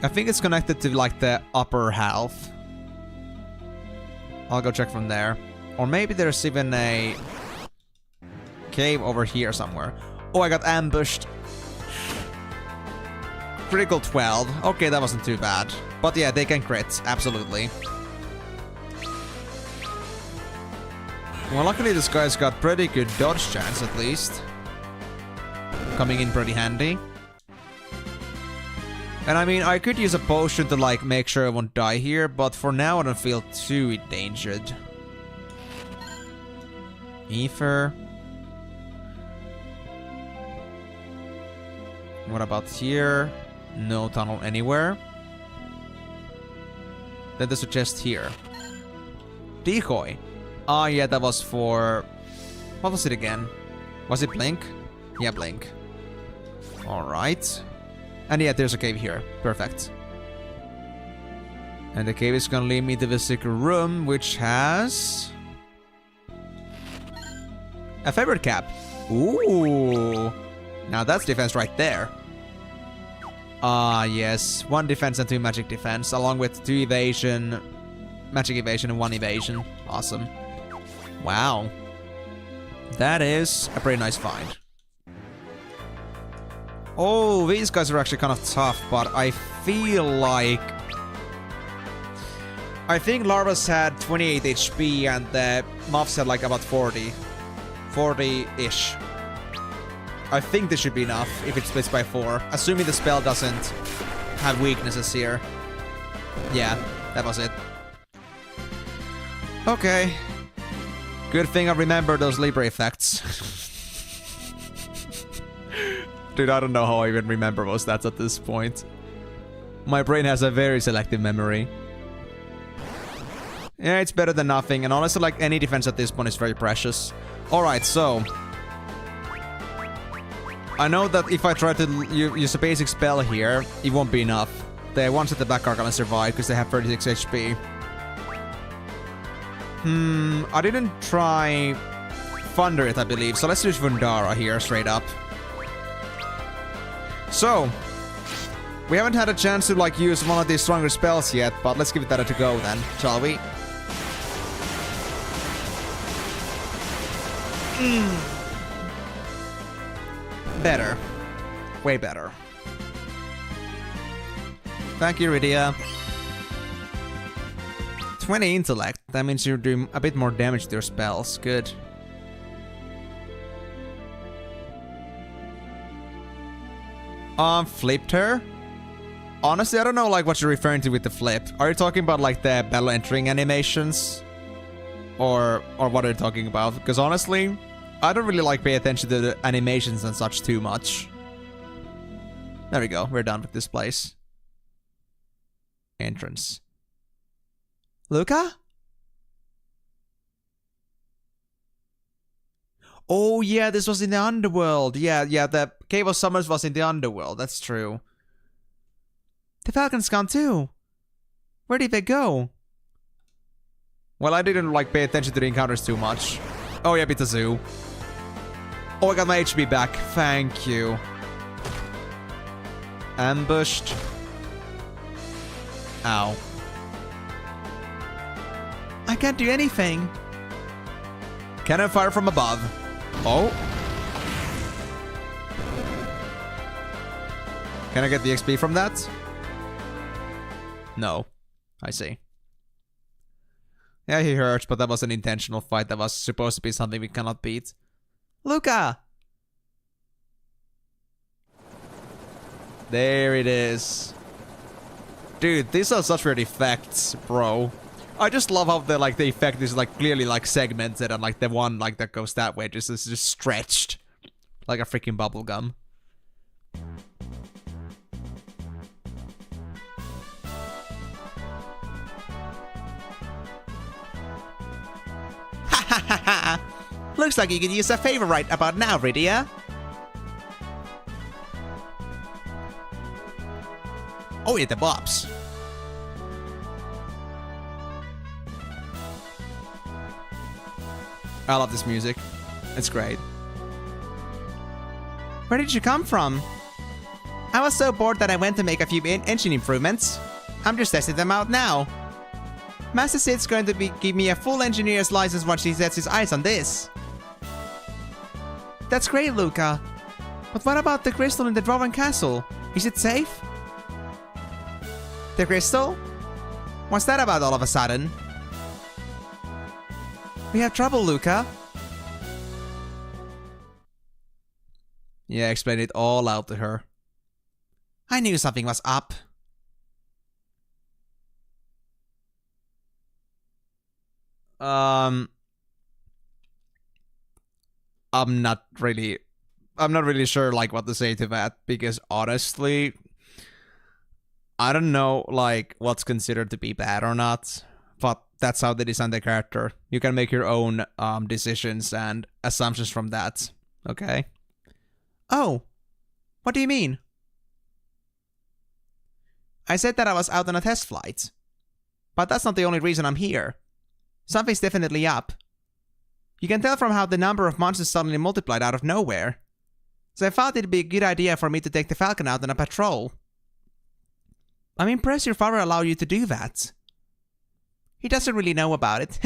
I think it's connected to, like, the upper half. I'll go check from there. Or maybe there's even a cave over here somewhere. Oh, I got ambushed. Critical 12. Okay, that wasn't too bad. But yeah, they can crit. Absolutely. Well, luckily this guy's got pretty good dodge chance, at least. Coming in pretty handy. And I mean, I could use a potion to, like, make sure I won't die here, but for now I don't feel too endangered. Ether. What about here? No tunnel anywhere. Then there's a chest here. Decoy. Ah, yeah, that was for... What was it again? Was it Blink? Yeah, Blink. Alright. And yeah, there's a cave here. Perfect. And the cave is gonna lead me to the secret room, which has... a favorite cap. Ooh. Now that's defense right there. Ah, yes. 1 defense and 2 magic defense, along with 2 evasion, magic evasion, and 1 evasion. Awesome. Wow. That is a pretty nice find. Oh, these guys are actually kind of tough, but I feel like... I think Larvas had 28 HP and the Muffs had like about 40. 40-ish. I think this should be enough if it splits by 4. Assuming the spell doesn't have weaknesses here. Yeah, that was it. Okay. Good thing I remember those Libre effects. Dude, I don't know how I even remember those stats at this point. My brain has a very selective memory. Yeah, it's better than nothing, and honestly, like, any defense at this point is very precious. Alright, so... I know that if I try to use a basic spell here, it won't be enough. the ones at the back are gonna survive because they have 36 HP. I didn't try Thunder yet, I believe, so let's use Vundara here straight up. So, we haven't had a chance to like use one of these stronger spells yet, but let's give that a go then, shall we? Better. Way better. Thank you, Rydia. 20 intellect. That means you're doing a bit more damage to your spells. Good. Flipped her? Honestly, I don't know like what you're referring to with the flip. Are you talking about like the battle entering animations? Or what are you talking about? Because honestly, I don't really like pay attention to the animations and such too much. There we go. We're done with this place. Entrance. Luca? Oh yeah, this was in the underworld. Yeah, the Cave of Summers was in the underworld. That's true. The Falcon's gone too. Where did they go? Well, I didn't like pay attention to the encounters too much. Oh yeah, Bitazu. Oh, I got my HP back. Thank you. Ambushed. Ow. I can't do anything. Cannon fire from above. Oh. Can I get the XP from that? No. I see. Yeah, he hurt, but that was an intentional fight. That was supposed to be something we cannot beat. Luca! There it is. Dude, these are such weird effects, bro. I just love how the effect is like clearly like segmented and like the one like that goes that way just is just stretched like a freaking bubble gum. Ha ha ha ha! Looks like you could use a favor right about now, Rydia. Oh, yeah, the bops. I love this music. It's great. Where did you come from? I was so bored that I went to make a few engine improvements. I'm just testing them out now. Master Sid's going to give me a full engineer's license once he sets his eyes on this. That's great, Luca. But what about the crystal in the Dwarven Castle? Is it safe? The crystal? What's that about all of a sudden? We have trouble, Luca. Yeah, explain it all out to her. I knew something was up. I'm not really sure like what to say to that because honestly, I don't know like what's considered to be bad or not, but that's how they design the character. You can make your own decisions and assumptions from that. Okay? Oh, what do you mean? I said that I was out on a test flight. But that's not the only reason I'm here. Something's definitely up. You can tell from how the number of monsters suddenly multiplied out of nowhere. So I thought it'd be a good idea for me to take the Falcon out on a patrol. I'm impressed your father allowed you to do that. He doesn't really know about it.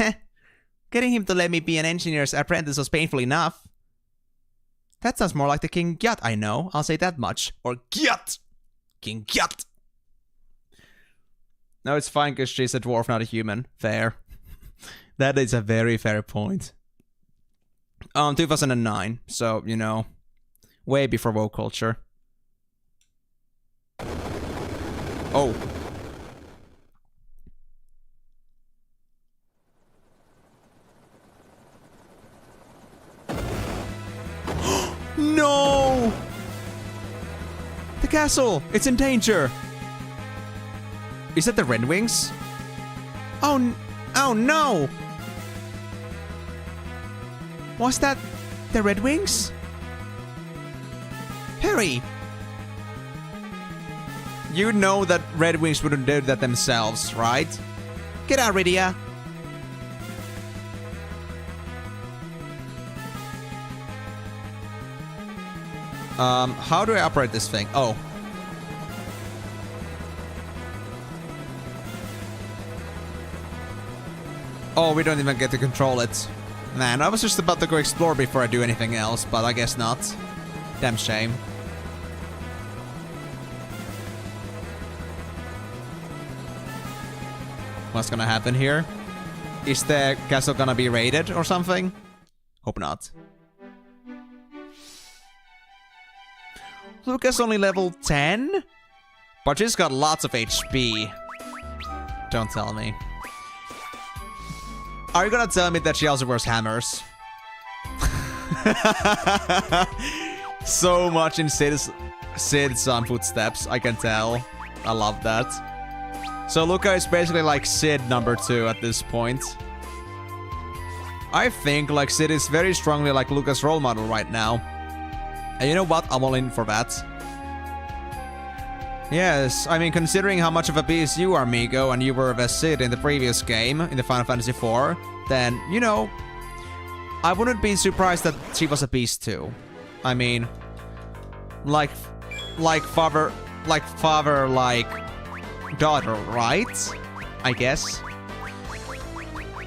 Getting him to let me be an engineer's apprentice was painful enough. That sounds more like the King Gyat I know, I'll say that much. Or Gyat! King Gyat! No, it's fine because she's a dwarf, not a human. Fair. That is a very fair point. 2009, so, you know, way before woke culture. Oh. No! The castle! It's in danger! Is that the Red Wings? Oh no! Was that the Red Wings? Hurry! you know that Red Wings wouldn't do that themselves, right? Get out, Rydia. How do I operate this thing? Oh. Oh, we don't even get to control it. Man, I was just about to go explore before I do anything else, but I guess not. Damn shame. What's gonna happen here? Is the castle gonna be raided or something? Hope not. Luca's only level 10? But she's got lots of HP. Don't tell me. Are you gonna tell me that she also wears hammers? So much in Sid's footsteps, I can tell. I love that. So Luca is basically like Sid number 2 at this point. I think like Sid is very strongly like Luca's role model right now. And you know what? I'm all in for that. Yes, I mean, considering how much of a beast you are, Migo, and you were the Sid in the previous game, in the Final Fantasy IV, then, you know, I wouldn't be surprised that she was a beast too. I mean, like father, daughter, right? I guess.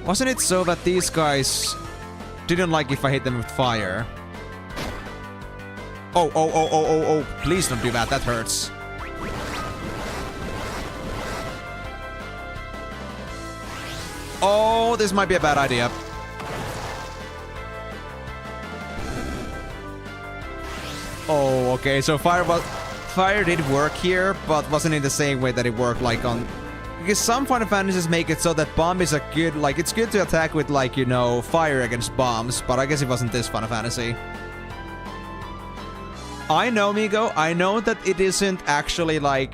Wasn't it so that these guys didn't like if I hit them with fire? Oh, please don't do that, that hurts. Oh, this might be a bad idea. Oh, okay, so fire did work here, but wasn't in the same way that it worked like on... Because some Final Fantasies make it so that bomb is a good... Like, it's good to attack with, like, you know, fire against bombs, but I guess it wasn't this Final Fantasy. I know, Migo, I know that it isn't actually, like,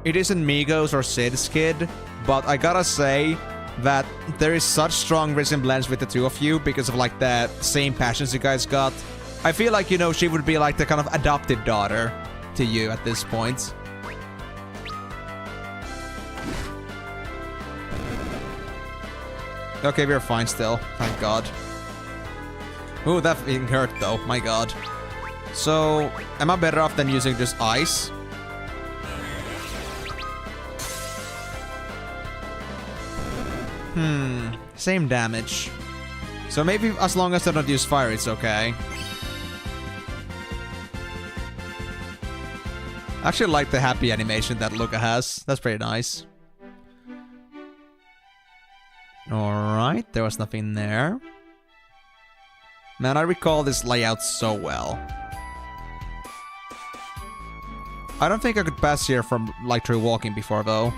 it isn't Migo's or Sid's kid, but I gotta say that there is such strong resemblance with the two of you because of, like, the same passions you guys got. I feel like, you know, she would be, like, the kind of adopted daughter to you at this point. Okay, we're fine still. Thank God. Ooh, that thing hurt though. My God. So, am I better off than using just ice? Same damage. So maybe as long as I don't use fire, it's okay. I actually like the happy animation that Luca has. That's pretty nice. Alright, there was nothing there. Man, I recall this layout so well. I don't think I could pass here from, like, through walking before, though.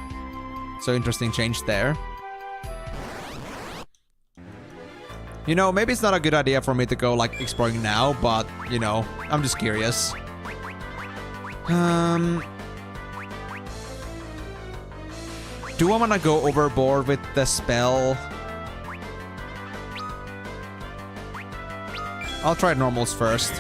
So interesting change there. You know, maybe it's not a good idea for me to go, like, exploring now, but, you know, I'm just curious. Do I want to go overboard with the spell? I'll try normals first.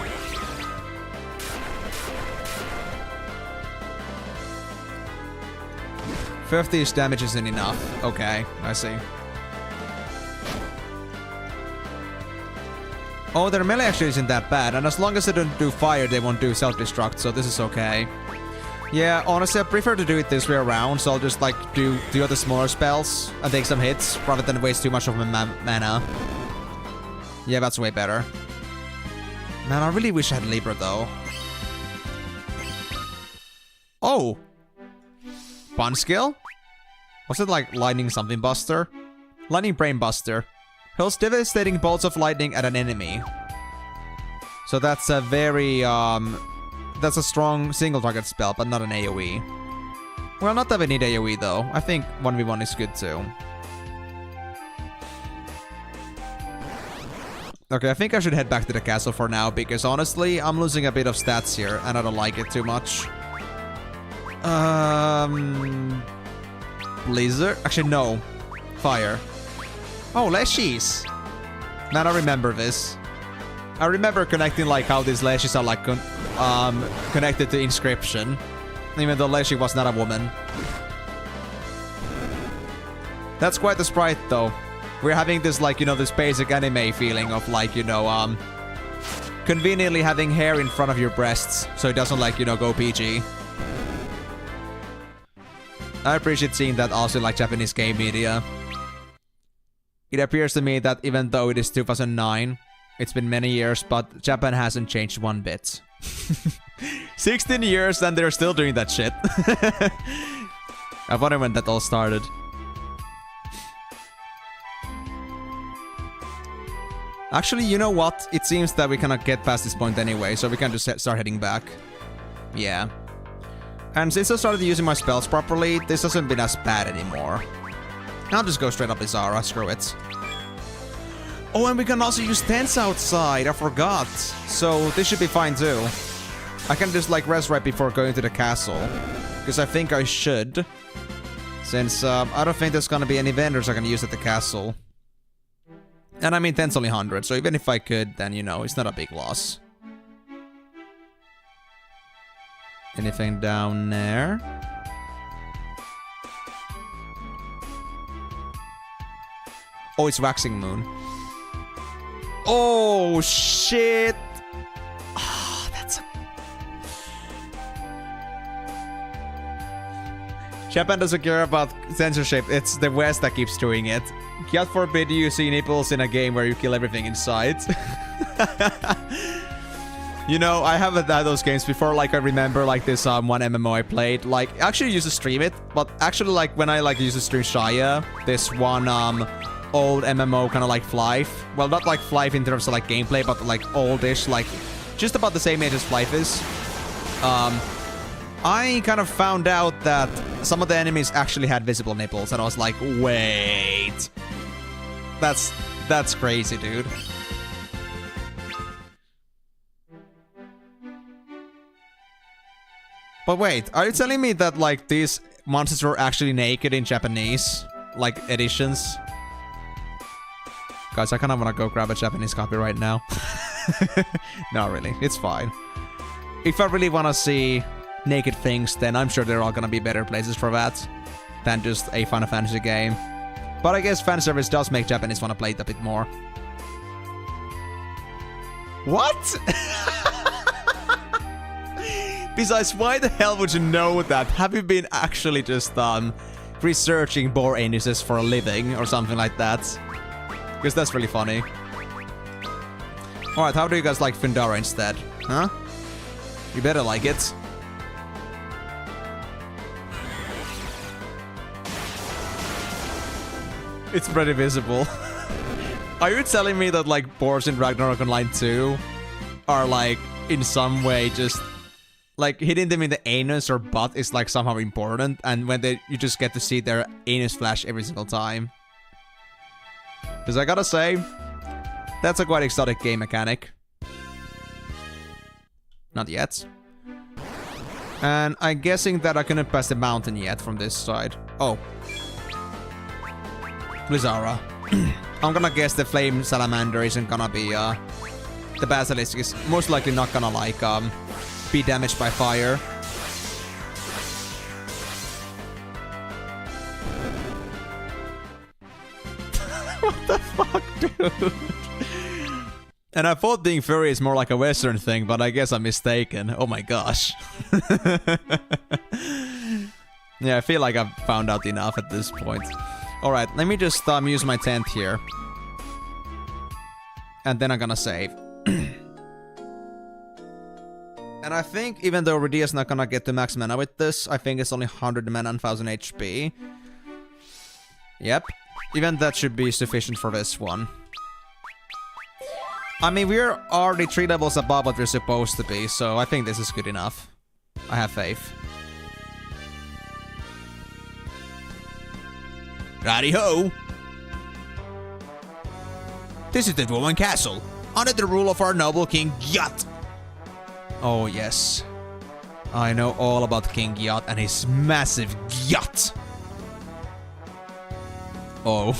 $50 damage isn't enough. Okay, I see. Oh, their melee actually isn't that bad, and as long as they don't do fire, they won't do self-destruct, so this is okay. Yeah, honestly, I prefer to do it this way around, so I'll just, like, do the other smaller spells and take some hits, rather than waste too much of my mana. Yeah, that's way better. Man, I really wish I had Libra, though. Oh! Bun skill? Was it, like, Lightning something buster? Lightning Brain Buster. Hurls devastating bolts of lightning at an enemy. So that's a very, that's a strong single target spell, but not an AoE. Well, not that we need AoE though. I think 1v1 is good too. Okay, I think I should head back to the castle for now, because honestly, I'm losing a bit of stats here, and I don't like it too much. Blizzard? Actually, no. Fire. Oh, Leshies! Man, I remember this. I remember connecting, like, how these Leshies are, like, connected to Inscription. Even though Leslie was not a woman. That's quite the sprite, though. We're having this, like, you know, this basic anime feeling of, like, you know, conveniently having hair in front of your breasts, so it doesn't, like, you know, go PG. I appreciate seeing that also in, like, Japanese game media. It appears to me that even though it is 2009, it's been many years, but Japan hasn't changed one bit. 16 years and they're still doing that shit. I wonder when that all started. Actually, you know what? It seems that we cannot get past this point anyway, so we can just start heading back. Yeah. And since I started using my spells properly, this hasn't been as bad anymore. I'll just go straight up Lizara, screw it. Oh, and we can also use tents outside, I forgot. So this should be fine too. I can just like rest right before going to the castle. Because I think I should. Since I don't think there's gonna be any vendors I can use at the castle. And I mean, tent's only 100, so even if I could, then, you know, it's not a big loss. Anything down there? Oh, it's Waxing Moon. Oh, shit! Ah, that's a... Japan doesn't care about censorship, it's the West that keeps doing it. God forbid you see nipples in a game where you kill everything in sight. You know, I haven't had those games before. Like, I remember, like, this one MMO I played. Like, actually used to stream it. But actually, like, when I, like, used to stream Shia, this one, old MMO kind of like Flife. Well, not like Flife in terms of, like, gameplay, but, like, oldish. Like, just about the same age as Flife is. I kind of found out that some of the enemies actually had visible nipples. And I was like, wait... That's crazy, dude. But wait, are you telling me that, like, these monsters were actually naked in Japanese, like, editions? Guys, I kind of want to go grab a Japanese copy right now. Not really, it's fine. If I really want to see naked things, then I'm sure there are gonna be better places for that than just a Final Fantasy game. But I guess fanservice does make Japanese want to play it a bit more. What? Besides, why the hell would you know that? Have you been actually just researching boar anuses for a living or something like that? Because that's really funny. Alright, how do you guys like Fundara instead? Huh? You better like it. It's pretty visible. Are you telling me that, like, boars in Ragnarok Online 2 are, like, in some way just... Like, hitting them in the anus or butt is, like, somehow important, and when you just get to see their anus flash every single time? Because I gotta say, that's a quite exotic game mechanic. Not yet. And I'm guessing that I couldn't pass the mountain yet from this side. Oh. Lizara. I'm gonna guess the Flame Salamander isn't gonna be, the Basilisk is most likely not gonna, like, be damaged by fire. What the fuck, dude? And I thought being furry is more like a Western thing, but I guess I'm mistaken. Oh my gosh. Yeah, I feel like I've found out enough at this point. Alright, let me just use my tent here. And then I'm gonna save. And I think even though Radia's not gonna get to max mana with this, I think it's only 100 mana and 1000 HP. Yep. Even that should be sufficient for this one. I mean, we're already 3 levels above what we're supposed to be, so I think this is good enough. I have faith. Righty-ho! This is the Dwarven Castle, under the rule of our noble King Gyat. Oh yes. I know all about King Gyat and his massive yacht. Oh.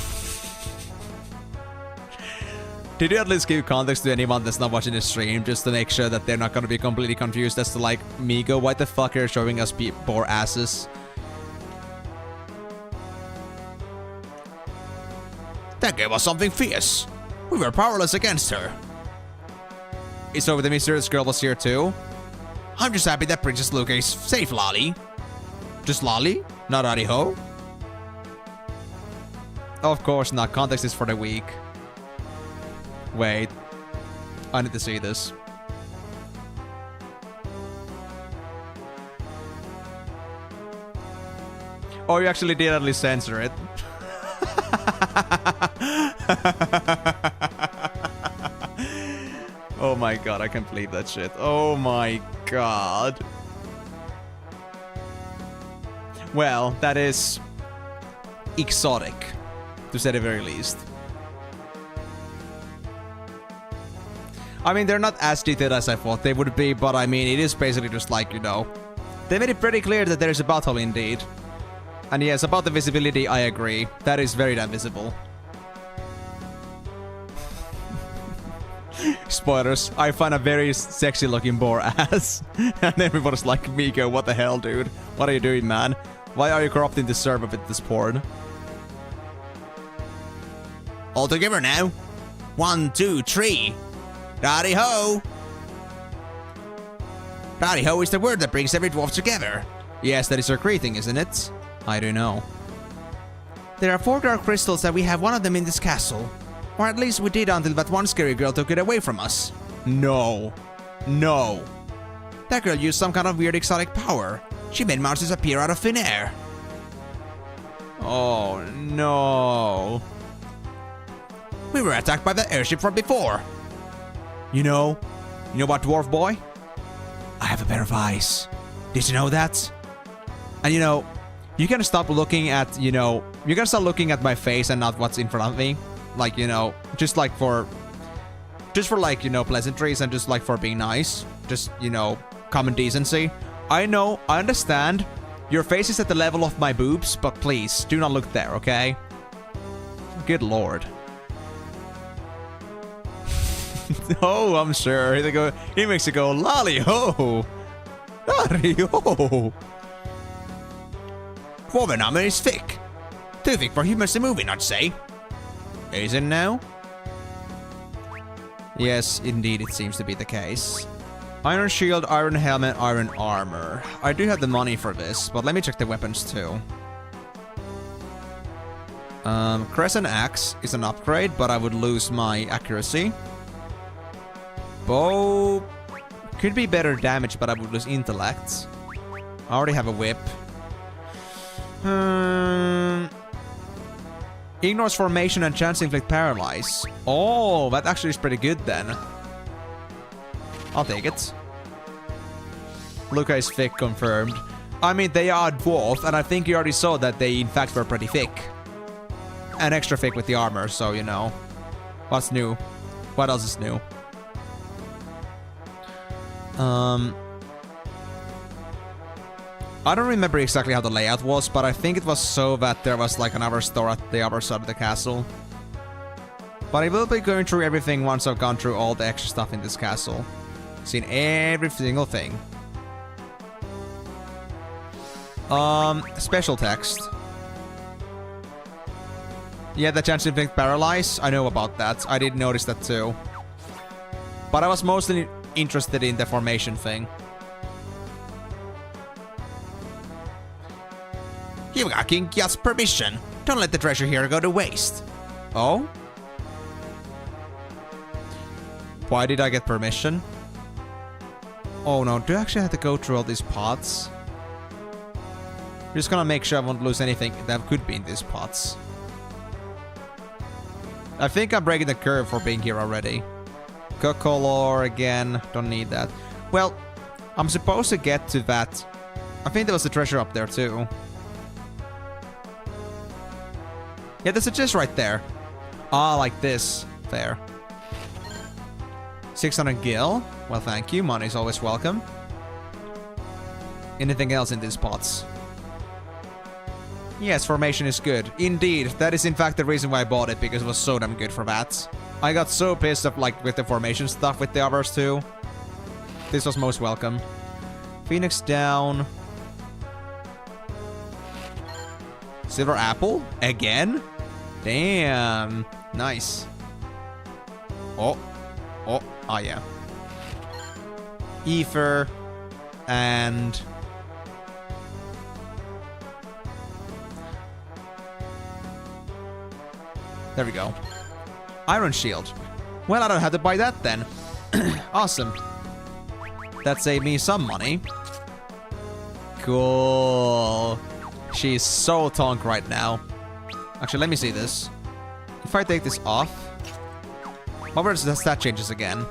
Did you at least give context to anyone that's not watching the stream, just to make sure that they're not gonna be completely confused as to like, Migo, why the fuck are you showing us boar asses? That gave us something fierce. We were powerless against her. So the mysterious girl was here too? I'm just happy that Princess Luca is safe, Lolly. Just Lolly? Not Howdy-Ho? Of course not. Context is for the weak. Wait. I need to see this. Oh, you actually did at least censor it. Oh my god, I can't believe that shit. Oh my god. Well, that is exotic, to say the very least. I mean, they're not as detailed as I thought they would be, but I mean, it is basically just like, you know, they made it pretty clear that there is a battle indeed. And yes, about the visibility, I agree. That is very damn visible. Spoilers, I find a very sexy looking boar ass. And everybody's like, Miko, what the hell, dude? What are you doing, man? Why are you corrupting the server with this porn? All together now. 1, 2, 3. Howdy-Ho! Howdy-Ho is the word that brings every dwarf together. Yes, that is her greeting, isn't it? I don't know. There are 4 dark crystals and we have one of them in this castle. Or at least we did until that one scary girl took it away from us. No. No. That girl used some kind of weird exotic power. She made monsters appear out of thin air. Oh, no. We were attacked by the airship from before. You know what, dwarf boy? I have a pair of eyes. Did you know that? And you know, you can stop looking at, you know, you can start looking at my face and not what's in front of me. Like, you know, just for like, you know, pleasantries and just like for being nice. Just, you know, common decency. I know, I understand. Your face is at the level of my boobs, but please, do not look there, okay? Good lord. Oh, I'm sure. He makes it go, lolly-ho! Lolly-ho! Woman armor is thick. Too thick for humans to move in, I'd say. Is it now? Yes, indeed, it seems to be the case. Iron shield, iron helmet, iron armor. I do have the money for this, but let me check the weapons too. Crescent axe is an upgrade, but I would lose my accuracy. Bow could be better damage, but I would lose intellect. I already have a whip. Ignores formation and chance to inflict paralyze. Oh, that actually is pretty good then. I'll take it. Luca is thick, confirmed. I mean, they are dwarf, and I think you already saw that they in fact were pretty thick. And extra thick with the armor, so you know. What's new? What else is new? I don't remember exactly how the layout was, but I think it was so that there was like another store at the other side of the castle. But I will be going through everything once I've gone through all the extra stuff in this castle. Seen every single thing. Special text. Yeah, the chance to inflict paralyze. I know about that. I did notice that too. But I was mostly interested in the formation thing. You got King Kyat's permission. Don't let the treasure here go to waste. Oh? Why did I get permission? Oh no, do I actually have to go through all these pots? I'm just gonna make sure I won't lose anything that could be in these pots. I think I'm breaking the curve for being here already. Cocolor again, don't need that. Well, I'm supposed to get to that. I think there was a treasure up there too. Yeah, there's a chest right there. Ah, like this. There. 600 gil. Well, thank you. Money's always welcome. Anything else in these pots? Yes, formation is good. Indeed. That is in fact the reason why I bought it, because it was so damn good for that. I got so pissed off like with the formation stuff with the others too. This was most welcome. Phoenix down. Silver apple? Again? Damn. Nice. Oh. Oh. Oh, yeah. Ether. And... there we go. Iron shield. Well, I don't have to buy that then. Awesome. That saved me some money. Cool. She's so tonk right now. Actually, let me see this. If I take this off... what were the stat changes again?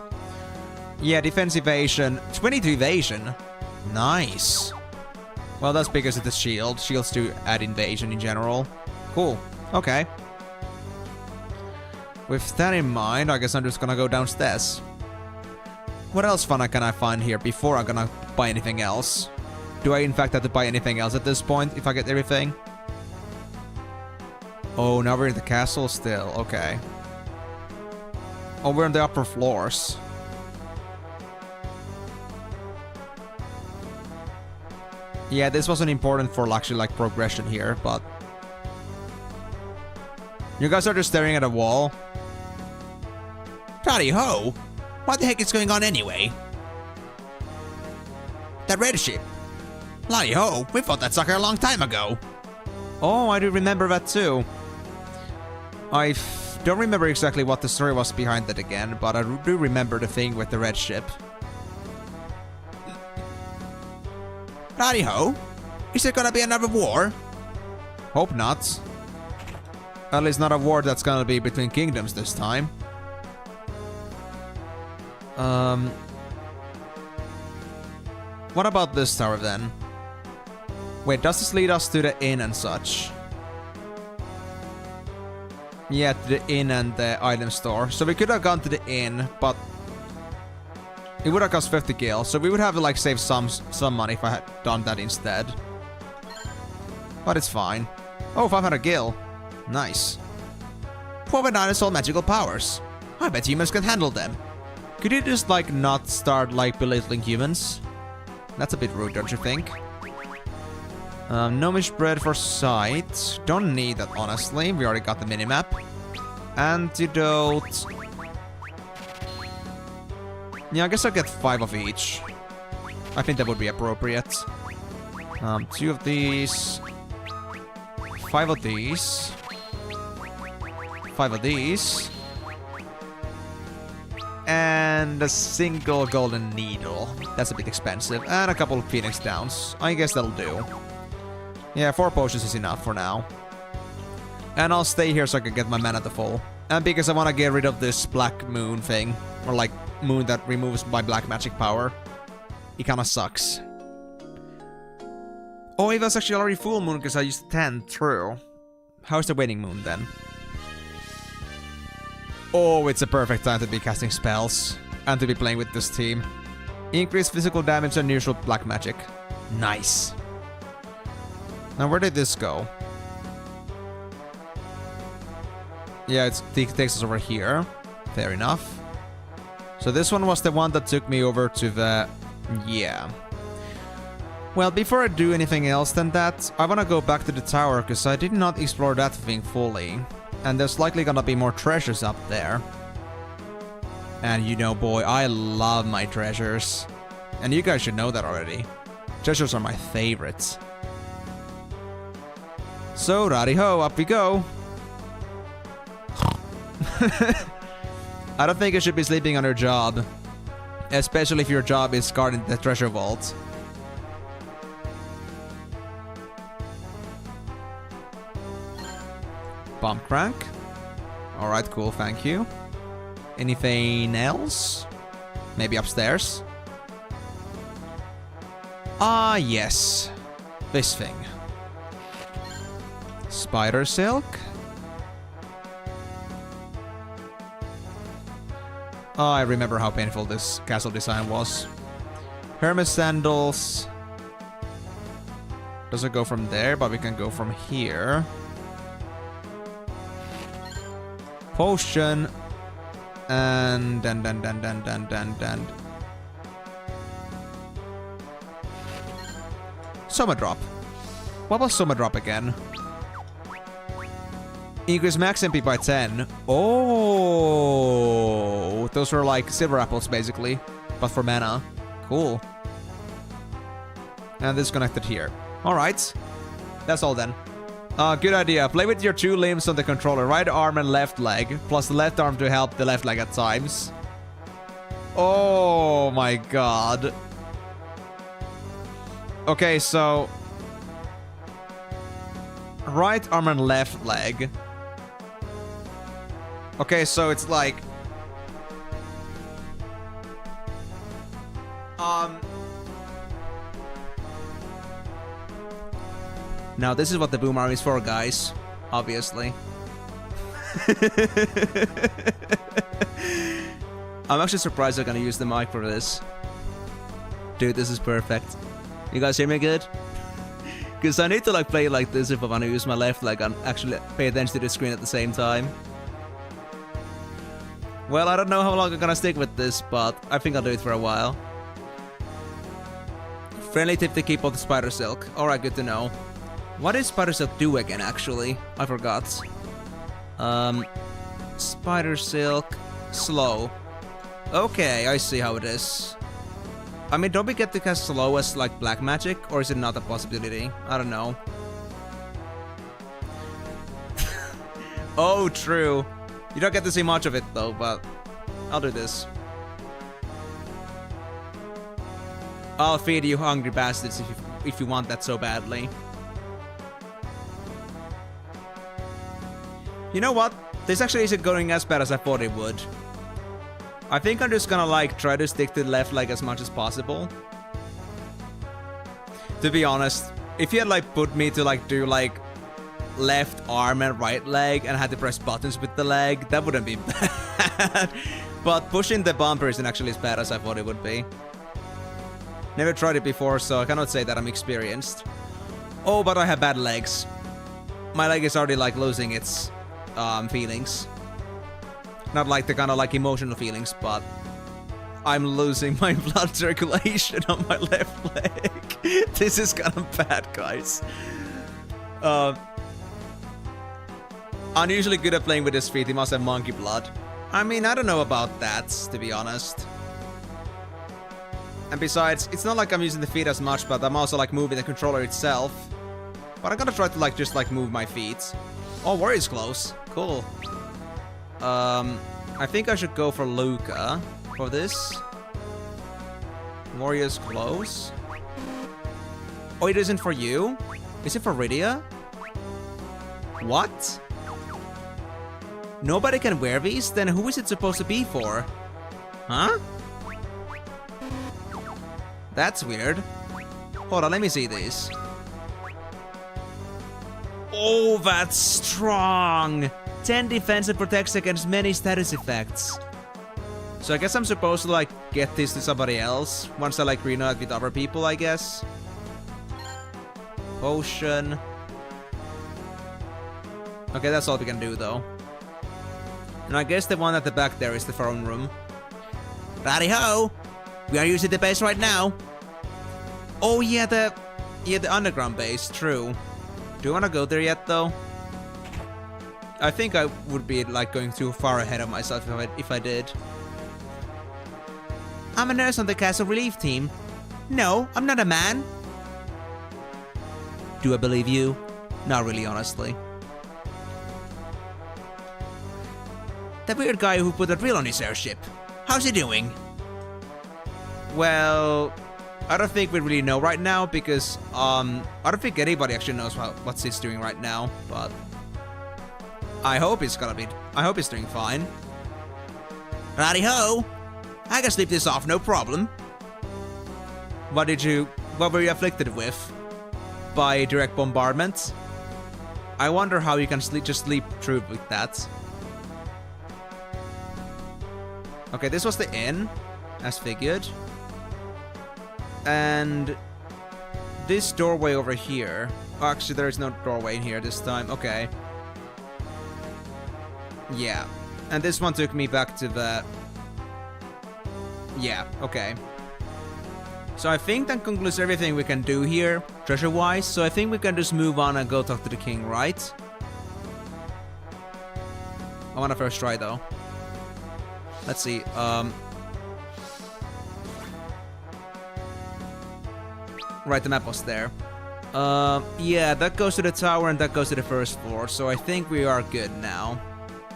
Yeah, defense evasion. 22 evasion. Nice. Well, that's because it's a shield. Shields do add invasion in general. Cool. Okay. With that in mind, I guess I'm just gonna go downstairs. What else fun can I find here before I'm gonna buy anything else? Do I in fact have to buy anything else at this point if I get everything? Oh, now we're in the castle still. Okay. Oh, we're on the upper floors. Yeah, this wasn't important for actually like progression here, but... you guys are just staring at a wall? Howdy ho! What the heck is going on anyway? That red ship. Howdy ho! We fought that sucker a long time ago. Oh, I do remember that too. I don't remember exactly what the story was behind that again, but I do remember the thing with the red ship. Howdy ho! Is there gonna be another war? Hope not. At least not a war that's gonna be between kingdoms this time. What about this tower then? Wait, does this lead us to the inn and such? Yeah, to the inn and the item store. So we could have gone to the inn, but it would have cost 50 gil, so we would have to like save some money if I had done that instead. But it's fine. Oh, 500 gil. Nice. Poor dinosaur magical powers. I bet humans can handle them. Could you just like not start like belittling humans? That's a bit rude, don't you think? Gnomish bread for sight. Don't need that, honestly. We already got the minimap. Antidote. Yeah, I guess I'll get 5 of each. I think that would be appropriate. 2 of these. 5 of these. 5 of these. And a single golden needle. That's a bit expensive. And a couple of phoenix downs. I guess that'll do. Yeah, 4 potions is enough for now. And I'll stay here so I can get my mana to full. And because I want to get rid of this black moon thing. Or like moon that removes my black magic power. It kind of sucks. Oh, it was actually already full moon because I used 10 through. How's the waning moon then? Oh, it's a perfect time to be casting spells. And to be playing with this team. Increase physical damage and neutral black magic. Nice. Now where did this go? Yeah, it takes us over here. Fair enough. So this one was the one that took me over to the... yeah. Well, before I do anything else than that, I want to go back to the tower because I did not explore that thing fully. And there's likely gonna be more treasures up there. And you know, boy, I love my treasures. And you guys should know that already. Treasures are my favorites. So, rowdy-ho, up we go. I don't think you should be sleeping on your job. Especially if your job is guarding the treasure vault. Bomb crank. Alright, cool, thank you. Anything else? Maybe upstairs? Ah, yes. This thing. Spider silk? Oh, I remember how painful this castle design was. Hermes sandals. Doesn't go from there, but we can go from here. Potion. And Soma Drop. What was Soma Drop again? Increase max MP by 10. Oh, those were like silver apples basically, but for mana. Cool. And this is connected here. Alright. That's all then. Good idea. Play with your 2 limbs on the controller. Right arm and left leg. Plus the left arm to help the left leg at times. Oh my god. Okay, so... right arm and left leg. Okay, so it's like... Now this is what the boom arm is for, guys. Obviously. I'm actually surprised I'm gonna use the mic for this. Dude, this is perfect. You guys hear me good? Because I need to like play like this if I want to use my left leg and actually pay attention to the screen at the same time. Well, I don't know how long I'm gonna stick with this, but I think I'll do it for a while. Friendly tip to keep off the spider silk. Alright, good to know. What does spider silk do again, actually? I forgot. Spider silk... slow. Okay, I see how it is. I mean, don't we get to cast slow as, like, black magic? Or is it not a possibility? I don't know. Oh, true. You don't get to see much of it, though, but... I'll do this. I'll feed you hungry bastards if you want that so badly. You know what? This actually isn't going as bad as I thought it would. I think I'm just gonna like try to stick to the left leg as much as possible. To be honest, if you had like put me to like do like left arm and right leg and had to press buttons with the leg, that wouldn't be bad. But pushing the bumper isn't actually as bad as I thought it would be. Never tried it before, so I cannot say that I'm experienced. Oh, but I have bad legs. My leg is already like losing its feelings. Not like the kind of like emotional feelings, but I'm losing my blood circulation on my left leg. This is kind of bad, guys. I'm usually good at playing with his feet. He must have monkey blood. I mean, I don't know about that, to be honest. And besides, it's not like I'm using the feet as much, but I'm also like moving the controller itself. But I'm gonna try to like just like move my feet. Oh, Warrior's close. Cool. I think I should go for Luca for this. Warrior's close. Oh, it isn't for you? Is it for Rydia? What? Nobody can wear these? Then who is it supposed to be for? Huh? That's weird. Hold on, let me see these. Oh, that's strong! 10 defense and protects against many status effects. So I guess I'm supposed to like get this to somebody else once I like reunite with other people, I guess. Potion. Okay, that's all we can do though. And I guess the one at the back there is the throne room. Righty ho! We are using the base right now. Oh yeah, the underground base, true. Do you wanna go there yet though? I think I would be like going too far ahead of myself if I did. I'm a nurse on the castle relief team. No, I'm not a man. Do I believe you? Not really, honestly. That weird guy who put a drill on his airship. How's he doing? Well, I don't think we really know right now because I don't think anybody actually knows what he's doing right now, but I hope he's doing fine. Righty ho! I can sleep this off, no problem. What were you afflicted with? By direct bombardment? I wonder how you can just sleep through with that. Okay, this was the inn, as figured. And this doorway over here. Oh, actually, there is no doorway in here this time. Okay. Yeah. And this one took me back to the... Yeah, okay. So I think that concludes everything we can do here, treasure-wise. So I think we can just move on and go talk to the king, right? I wanna first try, though. Let's see, Right, the map was there. Yeah, that goes to the tower and that goes to the first floor. So I think we are good now.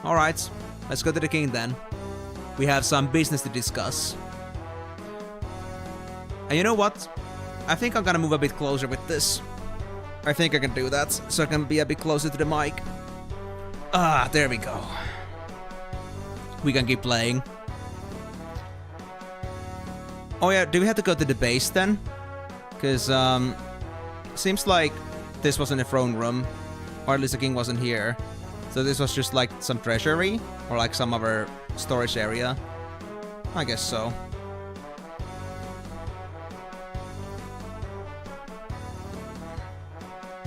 Alright, let's go to the king then. We have some business to discuss. And you know what? I think I'm gonna move a bit closer with this. I think I can do that, so I can be a bit closer to the mic. Ah, there we go. We can keep playing. Oh yeah, do we have to go to the base then? Because, seems like this wasn't a throne room. Or at least the king wasn't here. So this was just like some treasury? Or like some other storage area? I guess so.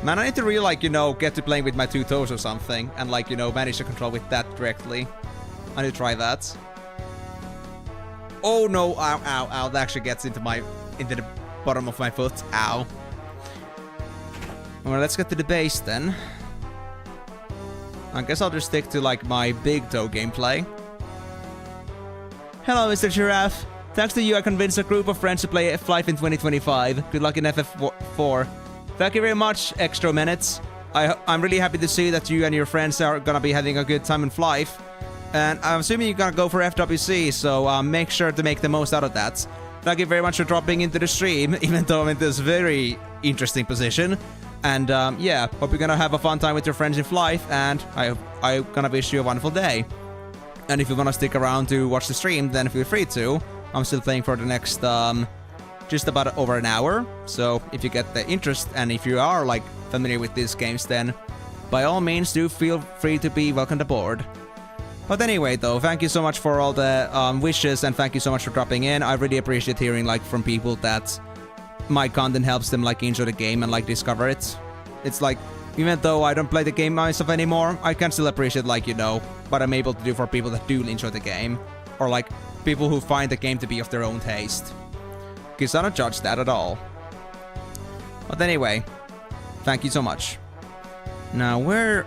Man, I need to really, like, you know, get to playing with my 2 toes or something. And, like, you know, manage to control with that directly. I need to try that. Oh no, ow, ow, ow. That actually gets into the bottom of my foot. Ow. Well, let's get to the base then. I guess I'll just stick to, like, my big toe gameplay. Hello, Mr. Giraffe. Thanks to you, I convinced a group of friends to play F-Life in 2025. Good luck in FF4. Thank you very much, Extra Minutes. I'm really happy to see that you and your friends are gonna be having a good time in Life. And I'm assuming you're gonna go for FWC, so make sure to make the most out of that. Thank you very much for dropping into the stream, even though I'm in this very interesting position. And yeah, hope you're gonna have a fun time with your friends in Life, and I'm gonna wish you a wonderful day. And if you wanna stick around to watch the stream, then feel free to. I'm still playing for the next just about over an hour. So if you get the interest and if you are like familiar with these games, then by all means do feel free to be welcomed aboard. But anyway though, thank you so much for all the wishes, and thank you so much for dropping in. I really appreciate hearing like from people that my content helps them like enjoy the game and like discover it. It's like, even though I don't play the game myself anymore, I can still appreciate like, you know, what I'm able to do for people that do enjoy the game. Or like people who find the game to be of their own taste. Because I don't judge that at all. But anyway, thank you so much. Now where...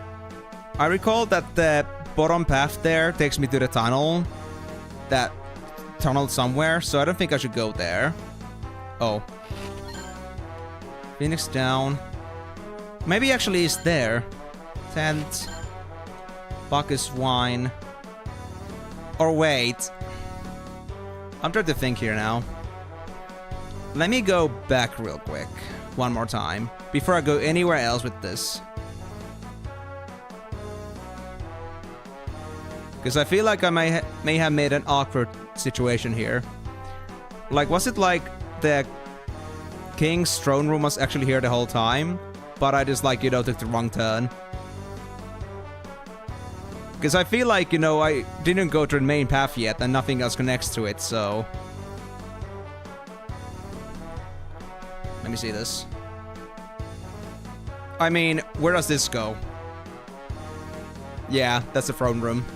I recall that the bottom path there takes me to the tunnel. That tunnel somewhere, so I don't think I should go there. Oh. Phoenix down. Maybe actually it's there. Tent. Bacchus wine. Or wait. I'm trying to think here now. Let me go back real quick. One more time. Before I go anywhere else with this. Because I feel like I may have made an awkward situation here. Like, was it like the king's throne room was actually here the whole time? But I just like, you know, took the wrong turn. Because I feel like, you know, I didn't go to the main path yet and nothing else connects to it, so... Let me see this. I mean, where does this go? Yeah, that's the throne room.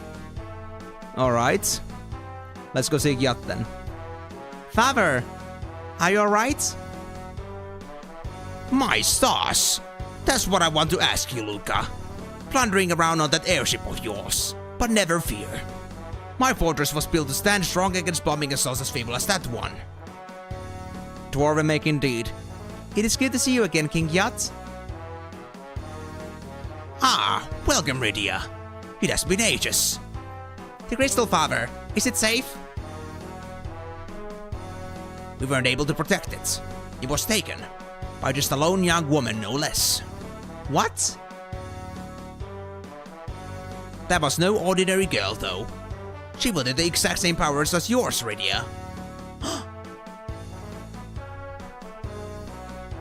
Alright. Let's go see Gyat then. Father! Are you alright? My stars! That's what I want to ask you, Luca. Plundering around on that airship of yours. But never fear. My fortress was built to stand strong against bombing assaults as feeble as that one. Dwarven make indeed. It is good to see you again, King Gyat. Ah, welcome, Rydia. It has been ages. The Crystal Father, is it safe? We weren't able to protect it. It was taken. By just a lone young woman, no less. What? That was no ordinary girl, though. She wielded the exact same powers as yours, Rydia.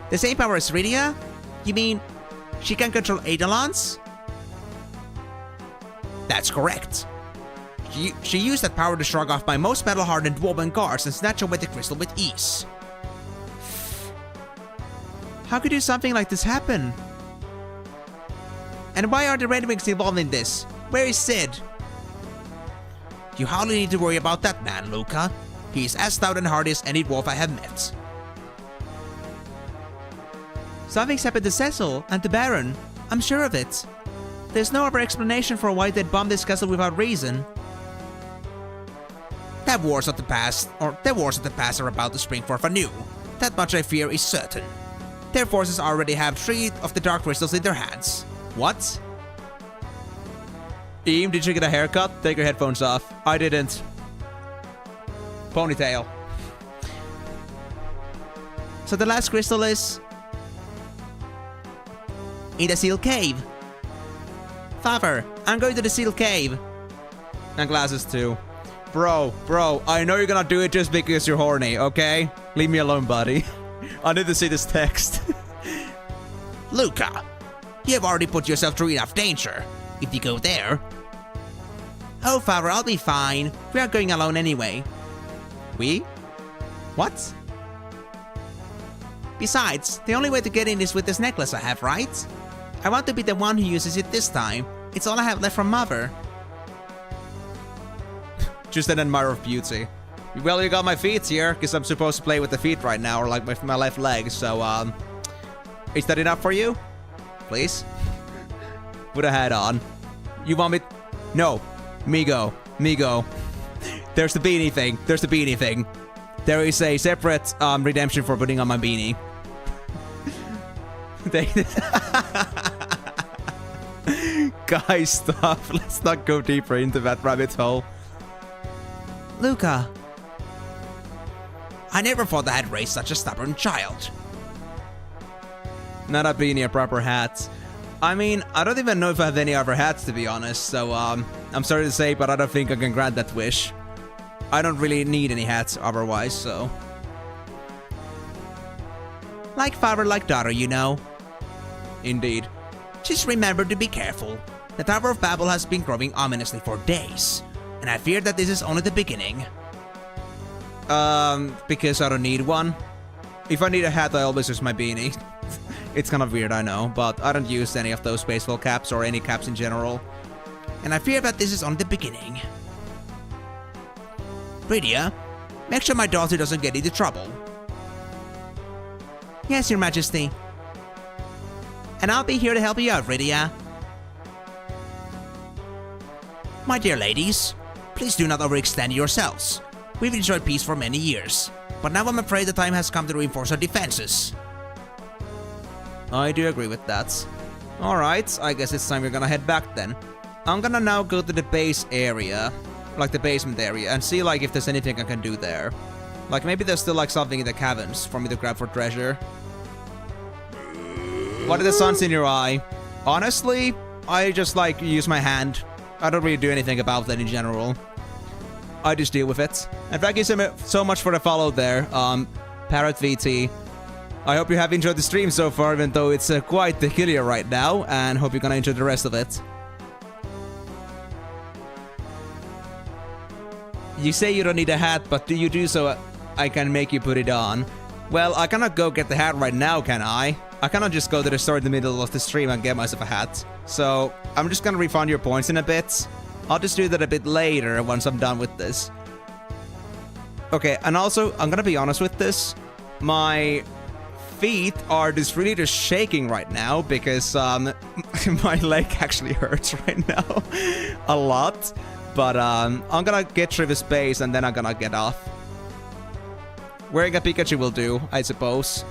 The same power as Rydia? You mean she can control Eidolons? That's correct. She used that power to shrug off my most metal-hardened dwarven guards and snatch away the crystal with ease. How could something like this happen? And why are the Red Wings involved in this? Where is Sid? You hardly need to worry about that man, Luca. He is as stout and hardy as any dwarf I have met. Something's happened to Cecil and to Baron. I'm sure of it. There's no other explanation for why they'd bomb this castle without reason. The wars of the past are about to spring forth anew. That much I fear is certain. Their forces already have 3 of the dark crystals in their hands. What? Eam, did you get a haircut? Take your headphones off. I didn't. Ponytail. So the last crystal is... in the Seal Cave. Father, I'm going to the Seal Cave. And glasses too. Bro, I know you're gonna do it just because you're horny, okay? Leave me alone, buddy. I need to see this text. Luca, you have already put yourself through enough danger. If you go there... Oh, Father, I'll be fine. We are going alone anyway. We? What? Besides, the only way to get in is with this necklace I have, right? I want to be the one who uses it this time. It's all I have left from Mother. Just an admirer of beauty. Well, you got my feet here, because I'm supposed to play with the feet right now, or like with my left leg, so, is that enough for you? Please? Put a hat on. You want me... No. Me go. There's the beanie thing. There is a separate, redemption for putting on my beanie. Guys, stop. Let's not go deeper into that rabbit hole. Luca. I never thought I had raised such a stubborn child. Not a beanie, a proper hat. I mean, I don't even know if I have any other hats, to be honest, so, I'm sorry to say, but I don't think I can grant that wish. I don't really need any hats otherwise, so... Like father, like daughter, you know. Indeed. Just remember to be careful. The Tower of Babel has been growing ominously for days, and I fear that this is only the beginning. Because I don't need one. If I need a hat, I always use my beanie. It's kind of weird, I know, but I don't use any of those baseball caps or any caps in general. And I fear that this is only the beginning. Rydia, make sure my daughter doesn't get into trouble. Yes, Your Majesty. And I'll be here to help you out, Rydia. My dear ladies, please do not overextend yourselves. We've enjoyed peace for many years, but now I'm afraid the time has come to reinforce our defenses. I do agree with that. Alright, I guess it's time we're gonna head back then. I'm gonna now go to the base area, like the basement area, and see like if there's anything I can do there. Like maybe there's still like something in the caverns for me to grab for treasure. What are the suns in your eye? Honestly, I just like use my hand. I don't really do anything about that in general. I just deal with it. And thank you so much for the follow there, Parrot VT. I hope you have enjoyed the stream so far, even though it's quite peculiar right now, and hope you're gonna enjoy the rest of it. You say you don't need a hat, but do you do so I can make you put it on? Well, I cannot go get the hat right now, can I? I cannot just go to the store in the middle of the stream and get myself a hat. So, I'm just gonna refund your points in a bit. I'll just do that a bit later once I'm done with this. Okay, and also, I'm gonna be honest with this. My feet are just really just shaking right now because my leg actually hurts right now a lot. But I'm gonna get through this base and then I'm gonna get off. Wearing a Pikachu will do, I suppose.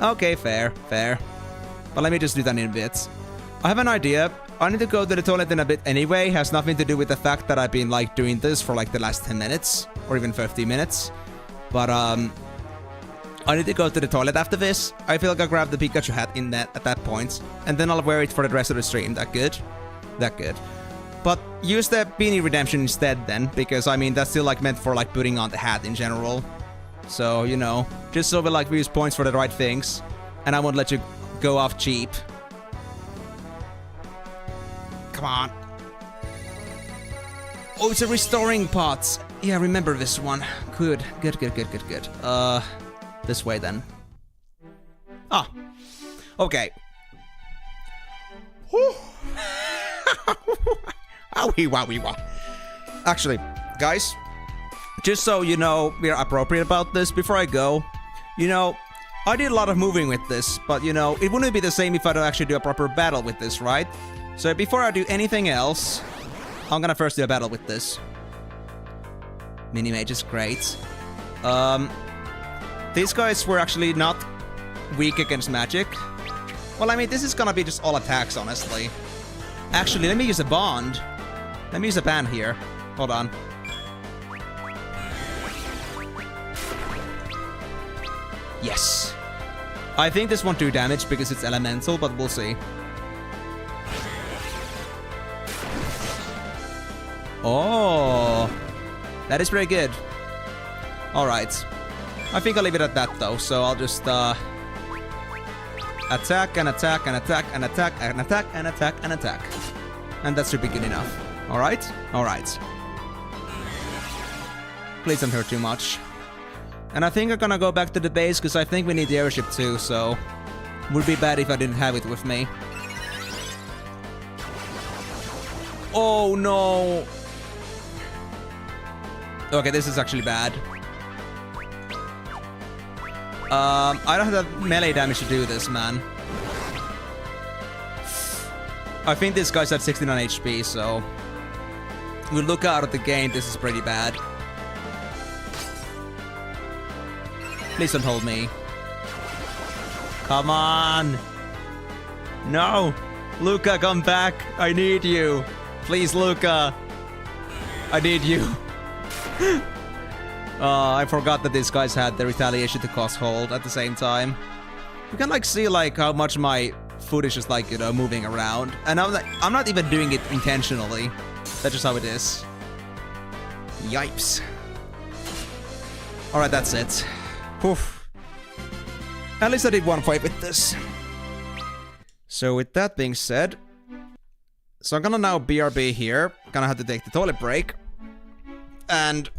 Okay, fair. But let me just do that in a bit. I have an idea. I need to go to the toilet in a bit anyway. Has nothing to do with the fact that I've been like doing this for like the last 10 minutes or even 15 minutes. But I need to go to the toilet after this. I feel like I'll grab the Pikachu hat in that at that point, and then I'll wear it for the rest of the stream. That good? That good. But use the beanie redemption instead then, because I mean that's still like meant for like putting on the hat in general. So, you know, just so we like we use points for the right things, and I won't let you go off cheap. Come on. Oh, it's a restoring pot. Yeah, remember this one. Good. This way then. Ah. Okay. Owie wowie wah. Actually, guys, just so you know we're appropriate about this, before I go, you know, I did a lot of moving with this, but you know, it wouldn't be the same if I don't actually do a proper battle with this, right? So before I do anything else, I'm gonna first do a battle with this. Mini-mage is great. These guys were actually not weak against magic. Well, I mean, this is gonna be just all attacks, honestly. Actually, let me use a bond. Let me use a band here. Hold on. Yes. I think this won't do damage because it's elemental, but we'll see. Oh, that is pretty good. Alright. I think I'll leave it at that though, so I'll just attack and attack and attack and attack and attack and attack and attack. And that should be good enough. Alright? Alright. Please don't hurt too much. And I think I'm gonna go back to the base because I think we need the airship too, so would be bad if I didn't have it with me. Oh no! Okay, this is actually bad. I don't have the melee damage to do this, man. I think this guy's at 69 HP, so we look out at the game, this is pretty bad. Please don't hold me. Come on! No! Luca, come back! I need you! Please, Luca! I need you! I forgot that these guys had the retaliation to cost hold at the same time. You can like see like how much my foot is just like, you know, moving around. And I'm not even doing it intentionally. That's just how it is. Yipes. Alright, that's it. Oof. At least I did one fight with this. So with that being said, so I'm gonna now BRB here. Gonna have to take the toilet break. And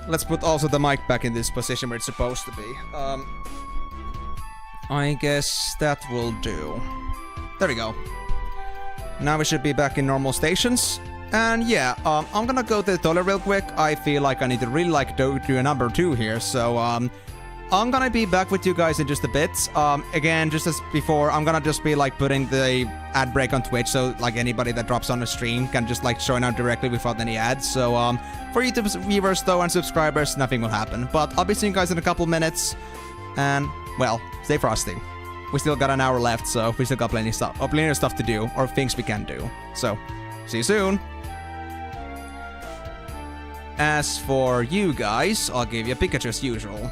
let's put also the mic back in this position where it's supposed to be. I guess that will do. There we go. Now we should be back in normal stations. And yeah, I'm gonna go to the toilet real quick. I feel like I need to really like do a number 2 here. So I'm gonna be back with you guys in just a bit. Again, just as before, I'm gonna just be like putting the ad break on Twitch, so like anybody that drops on the stream can just like join out directly without any ads. So for YouTube viewers though and subscribers, nothing will happen. But I'll be seeing you guys in a couple minutes. And well, stay frosty. We still got an hour left, so we still got plenty of stuff to do, or things we can do. So see you soon. As for you guys, I'll give you a Pikachu as usual.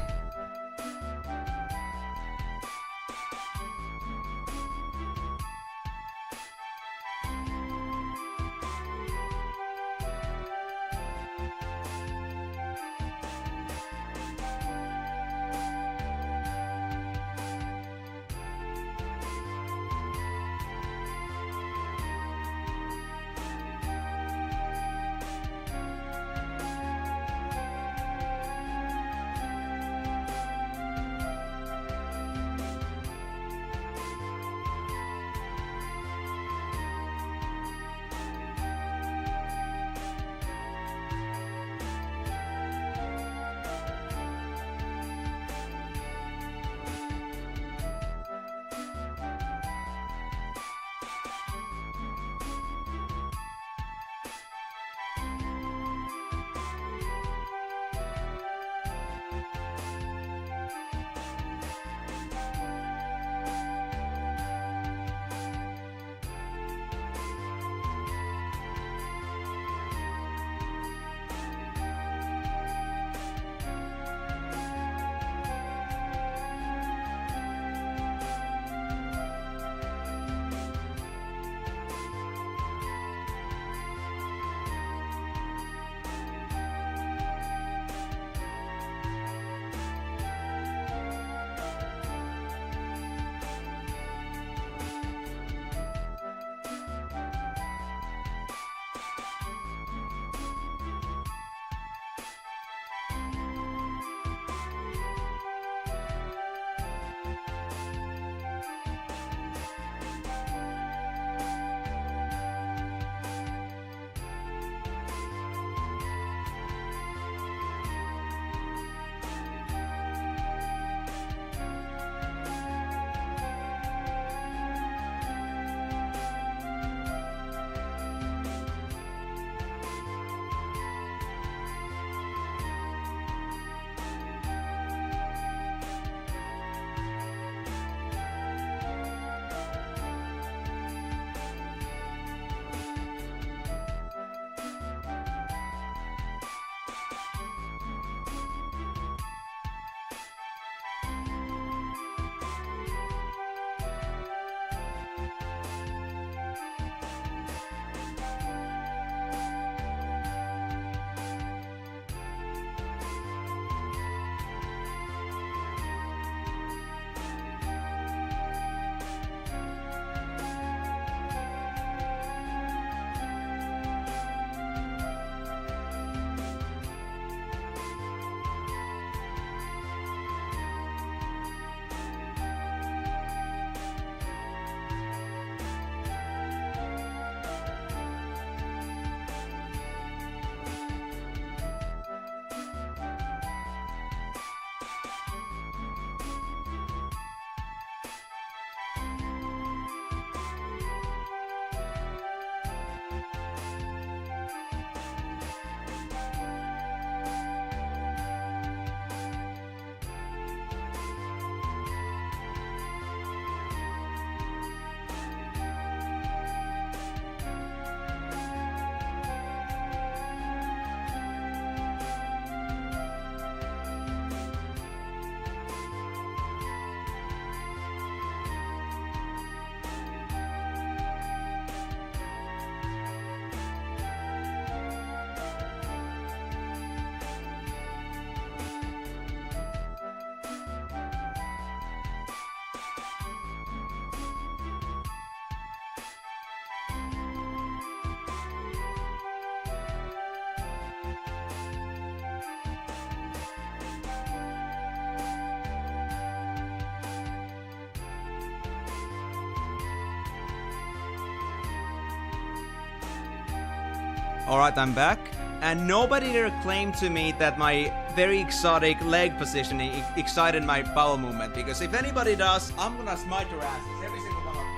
Alright, I'm back. And nobody there claimed to me that my very exotic leg positioning excited my bowel movement. Because if anybody does, I'm gonna smite your asses. Every single one of them.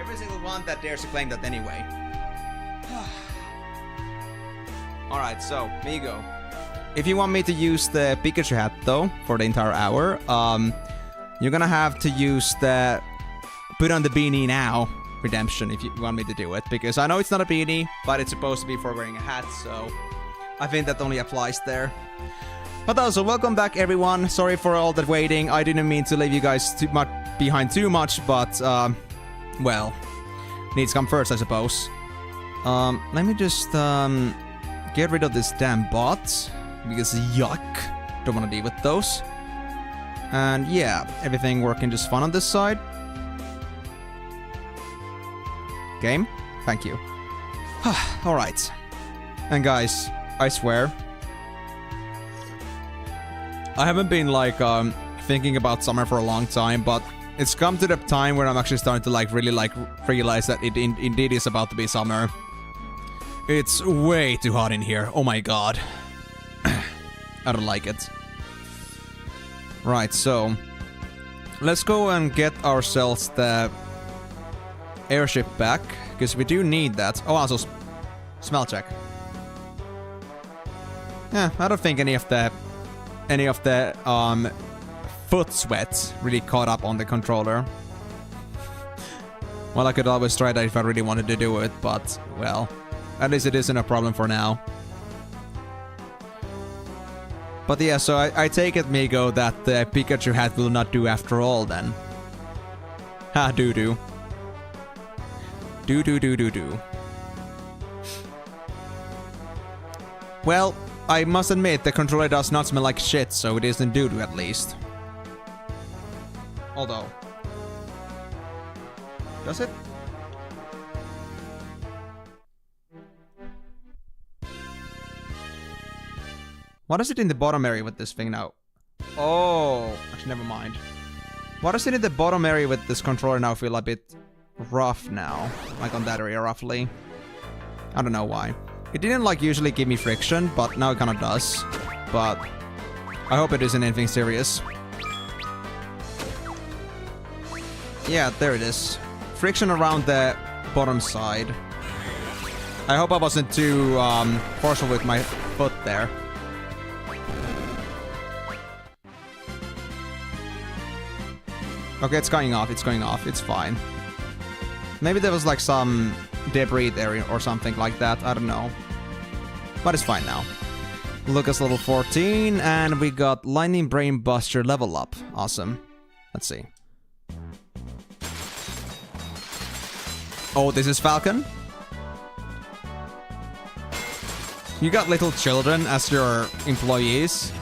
Every single one that dares to claim that anyway. Alright, so, here you go. If you want me to use the Pikachu hat, though, for the entire hour, you're gonna have to use the put on the beanie now redemption if you want me to do it. Because I know it's not a beanie, but it's supposed to be for wearing a hat, so I think that only applies there. But also, welcome back, everyone. Sorry for all that waiting. I didn't mean to leave you guys behind too much, but, well, needs come first, I suppose. Let me just, get rid of this damn bot. Because yuck, don't want to deal with those. And yeah, everything working just fine on this side. Game, thank you. Alright. And guys, I swear, I haven't been like thinking about summer for a long time, but it's come to the time where I'm actually starting to like really like realize that it indeed is about to be summer. It's way too hot in here, oh my god. I don't like it. Right, so let's go and get ourselves the airship back, because we do need that. Oh, also smell check. Yeah, I don't think any of the foot sweat really caught up on the controller. Well, I could always try that if I really wanted to do it, but well, at least it isn't a problem for now. But yeah, so I take it, Migo, that the Pikachu hat will not do after all, then. Ha, doo-doo. Do-do-do-do-do. Well, I must admit, the controller does not smell like shit, so it isn't doo-doo at least. Although... does it? What is it in the bottom area with this thing now? Oh, actually, never mind. What is it in the bottom area with this controller now feel a bit rough now? Like on that area, roughly. I don't know why. It didn't like usually give me friction, but now it kind of does. But I hope it isn't anything serious. Yeah, there it is. Friction around the bottom side. I hope I wasn't too forceful with my foot there. Okay, it's going off, it's fine. Maybe there was like some debris there or something like that, I don't know. But it's fine now. Lucas level 14, and we got Lightning Brain Buster level up. Awesome. Let's see. Oh, this is Falcon? You got little children as your employees?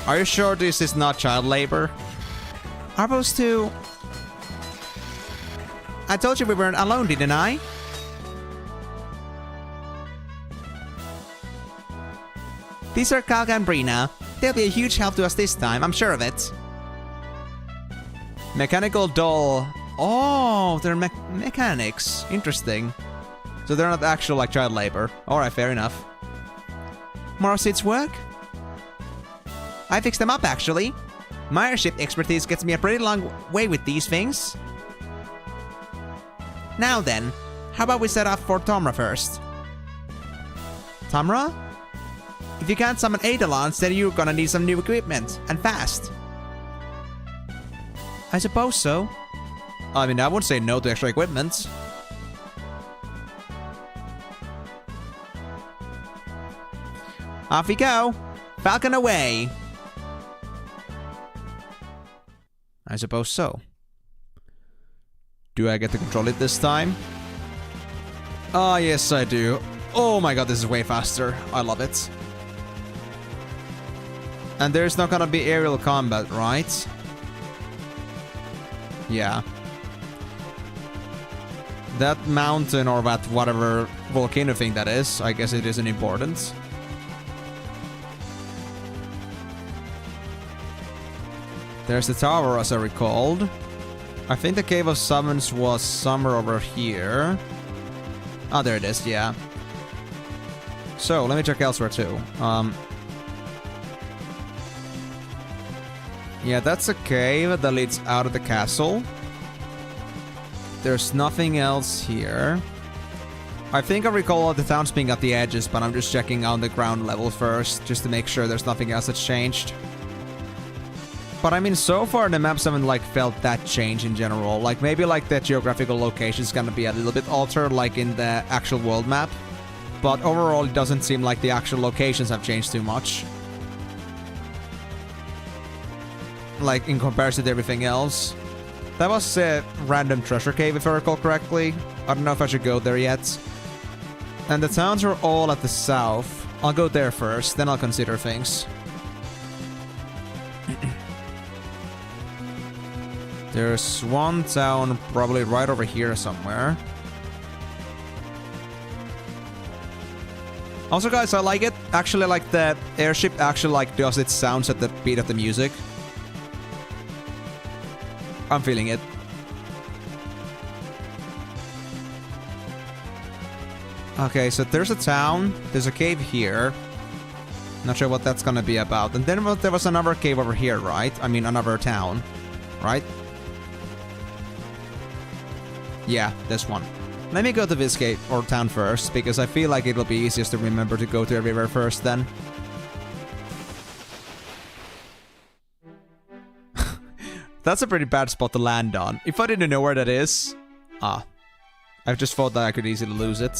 Are you sure this is not child labor? Are those two... I told you we weren't alone, didn't I? These are Kalka and Brina. They'll be a huge help to us this time, I'm sure of it. Mechanical doll. Oh, they're mechanics. Interesting. So they're not actual like child labor. Alright, fair enough. More of Sid's work? I fixed them up, actually. My airship expertise gets me a pretty long way with these things. Now then, how about we set off for Tomra first? Tomra? If you can't summon Eidolons, then you're gonna need some new equipment, and fast. I suppose so. I mean, I wouldn't say no to extra equipment. Off we go! Falcon away! I suppose so. Do I get to control it this time? Oh, yes I do. Oh my god, this is way faster. I love it. And there's not gonna be aerial combat, right? Yeah. That mountain or that whatever volcano thing that is, I guess it isn't important. There's the tower, as I recalled. I think the Cave of Summons was somewhere over here. Oh, there it is, yeah. So, let me check elsewhere too. Yeah, that's a cave that leads out of the castle. There's nothing else here. I think I recall all the towns being at the edges, but I'm just checking on the ground level first, just to make sure there's nothing else that's changed. But I mean, so far the maps haven't like felt that change in general. Like maybe like the geographical location is gonna be a little bit altered, like in the actual world map. But overall, it doesn't seem like the actual locations have changed too much. Like in comparison to everything else. That was a random treasure cave, if I recall correctly. I don't know if I should go there yet. And the towns are all at the south. I'll go there first, then I'll consider things. There's one town probably right over here somewhere. Also, guys, I like it. Actually, like the airship actually like does its sounds at the beat of the music. I'm feeling it. Okay, so there's a town. There's a cave here. Not sure what that's gonna be about. And then there was another cave over here, right? I mean, another town, right? Yeah, this one. Let me go to this cave or town first, because I feel like it'll be easiest to remember to go to everywhere first then. That's a pretty bad spot to land on. If I didn't know where that is... Ah. I just thought that I could easily lose it.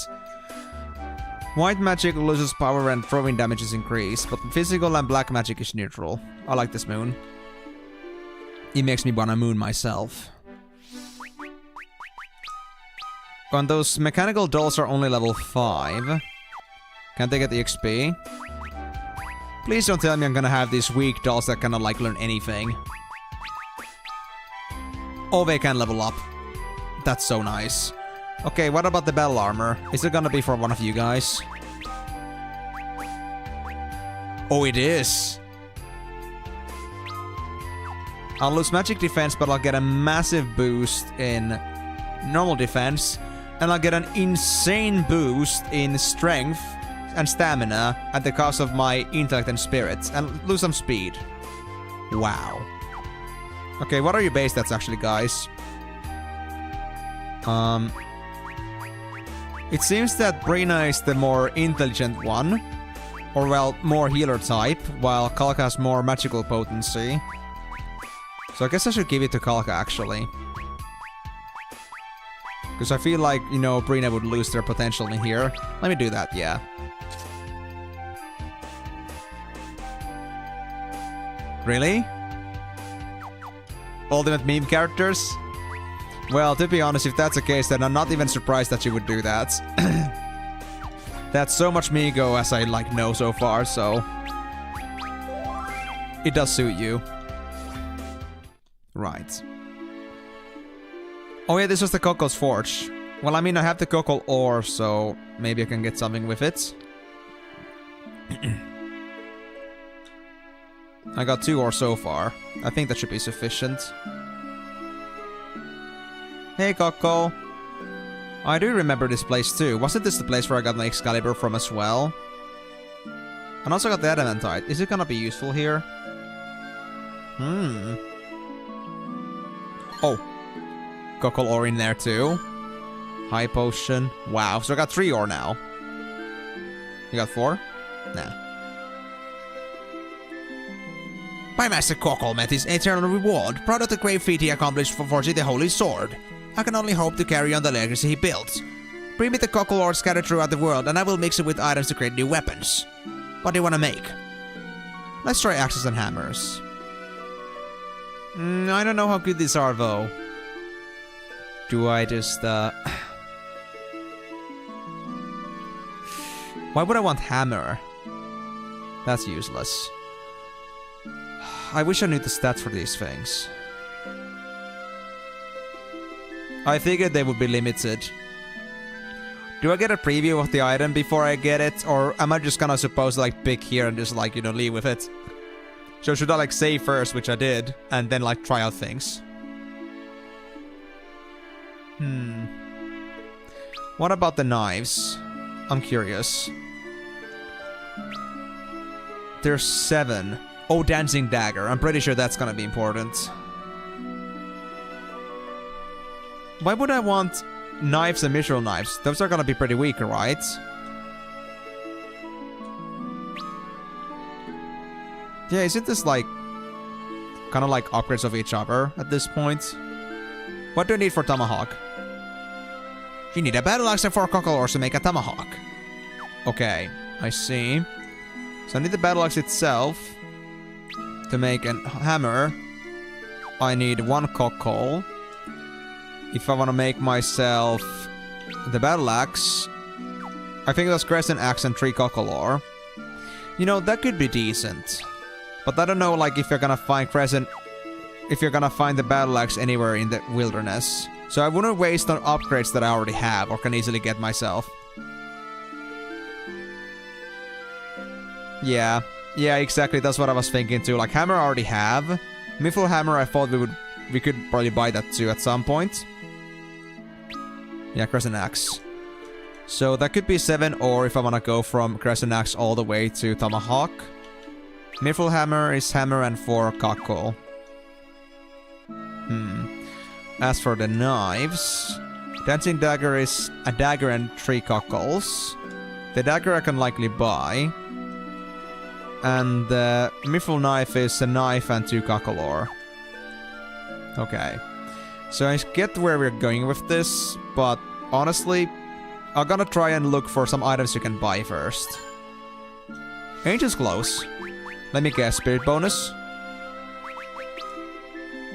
White magic loses power and throwing damage is increased, but physical and black magic is neutral. I like this moon. It makes me wanna moon myself. And those mechanical dolls are only level 5. Can't they get the XP? Please don't tell me I'm gonna have these weak dolls that cannot like learn anything. Oh, they can level up. That's so nice. Okay, what about the bell armor? Is it gonna be for one of you guys? Oh, it is! I'll lose magic defense, but I'll get a massive boost in normal defense. And I'll get an insane boost in strength and stamina at the cost of my intellect and spirits. And lose some speed. Wow. Okay, what are your base stats actually, guys? It seems that Brina is the more intelligent one. Or, well, more healer type, while Kalka has more magical potency. So I guess I should give it to Kalka, actually. Because I feel like, you know, Brina would lose their potential in here. Let me do that, yeah. Really? Ultimate meme characters? Well, to be honest, if that's the case, then I'm not even surprised that you would do that. That's so much Migo as I, like, know so far, so... It does suit you. Right. Oh yeah, this was the Coco's Forge. Well, I mean, I have the Coco ore, so maybe I can get something with it. I got 2 ore so far. I think that should be sufficient. Hey, Coco. I do remember this place too. Wasn't this the place where I got my Excalibur from as well? And also got the Adamantite. Is it gonna be useful here? Oh. Coco ore in there too. High potion. Wow, so I got 3 ore now. You got 4? Nah. My master Coco met his eternal reward, proud of the great feat he accomplished for forging the holy sword. I can only hope to carry on the legacy he built. Bring me the Coco ore scattered throughout the world, and I will mix it with items to create new weapons. What do you want to make? Let's try axes and hammers. I don't know how good these are, though. Do I just, Why would I want hammer? That's useless. I wish I knew the stats for these things. I figured they would be limited. Do I get a preview of the item before I get it? Or am I just gonna suppose like pick here and just like, you know, leave with it? So should I like save first, which I did, and then like try out things? What about the knives? I'm curious. There's 7. Oh, dancing dagger. I'm pretty sure that's gonna be important. Why would I want knives and mithril knives? Those are gonna be pretty weak, right? Yeah, isn't this like kind of like upgrades of each other at this point? What do I need for tomahawk? You need a battle axe and 4 cockles to make a tomahawk. Okay, I see. So I need the battle axe itself to make a hammer. I need 1 cockle. If I want to make myself the battle axe, I think that's crescent axe and 3 cockle ore. You know, that could be decent. But I don't know, like, if you're gonna find if you're gonna find the battle axe anywhere in the wilderness. So I wouldn't waste on upgrades that I already have or can easily get myself. Yeah, exactly. That's what I was thinking too. Like, hammer I already have. Mithril hammer, I thought we could probably buy that too at some point. Yeah, crescent axe. So that could be 7, or if I want to go from crescent axe all the way to tomahawk. Mithril hammer is hammer and 4 cockle. As for the knives, dancing dagger is a dagger and 3 cockles. The dagger I can likely buy. And the mithril knife is a knife and 2 cockle ore. Okay. So I get where we're going with this, but honestly, I'm gonna try and look for some items you can buy first. Angel's Close. Let me guess, spirit bonus?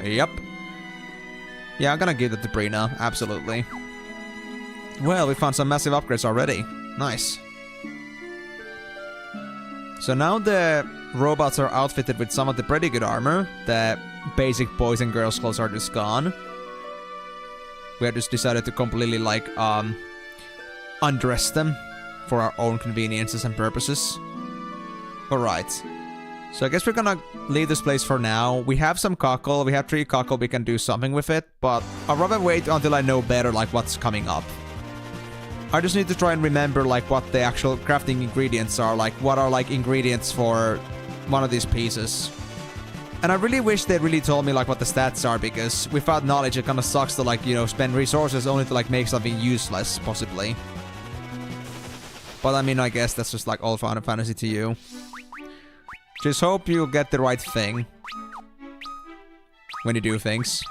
Yep. Yeah, I'm gonna give it to Brina, absolutely. Well, we found some massive upgrades already. Nice. So now the robots are outfitted with some of the pretty good armor. The basic boys and girls clothes are just gone. We have just decided to completely, like, undress them for our own conveniences and purposes. Alright. So I guess we're gonna leave this place for now. We have some cockle, we have 3 cockle, we can do something with it, but I'll rather wait until I know better, like, what's coming up. I just need to try and remember, like, what the actual crafting ingredients are, like, what are, like, ingredients for one of these pieces. And I really wish they really told me, like, what the stats are, because without knowledge it kinda sucks to, like, you know, spend resources only to, like, make something useless, possibly. But I mean, I guess that's just, like, all Final Fantasy to you. Just hope you get the right thing when you do things.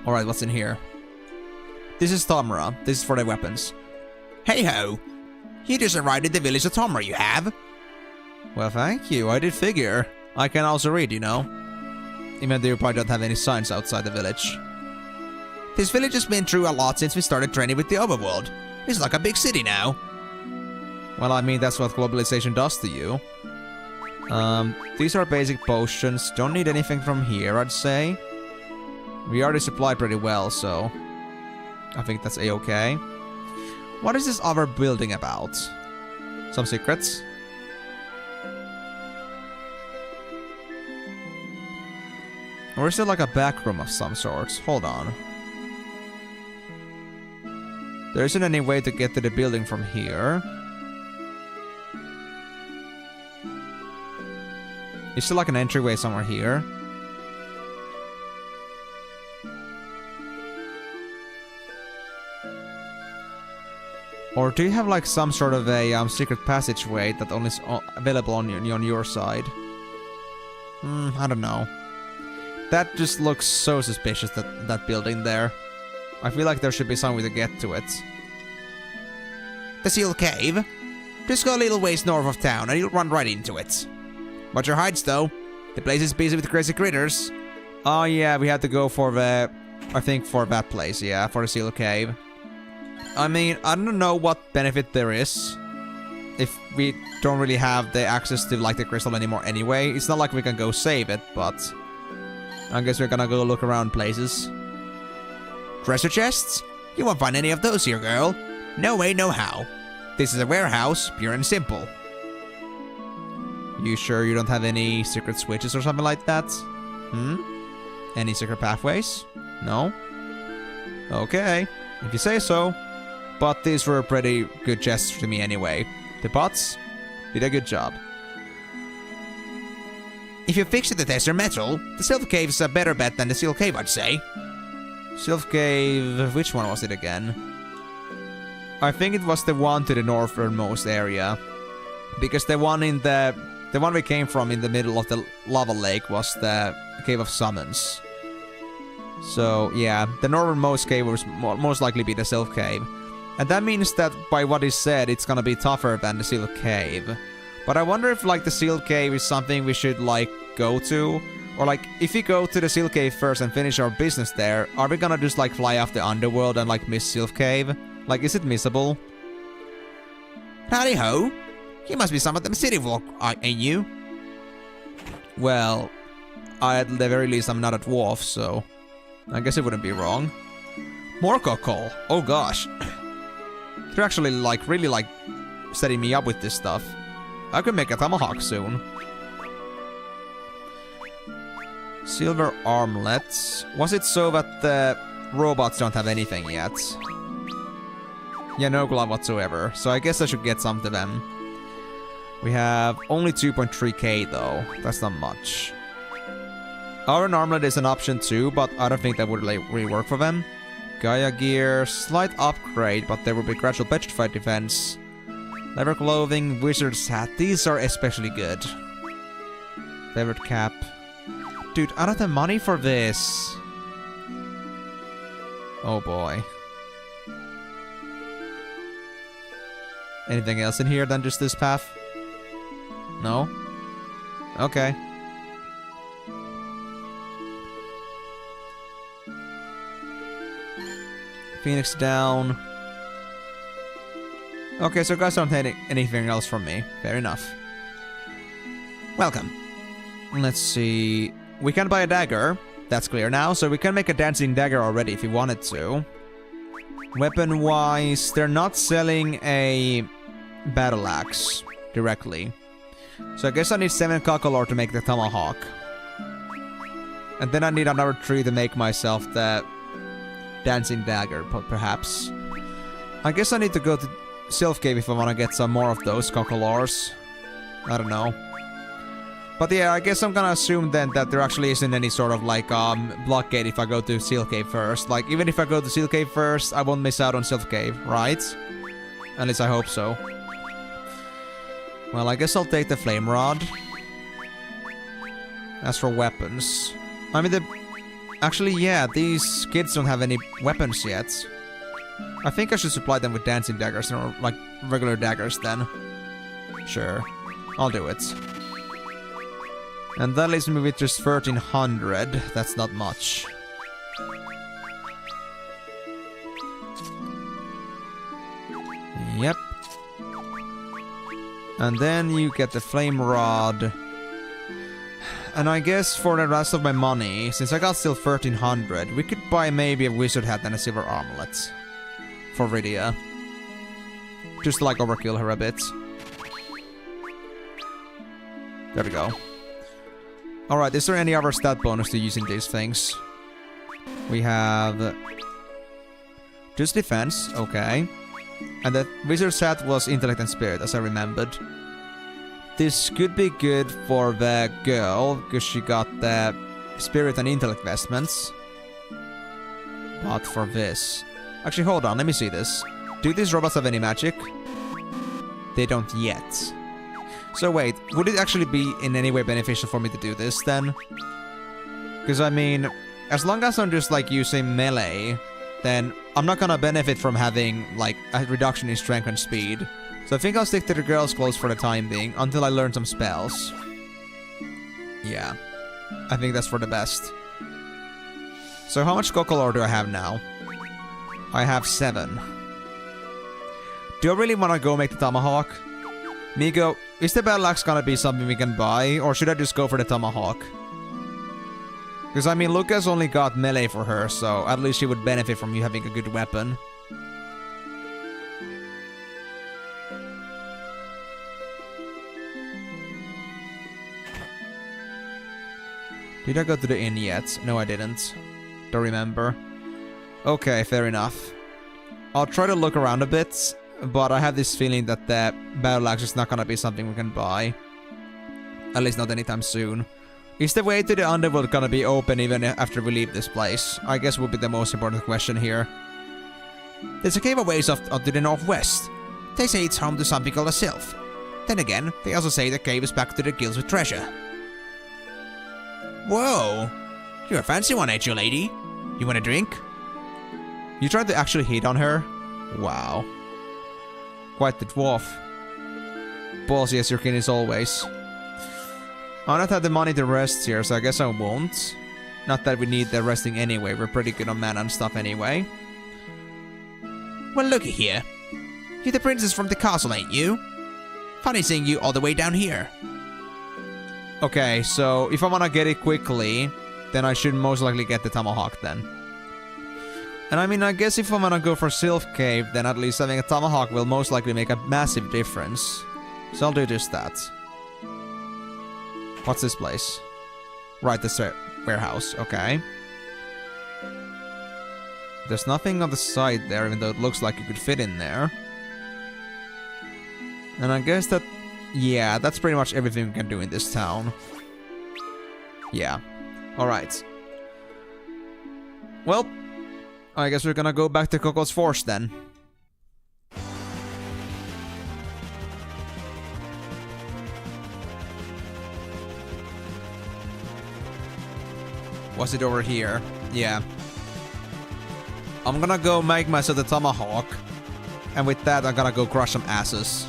Alright, what's in here? This is Tomra. This is for the weapons. Hey ho! You just arrived at the village of Tomra, you have? Well, thank you. I did figure. I can also read, you know. Even though you probably don't have any signs outside the village. This village has been through a lot since we started training with the overworld. It's like a big city now. Well, I mean, that's what globalization does to you. These are basic potions. Don't need anything from here, I'd say. We already supply pretty well, so I think that's a-okay. What is this other building about? Some secrets? Or is it like a back room of some sorts? Hold on. There isn't any way to get to the building from here. Is there like an entryway somewhere here? Or do you have like some sort of a secret passageway that only is available on your side? I don't know. That just looks so suspicious, that building there. I feel like there should be some way to get to it. The Seal Cave? Just go a little ways north of town and you'll run right into it. Watch your heights though. The place is busy with crazy critters. Oh yeah, we had to go for the... I think for that place, yeah, for the Seal Cave. I mean, I don't know what benefit there is if we don't really have the access to like the crystal anymore anyway. It's not like we can go save it, but I guess we're gonna go look around places. Treasure chests? You won't find any of those here, girl. No way, no how. This is a warehouse, pure and simple. You sure you don't have any secret switches or something like that? Any secret pathways? No? Okay, if you say so. But these were pretty good chests to me anyway. The bots did a good job. If you fix the tester metal, the Sylph Cave is a better bet than the Seal Cave, I'd say. Sylph Cave, which one was it again? I think it was the one to the northernmost area. Because the one we came from in the middle of the lava lake was the Cave of Summons. So yeah, the northernmost cave was most likely be the Sylph Cave. And that means that by what is said, it's gonna be tougher than the Sylph Cave. But I wonder if like the Sylph Cave is something we should like go to. Or like, if we go to the Sylph Cave first and finish our business there, are we gonna just like fly off the underworld and like miss Sylph Cave? Like, is it missable? Howdy ho! You must be some of them city folk, ain't you? Well, at the very least I'm not a dwarf, so I guess it wouldn't be wrong. More cockle! Oh gosh. They're actually like, really like, setting me up with this stuff. I could make a tomahawk soon. Silver armlets. Was it so that the robots don't have anything yet? Yeah, no glove whatsoever. So I guess I should get some to them. We have only 2.3k though. That's not much. Iron armlet is an option too, but I don't think that would really work for them. Gaia gear, slight upgrade, but there will be gradual petrified defense. Leather clothing, wizard's hat. These are especially good. Feathered cap. Dude, I don't have money for this. Oh boy. Anything else in here than just this path? No? Okay. Phoenix down. Okay, so guys don't need anything else from me. Fair enough. Welcome. Let's see. We can buy a dagger. That's clear now. So we can make a dancing dagger already if we wanted to. Weapon-wise, they're not selling a battle axe directly. So I guess I need 7 cockalore to make the tomahawk. And then I need another 3 to make myself the dancing dagger, perhaps. I guess I need to go to Sylph Cave if I want to get some more of those cockalores. I don't know. But yeah, I guess I'm gonna assume then that there actually isn't any sort of like blockade if I go to Sylph Cave first. Like, even if I go to Sylph Cave first, I won't miss out on Sylph Cave, right? At least I hope so. Well, I guess I'll take the flame rod. As for weapons, I mean actually, yeah, these kids don't have any weapons yet. I think I should supply them with dancing daggers or like regular daggers then. Sure, I'll do it. And that leaves me with just 1300. That's not much. Yep. And then you get the flame rod. And I guess for the rest of my money, since I got still 1300, we could buy maybe a wizard hat and a silver armlet. For Rydia. Just to like overkill her a bit. There we go. Alright, is there any other stat bonus to using these things? We have just defense, okay. And the wizard's hat was intellect and spirit, as I remembered. This could be good for the girl, because she got the spirit and intellect vestments. But for this... Actually, hold on, let me see this. Do these robots have any magic? They don't yet. So wait, would it actually be in any way beneficial for me to do this then? Because I mean, as long as I'm just like using melee, then I'm not gonna benefit from having like a reduction in strength and speed. So I think I'll stick to the girl's clothes for the time being until I learn some spells. Yeah, I think that's for the best. So how much Cocolore do I have now? I have 7. Do I really want to go make the tomahawk? Migo, is the battle axe gonna be something we can buy, or should I just go for the tomahawk? Because I mean, Lucas only got melee for her, so at least she would benefit from you having a good weapon. Did I go to the inn yet? No, I didn't. Don't remember. Okay, fair enough. I'll try to look around a bit, but I have this feeling that the battle axe is not gonna be something we can buy. At least not anytime soon. Is the way to the underworld gonna be open even after we leave this place? I guess would be the most important question here. There's a cave a ways off to the northwest. They say it's home to something called a sylph. Then again, they also say the cave is back to the guilds with treasure. Whoa! You're a fancy one, ain't you, lady? You want a drink? You tried to actually hit on her? Wow. Quite the dwarf. Ballsy as your kin is always. I don't have the money to rest here, so I guess I won't. Not that we need the resting anyway, we're pretty good on mana and stuff anyway. Well, looky here. You're the princess from the castle, ain't you? Funny seeing you all the way down here. Okay, so if I wanna get it quickly, then I should most likely get the tomahawk then. And I mean, I guess if I wanna go for Sylph Cave, then at least having a tomahawk will most likely make a massive difference. So I'll do just that. What's this place? Right, this warehouse, okay. There's nothing on the side there, even though it looks like you could fit in there. And I guess that... yeah, that's pretty much everything we can do in this town. Yeah. Alright. Well, I guess we're gonna go back to Coco's Forge then. Was it over here? Yeah. I'm gonna go make myself the tomahawk. And with that, I'm gonna go crush some asses.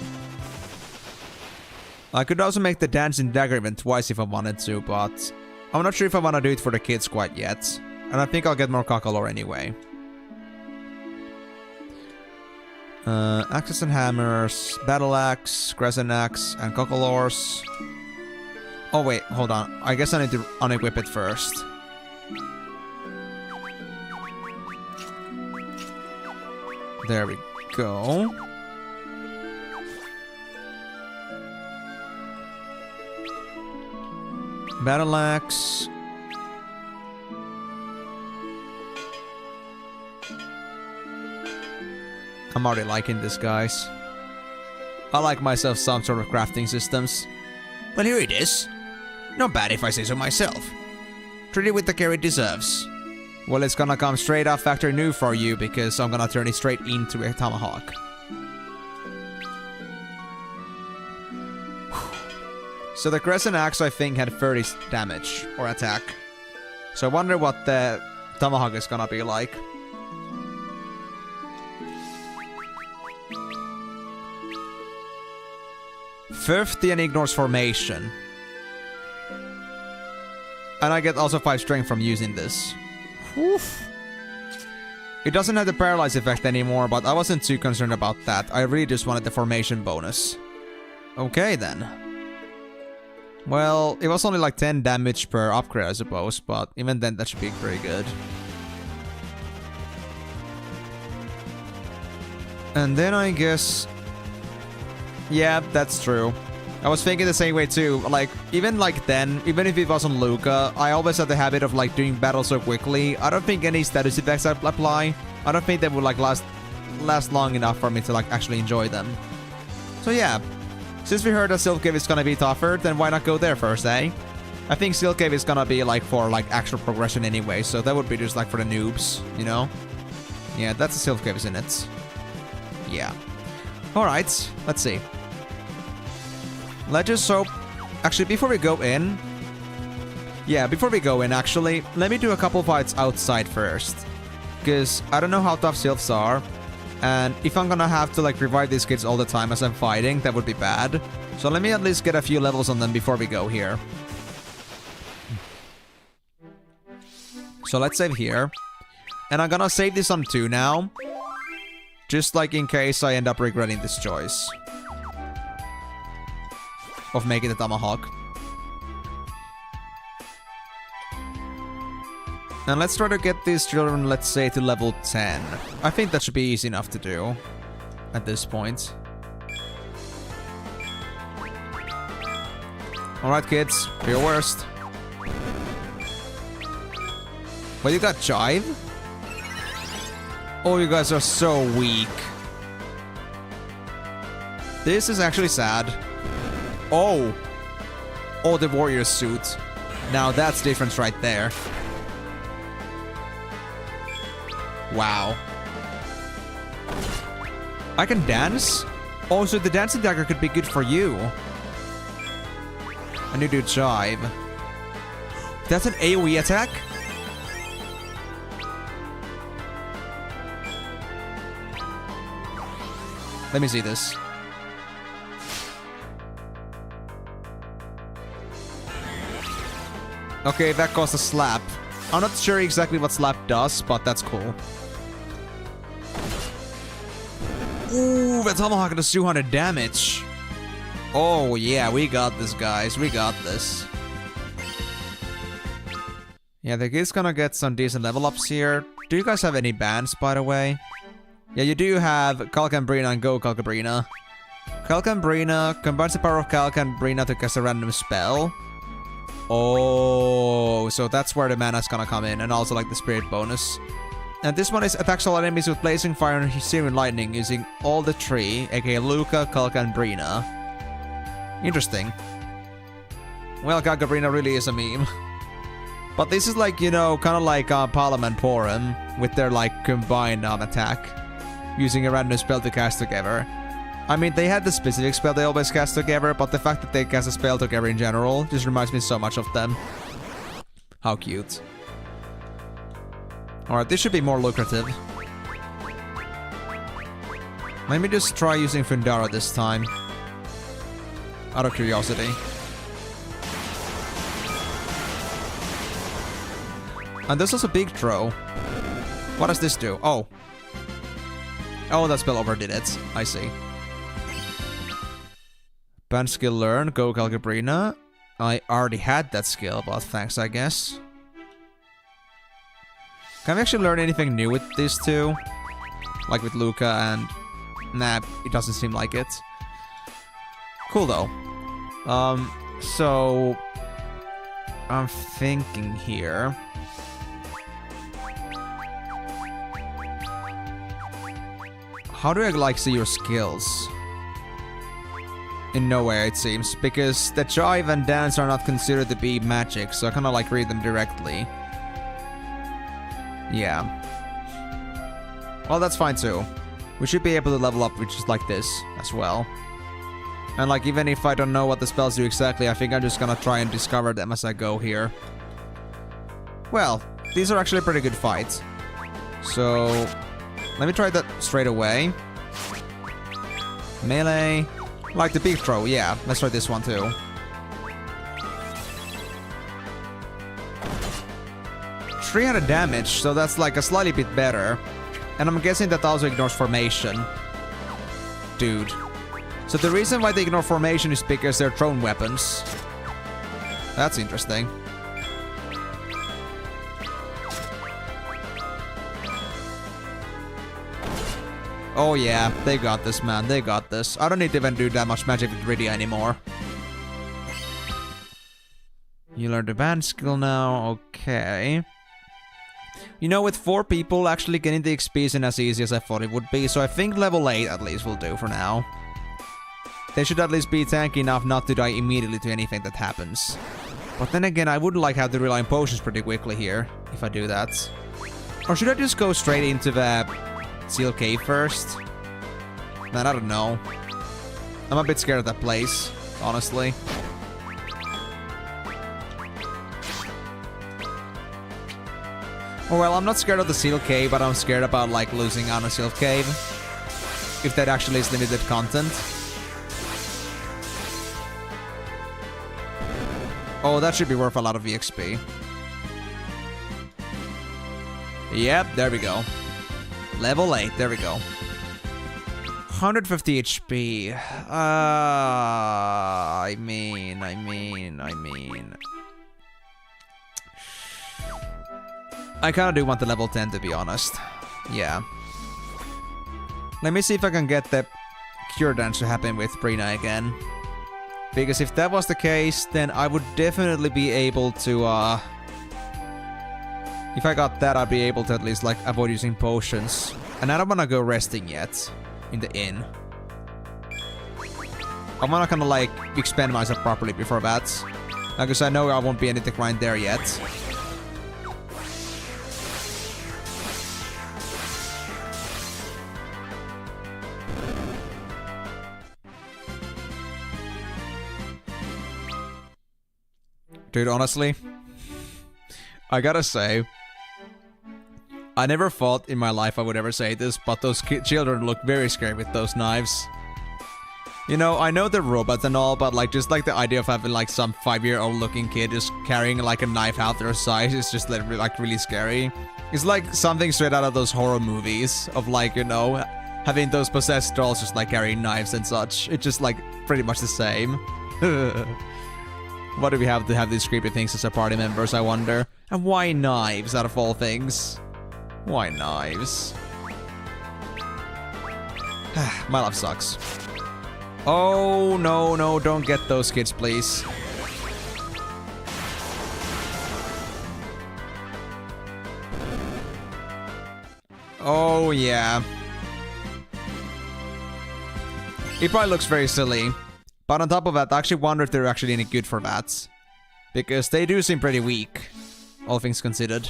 I could also make the dancing dagger event twice if I wanted to, but I'm not sure if I want to do it for the kids quite yet. And I think I'll get more Kakalore anyway. Axes and hammers, battle axe, crescent axe, and Kakalores. Oh wait, hold on. I guess I need to unequip it first. There we go. Battle axe. I'm already liking this, guys. I like myself some sort of crafting systems. Well, here it is. Not bad if I say so myself. Treat it with the care it deserves. Well, it's gonna come straight off Factory New for you, because I'm gonna turn it straight into a tomahawk. So the Crescent Axe, I think, had 30 damage, or attack. So I wonder what the tomahawk is gonna be like. '50 and ignores formation. And I get also 5 strength from using this. Oof. It doesn't have the paralyze effect anymore, but I wasn't too concerned about that. I really just wanted the formation bonus. Okay then. Well, it was only like 10 damage per upgrade, I suppose, but even then that should be pretty good. And then I guess... yeah, that's true. I was thinking the same way too. Like, even like then, even if it wasn't Luca, I always had the habit of like doing battles so quickly. I don't think any status effects apply. I don't think they would like last long enough for me to like actually enjoy them. So yeah, since we heard that Sylph Cave is gonna be tougher, then why not go there first, eh? I think Sylph Cave is gonna be like for like actual progression anyway, so that would be just like for the noobs, you know? Yeah, that's the Sylph Cave, isn't it? Yeah. Alright, let's see. Let's just hope... actually, before we go in... yeah, before we go in, actually, let me do a couple fights outside first. Because I don't know how tough Sylphs are. And if I'm gonna have to, like, revive these kids all the time as I'm fighting, that would be bad. So let me at least get a few levels on them before we go here. So let's save here. And I'm gonna save this on 2 now. Just, like, in case I end up regretting this choice of making the tomahawk. And let's try to get these children, let's say, to level 10. I think that should be easy enough to do at this point. Alright, kids, do your worst. But you got Jive? Oh, you guys are so weak. This is actually sad. Oh. Oh, the warrior suit. Now that's difference right there. Wow. I can dance? Oh, so the dancing dagger could be good for you. And you do Jive. That's an AoE attack? Let me see this. Okay, that caused a slap. I'm not sure exactly what slap does, but that's cool. Ooh, that tomahawk does 200 damage. Oh yeah, we got this, guys. We got this. Yeah, the kid's gonna get some decent level ups here. Do you guys have any bans, by the way? Yeah, you do have Calcambrina and Go Calcabrina. Calcambrina combines the power of Calcambrina to cast a random spell. Oh, so that's where the mana's gonna come in, and also like the spirit bonus. And this one is attacks all enemies with blazing fire and Searing Lightning using all the three, aka Luca, Calca, and Brina. Interesting. Well, Calcabrina really is a meme. But this is like, you know, kind of like Palom and Porum with their like combined attack. Using a random spell to cast together. I mean, they had the specific spell they always cast together, but the fact that they cast a spell together in general just reminds me so much of them. How cute. Alright, this should be more lucrative. Let me just try using Fundara this time. Out of curiosity. And this is a big throw. What does this do? Oh. Oh, that spell overdid it. I see. Band skill learn, Go Calcabrina. I already had that skill, but thanks, I guess. Can we actually learn anything new with these two? Like with Luca and... Nah, it doesn't seem like it. Cool, though. So... I'm thinking here... How do I, like, see your skills? In nowhere, it seems, because the Jive and Dance are not considered to be magic, so I kinda, like, read them directly. Yeah. Well, that's fine, too. We should be able to level up with just like this, as well. And, like, even if I don't know what the spells do exactly, I think I'm just gonna try and discover them as I go here. Well, these are actually a pretty good fights. So... let me try that straight away. Melee. Like the big throw, yeah. Let's try this one too. $300 damage, so that's like a slightly bit better. And I'm guessing that also ignores formation. Dude. So the reason why they ignore formation is because they're thrown weapons. That's interesting. Oh yeah, they got this, man. They got this. I don't need to even do that much magic with Rydia anymore. You learned the band skill now. Okay. You know, with 4 people, actually getting the XP isn't as easy as I thought it would be, so I think level 8 at least will do for now. They should at least be tanky enough not to die immediately to anything that happens. But then again, I would like have to rely on potions pretty quickly here, if I do that. Or should I just go straight into the... Seal Cave first? Man, I don't know. I'm a bit scared of that place, honestly. Well, I'm not scared of the Seal Cave, but I'm scared about, like, losing on a Seal Cave. If that actually is limited content. Oh, that should be worth a lot of EXP. Yep, there we go. Level 8, there we go. 150 HP. I mean. I kinda do want the level 10 to be honest. Yeah. Let me see if I can get the Cure Dance to happen with Brina again. Because if that was the case, then I would definitely be able to, If I got that, I'd be able to at least like avoid using potions. And I don't wanna go resting yet in the inn. I'm not gonna like expand myself properly before that. Because I know I won't be any to grind there yet. Dude, honestly, I gotta say, I never thought in my life I would ever say this, but those children look very scary with those knives. You know, I know they're robots and all, but like just like the idea of having like some 5-year-old looking kid just carrying like a knife out their side is just like really scary. It's like something straight out of those horror movies of like, you know, having those possessed dolls just like carrying knives and such. It's just like pretty much the same. Why do we have to have these creepy things as our party members, I wonder? And why knives out of all things? Why knives? My life sucks. Oh, no, no, don't get those kids, please. Oh, yeah. It probably looks very silly. But on top of that, I actually wonder if they're actually any good for that. Because they do seem pretty weak, all things considered.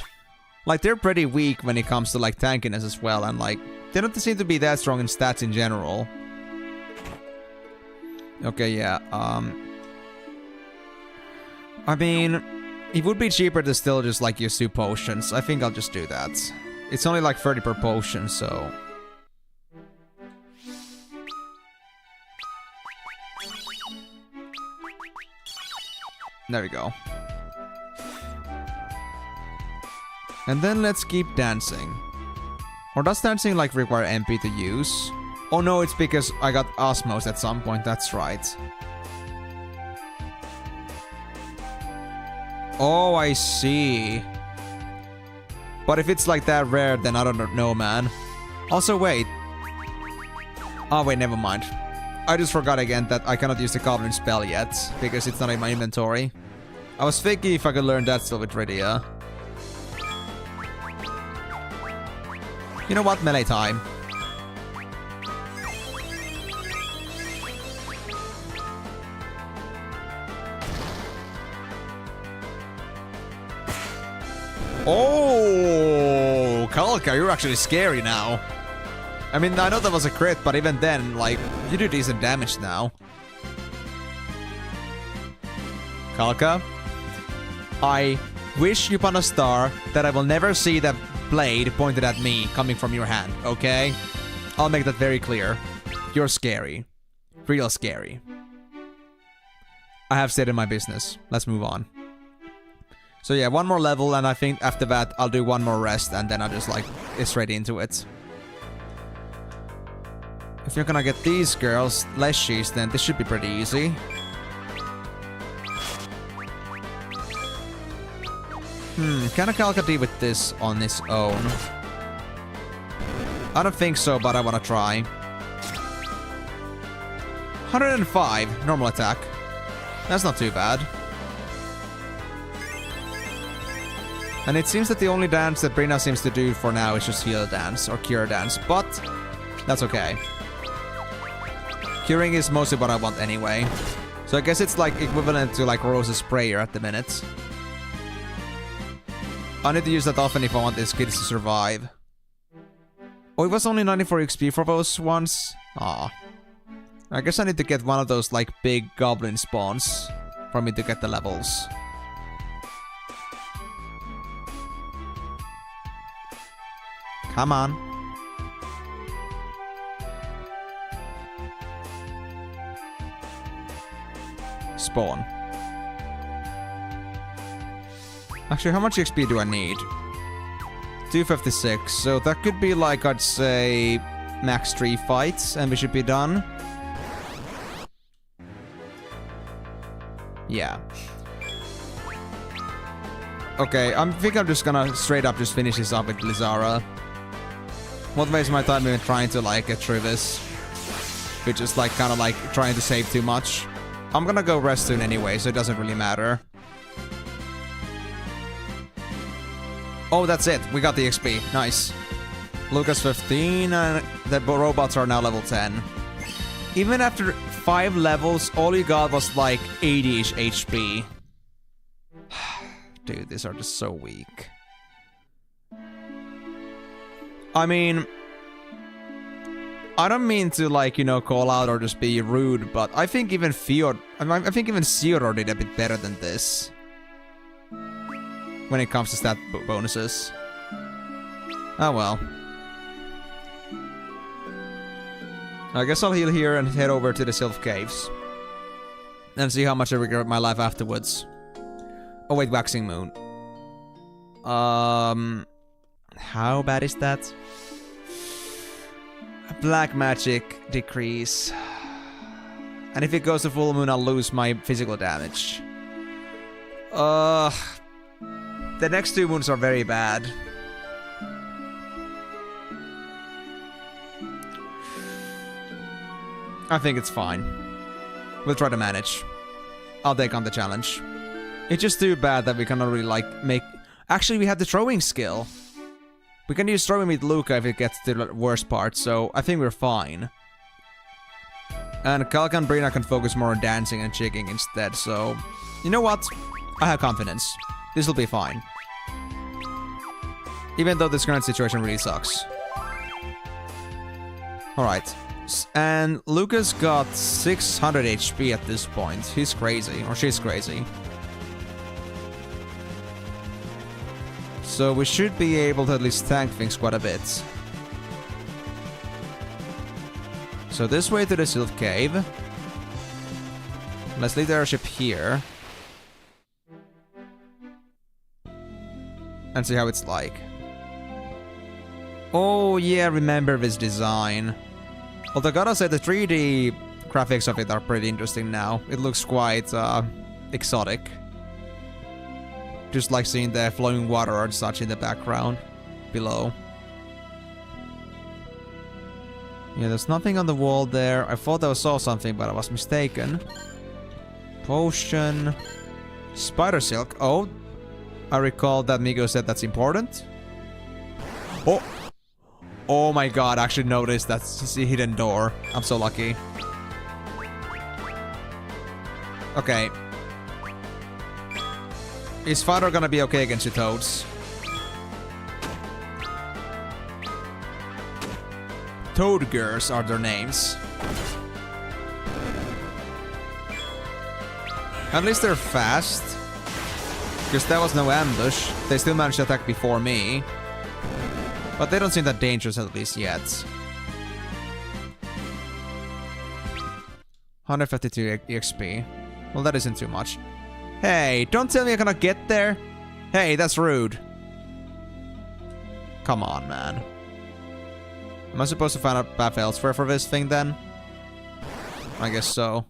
Like, they're pretty weak when it comes to, like, tankiness as well. And, like, they don't seem to be that strong in stats in general. Okay, yeah, I mean, it would be cheaper to still just, like, use 2 potions. I think I'll just do that. It's only, like, 30 per potion, so... There we go. And then let's keep dancing. Or does dancing, like, require MP to use? Oh no, it's because I got Osmos at some point, that's right. Oh, I see. But if it's like that rare, then I don't know, man. Also, wait. Oh, wait, never mind. I just forgot again that I cannot use the Goblin spell yet, because it's not in my inventory. I was thinking if I could learn that still with Rydia. You know what? Melee time. Oh, Kalka, you're actually scary now. I mean, I know that was a crit, but even then, like, you do decent damage now. Kalka, I wish you upon a star that I will never see that blade pointed at me coming from your hand, okay? I'll make that very clear. You're scary. Real scary. I have stated my business. Let's move on. So yeah, 1 more level, and I think after that I'll do 1 more rest, and then I'll just like get straight into it. If you're gonna get these girls, Leshies, then this should be pretty easy. Can a Kalka deal with this on its own? I don't think so, but I wanna try. 105, normal attack. That's not too bad. And it seems that the only dance that Brina seems to do for now is just heal dance or cure dance, but that's okay. Curing is mostly what I want anyway. So I guess it's like equivalent to like Rose's prayer at the minute. I need to use that often if I want these kids to survive. Oh, it was only 94 XP for those ones? Aw. I guess I need to get one of those like big goblin spawns for me to get the levels. Come on. Spawn. Actually, how much XP do I need? 256, so that could be like, I'd say, max 3 fights, and we should be done. Yeah. Okay, I think I'm just gonna straight up just finish this up with Blizzara. Won't waste my time even trying to like get through this. Which is like kind of like trying to save too much. I'm gonna go rest soon anyway, so it doesn't really matter. Oh, that's it. We got the XP. Nice. Lucas 15, and the robots are now level 10. Even after 5 levels, all you got was like 80-ish HP. Dude, these are just so weak. I mean, I don't mean to, like, you know, call out or just be rude, but I think even I think even Theodore did a bit better than this when it comes to stat bonuses. Oh well. I guess I'll heal here and head over to the Sylph Caves. And see how much I regret my life afterwards. Oh wait, Waxing Moon. How bad is that? Black magic decrease. And if it goes to full moon, I'll lose my physical damage. The next 2 moons are very bad. I think it's fine. We'll try to manage. I'll take on the challenge. It's just too bad that we cannot really, like, make... Actually, we have the throwing skill. We can use throwing with Luca if it gets to the worst part, so I think we're fine. And Kalka and Brina can focus more on dancing and jigging instead, so... You know what? I have confidence. This will be fine. Even though this current situation really sucks. Alright. And Lucas got 600 HP at this point. He's crazy. Or she's crazy. So we should be able to at least tank things quite a bit. So this way to the Sylph Cave. Let's leave the airship here. And see how it's like. Oh yeah, remember this design. Although I gotta say the 3D graphics of it are pretty interesting now. It looks quite exotic. Just like seeing the flowing water and such in the background below. Yeah, there's nothing on the wall there. I thought I saw something, but I was mistaken. Potion. Spider silk. Oh, I recall that Migo said that's important. Oh! Oh my god, I actually noticed that's a hidden door. I'm so lucky. Okay. Is Father gonna be okay against you, Toads? Toadgers are their names. At least they're fast. Because that was no ambush. They still managed to attack before me. But they don't seem that dangerous at least yet. 152 EXP. Well, that isn't too much. Hey, don't tell me I'm gonna get there. Hey, that's rude. Come on, man. Am I supposed to find a path elsewhere for this thing then? I guess so.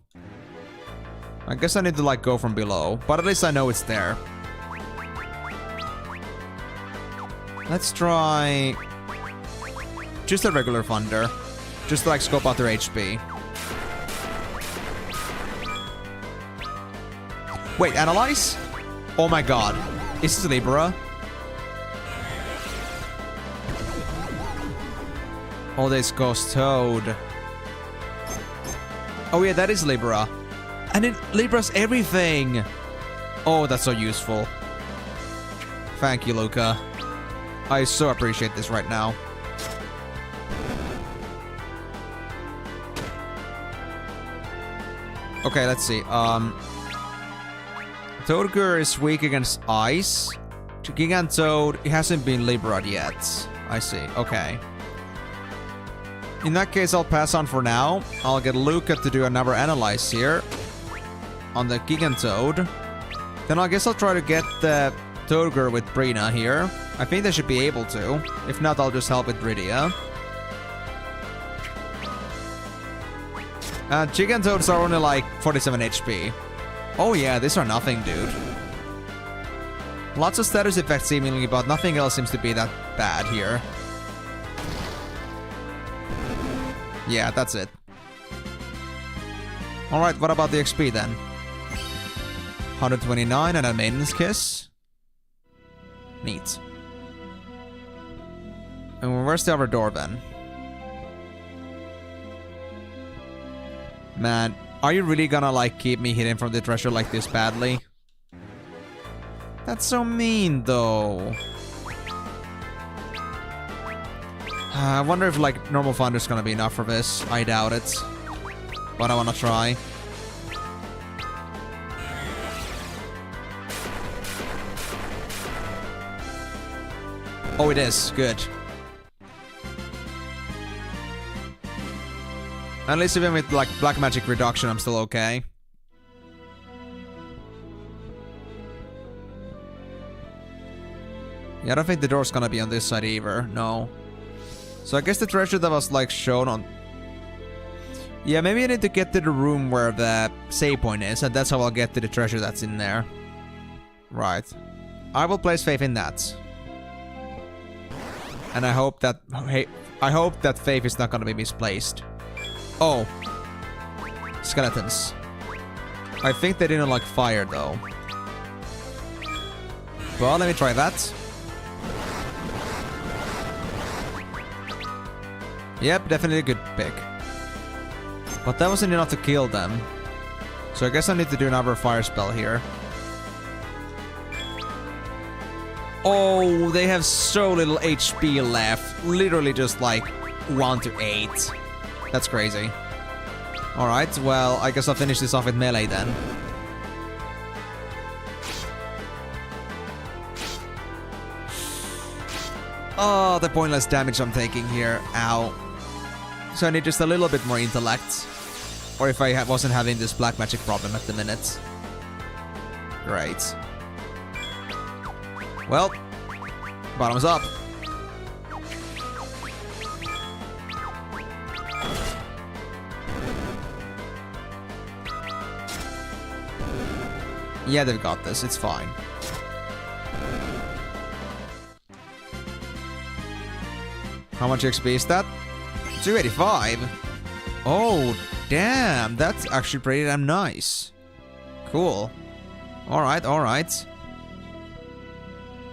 I guess I need to like go from below, but at least I know it's there. Let's try just a regular thunder. Just to like scope out their HP. Wait, analyze? Oh my god. Is this Libra? Oh, this goes Toad. Oh yeah, that is Libra. And it Libra's everything. Oh, that's so useful. Thank you, Luca. I so appreciate this right now. Okay, let's see. Toadger is weak against ice. Gigantoad, it hasn't been Libra'd yet. I see. Okay. In that case, I'll pass on for now. I'll get Luca to do another analyze here on the Gigantoad. Then I guess I'll try to get the Toadger with Brina here. I think they should be able to. If not, I'll just help with Rydia. Gigantoads are only like 47 HP. Oh yeah, these are nothing, dude. Lots of status effects seemingly, but nothing else seems to be that bad here. Yeah, that's it. Alright, what about the XP then? 129 and a Maiden's Kiss. Neat. And where's the other door then? Man, are you really gonna like keep me hidden from the treasure like this badly? That's so mean though. I wonder if like normal thunder's gonna be enough for this. I doubt it. But I wanna try. Oh, it is. Good. At least even with like black magic reduction, I'm still okay. Yeah, I don't think the door's gonna be on this side either. No. So I guess the treasure that was like shown on... Yeah, maybe I need to get to the room where the save point is, and that's how I'll get to the treasure that's in there. Right. I will place faith in that. And I hope that... Hey, I hope that faith is not gonna be misplaced. Oh. Skeletons. I think they didn't like fire though. Well, let me try that. Yep, definitely a good pick. But that wasn't enough to kill them. So I guess I need to do another fire spell here. Oh, they have so little HP left. Literally just like 1 to 8. That's crazy. Alright, well, I guess I'll finish this off with melee then. Oh, the pointless damage I'm taking here. Ow. So I need just a little bit more intellect. Or if I wasn't having this black magic problem at the minute. Great. Well, bottoms up. Yeah, they've got this. It's fine. How much XP is that? 285. Oh, damn. That's actually pretty damn nice. Cool. Alright, alright.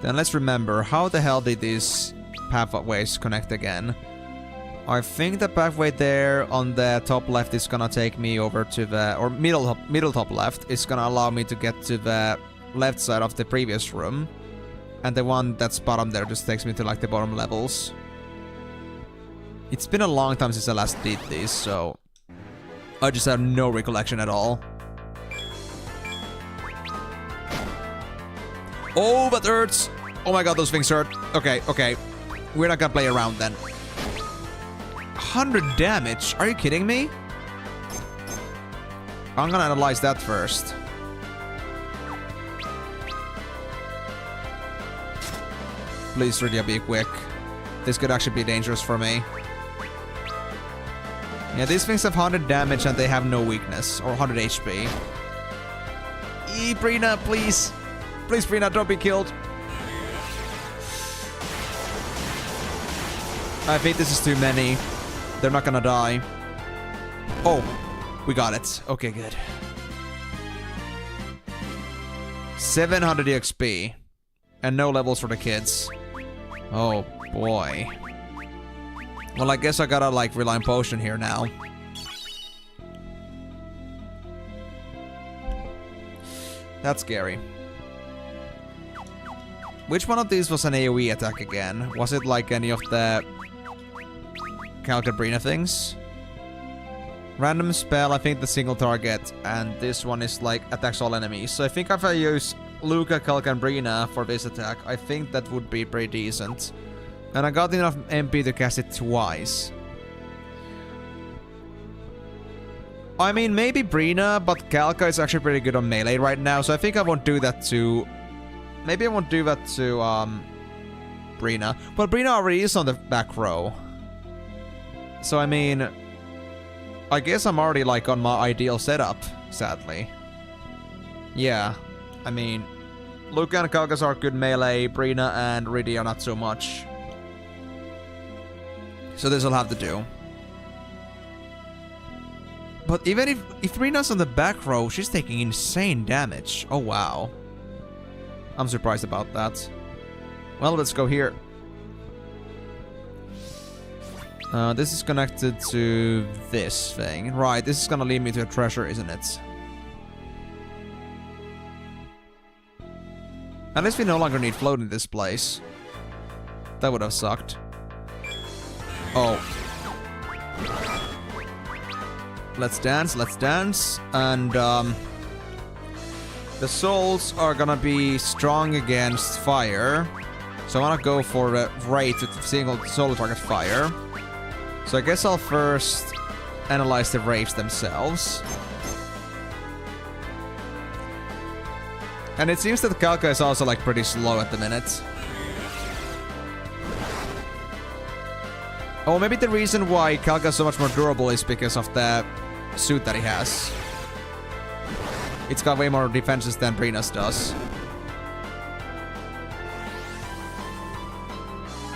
Then let's remember, how the hell did these pathways connect again? I think the pathway there on the top left is gonna take me over to the... Or middle top left is gonna allow me to get to the left side of the previous room. And the one that's bottom there just takes me to like the bottom levels. It's been a long time since I last did this, so... I just have no recollection at all. Oh, that hurts! Oh my god, those things hurt. Okay, okay. We're not gonna play around then. 100 damage? Are you kidding me? I'm gonna analyze that first. Please, Rydia, be quick. This could actually be dangerous for me. Yeah, these things have 100 damage and they have no weakness. Or 100 HP. Brina, please. Please, Brina, don't be killed. I think this is too many. They're not gonna die. Oh, we got it. Okay, good. 700 XP. And no levels for the kids. Oh, boy. Well, I guess I gotta, like, rely on potion here now. That's scary. Which one of these was an AoE attack again? Was it, like, any of the... Calcabrina things? Random spell, I think the single target. And this one is, like, attacks all enemies. So I think if I use Luca, Calcabrina for this attack, I think that would be pretty decent. And I got enough MP to cast it twice. I mean, maybe Brina, but Calca is actually pretty good on melee right now, so I think I won't do that to... Maybe I won't do that to, Brina. But Brina already is on the back row. So, I mean... I guess I'm already, like, on my ideal setup, sadly. Yeah. I mean... Luca and Calcas are good melee, Brina and Rydia not so much. So this will have to do. But even if Brina's on the back row, she's taking insane damage. Oh, wow. I'm surprised about that. Well, let's go here. This is connected to this thing. Right, this is gonna lead me to a treasure, isn't it? At least we no longer need float in this place. That would have sucked. Oh. Let's dance, and the souls are gonna be strong against fire. So I wanna go for a rate with single soul target fire. So I guess I'll first analyze the wraiths themselves. And it seems that Kalka is also like pretty slow at the minute. Oh, maybe the reason why Kalka is so much more durable is because of the suit that he has. It's got way more defenses than Brina's does.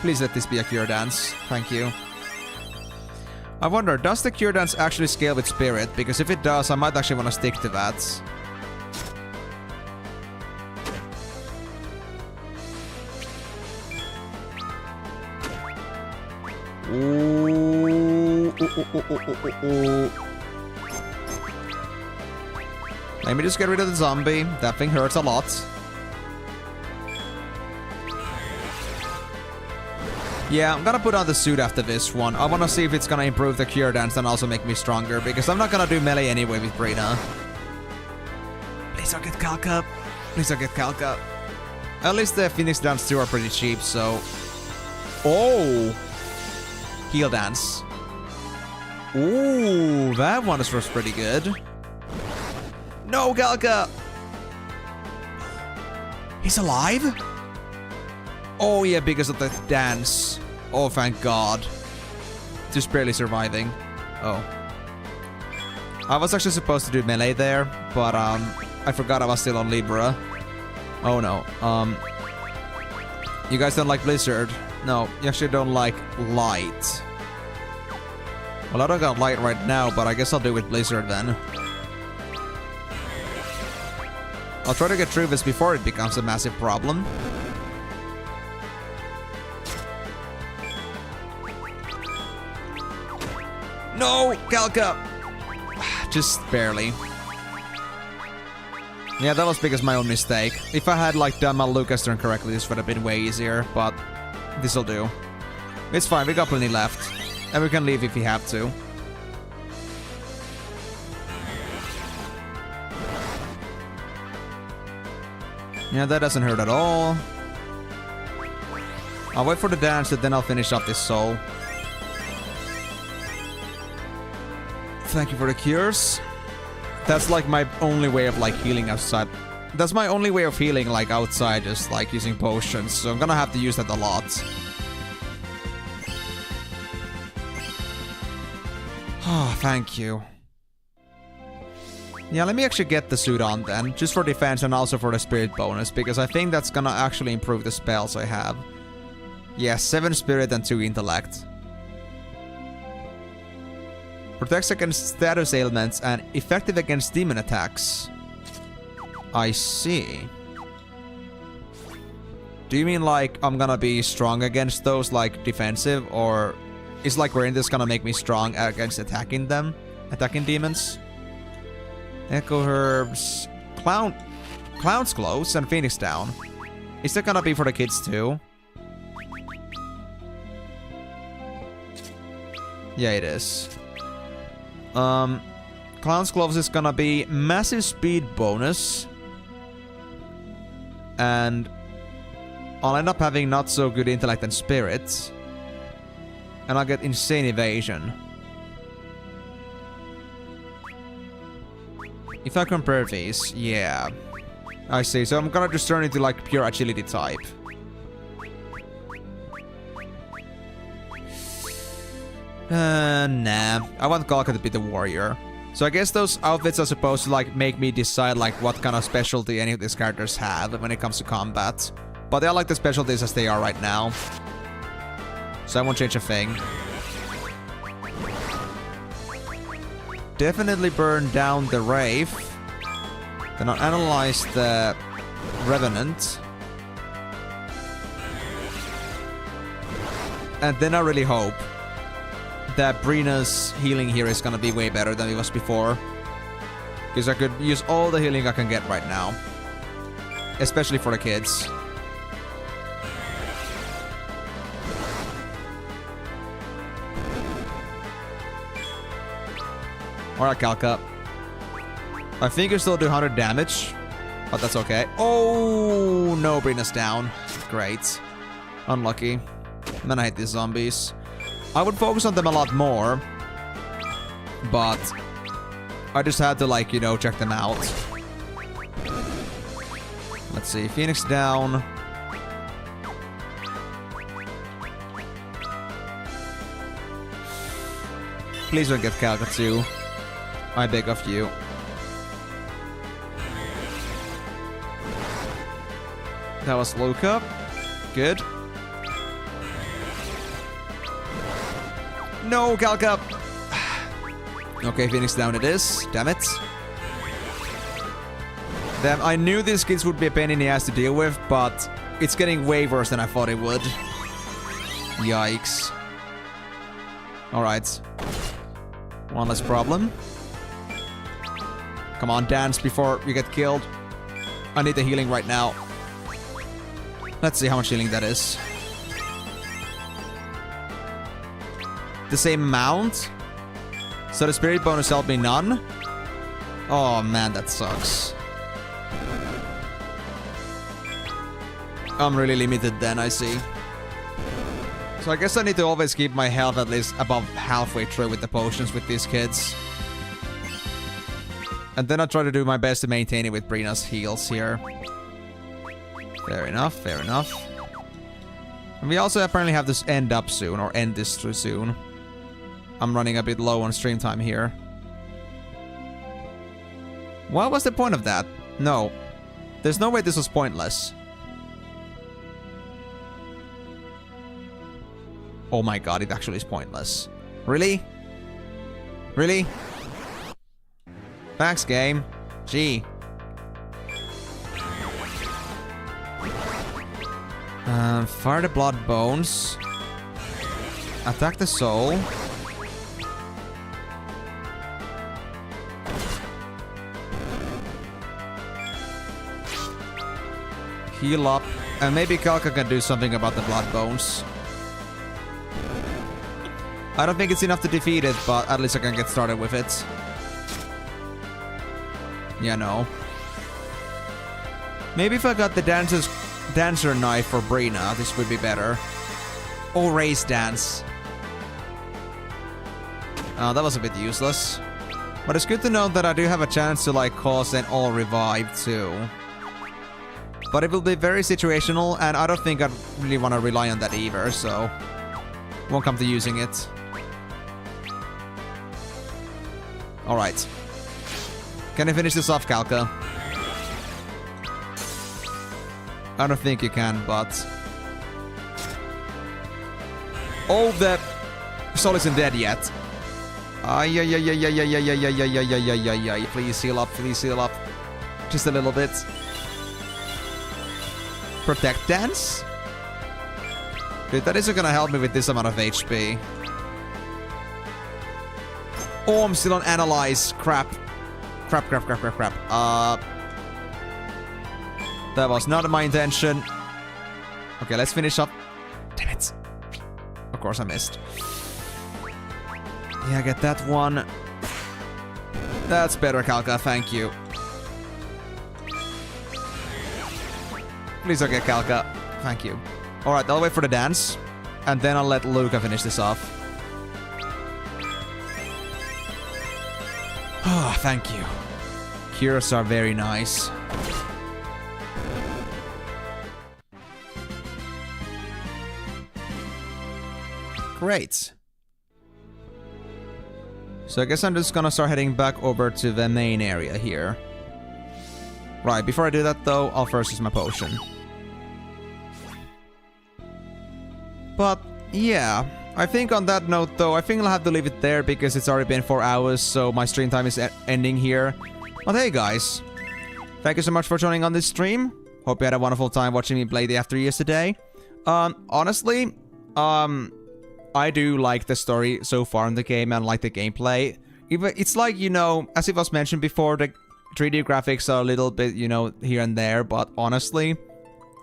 Please let this be a cure dance. Thank you. I wonder, does the cure dance actually scale with spirit? Because if it does, I might actually want to stick to that. Ooh. Let me just get rid of the zombie. That thing hurts a lot. Yeah, I'm gonna put on the suit after this one. I wanna see if it's gonna improve the cure dance and also make me stronger, because I'm not gonna do melee anyway with Brina. Please don't get Kalka. Please don't get Kalka. At least the Phoenix Dance 2 are pretty cheap, so... Oh! Heal Dance. Ooh, that one was pretty good. No, Kalka! He's alive? Oh yeah, because of the dance. Oh, thank God. Just barely surviving. Oh. I was actually supposed to do melee there, but I forgot I was still on Libra. Oh no. You guys don't like Blizzard? No, you actually don't like light. Well, I don't got light right now, but I guess I'll do with Blizzard then. I'll try to get through this before it becomes a massive problem. No, Kalka! Just barely. Yeah, that was because my own mistake. If I had like done my Lucas turn correctly, this would have been way easier, but this'll do. It's fine, we got plenty left. And we can leave if we have to. Yeah, that doesn't hurt at all. I'll wait for the dance and then I'll finish off this soul. Thank you for the cures. That's like my only way of like healing outside. That's my only way of healing like outside, just like using potions. So I'm gonna have to use that a lot. Oh, thank you. Yeah, let me actually get the suit on then, just for defense and also for the spirit bonus, because I think that's gonna actually improve the spells I have. Yeah, 7 spirit and 2 intellect. Protects against status ailments and effective against demon attacks. I see. Do you mean like I'm gonna be strong against those, like defensive, or is like wearing this gonna make me strong against attacking them? Attacking demons? Echo Herbs, Clown's Clothes, and Phoenix Down. Is that gonna be for the kids too? Yeah, it is. Clown's Gloves is gonna be massive speed bonus. And I'll end up having not so good intellect and spirit. And I'll get insane evasion. If I compare these, yeah. I see, so I'm gonna just turn into like pure agility type. Nah. I want Kalka to be the warrior. So I guess those outfits are supposed to like make me decide like what kind of specialty any of these characters have when it comes to combat. But they are like the specialties as they are right now. So I won't change a thing. Definitely burn down the Wraith. Then I'll analyze the Revenant. And then I really hope that Brina's healing here is gonna be way better than it was before. Because I could use all the healing I can get right now. Especially for the kids. Alright, Calca. I think you still do 100 damage. But that's okay. Oh, no, Brina's down. Great. Unlucky. And then I hate these zombies. I would focus on them a lot more. But I just had to, like, you know, check them out. Let's see. Phoenix down. Please don't get Calca too. I beg of you. That was Luca. Good. No, Calca! Okay, Phoenix down it is. Damn it. Damn, I knew these kids would be a pain in the ass to deal with, but it's getting way worse than I thought it would. Yikes. Alright. One less problem. Come on, dance before you get killed. I need the healing right now. Let's see how much healing that is. The same amount? So the spirit bonus helped me none? Oh man, that sucks. I'm really limited then, I see. So I guess I need to always keep my health at least above halfway through with the potions with these kids. And then I'll try to do my best to maintain it with Brina's heals here. Fair enough, fair enough. And we also apparently have this end up soon, or end this too soon. I'm running a bit low on stream time here. What was the point of that? No. There's no way this was pointless. Oh my god, it actually is pointless. Really? Really? Thanks, game. Gee. Fire the blood bones. Attack the soul. Heal up. And maybe Calca can do something about the blood bones. I don't think it's enough to defeat it, but at least I can get started with it. Yeah, no. Maybe if I got the dancer knife for Brina, this would be better. Or race dance. That was a bit useless. But it's good to know that I do have a chance to like cause an all revive too. But it will be very situational, and I don't think I really want to rely on that either, so won't come to using it. Alright. Can I finish this off, Calca? I don't think you can, but... Oh, the soul isn't dead yet. Please heal up, please heal up. Just a little bit. Protect dance? Dude, that isn't gonna help me with this amount of HP. Oh, I'm still on analyze. Crap. Crap. That was not my intention. Okay, let's finish up. Damn it. Of course I missed. Yeah, get that one. That's better, Calca. Thank you. Please don't get Calca. Thank you. Alright, I'll wait for the dance. And then I'll let Luca finish this off. Ah, thank you. Cures are very nice. Great. So I guess I'm just gonna start heading back over to the main area here. Right, before I do that though, I'll first use my potion. But, yeah. I think on that note though, I think I'll have to leave it there because it's already been 4 hours, so my stream time is ending here. But hey guys, thank you so much for joining on this stream. Hope you had a wonderful time watching me play the After Years today. Honestly, I do like the story so far in the game and like the gameplay. It's like, you know, as it was mentioned before, the 3D graphics are a little bit, you know, here and there, but honestly,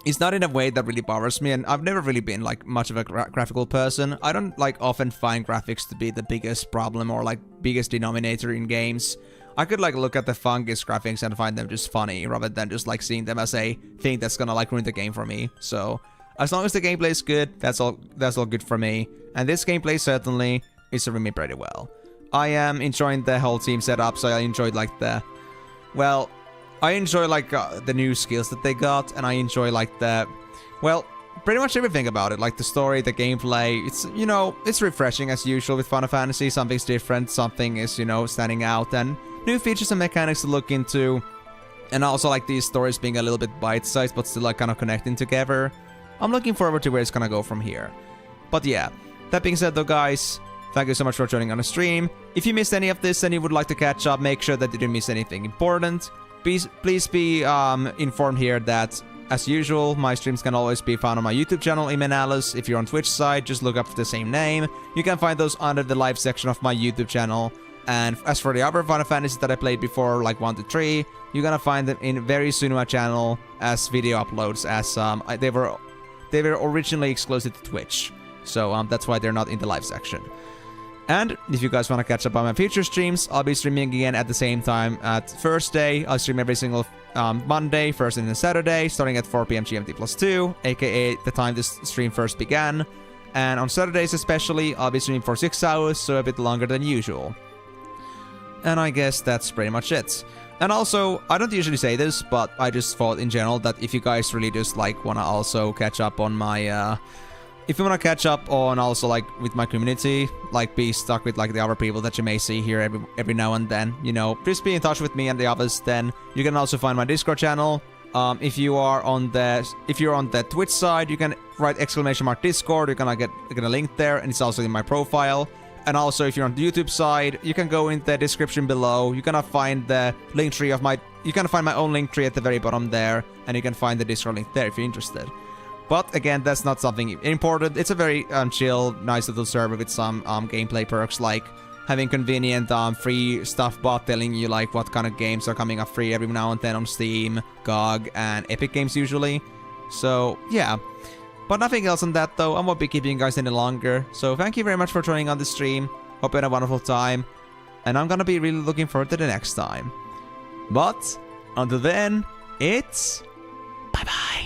it's not in a way that really bothers me, and I've never really been like much of a graphical person. I don't like often find graphics to be the biggest problem or like biggest denominator in games. I could like look at the fungus graphics and find them just funny rather than just like seeing them as a thing that's gonna like ruin the game for me. So as long as the gameplay is good, that's all good for me. And this gameplay certainly is serving me pretty well. I am enjoying the whole team setup, so I enjoyed like the, well, I enjoy like the new skills that they got, and I enjoy like the, well, pretty much everything about it. Like the story, the gameplay, it's, you know, it's refreshing as usual with Final Fantasy. Something's different, something is, you know, standing out, and new features and mechanics to look into. And also like these stories being a little bit bite-sized, but still like kind of connecting together. I'm looking forward to where it's gonna go from here. But yeah, that being said though, guys, thank you so much for joining on the stream. If you missed any of this and you would like to catch up, make sure that you didn't miss anything important. Please be informed here that, as usual, my streams can always be found on my YouTube channel, Emenalus. If you're on Twitch side, just look up the same name. You can find those under the live section of my YouTube channel. And as for the other Final Fantasies that I played before, like 1 to 3, you're gonna find them in very soon on my channel as video uploads, as they were originally exclusive to Twitch. So that's why they're not in the live section. And if you guys want to catch up on my future streams, I'll be streaming again at the same time at Thursday. I'll stream every single Monday, Thursday, and Saturday, starting at 4 PM GMT+2, aka the time this stream first began. And on Saturdays especially, I'll be streaming for 6 hours, so a bit longer than usual. And I guess that's pretty much it. And also, I don't usually say this, but I just thought in general that if you guys really just like want to also catch up on my if you want to catch up on also like with my community, like be stuck with like the other people that you may see here every now and then, you know, just be in touch with me and the others, then you can also find my Discord channel. If you're on the Twitch side, you can write !Discord, you're gonna get a link there, and it's also in my profile. And also if you're on the YouTube side, you can go in the description below. You're gonna find the link tree of you can find my own link tree at the very bottom there, and you can find the Discord link there if you're interested. But again, that's not something important. It's a very chill, nice little server with some gameplay perks, like having convenient free stuff bot telling you like what kind of games are coming up free every now and then on Steam, GOG, and Epic Games usually. So yeah, but nothing else on that though. I won't be keeping you guys any longer. So thank you very much for joining on the stream. Hope you had a wonderful time, and I'm gonna be really looking forward to the next time. But until then, it's bye bye.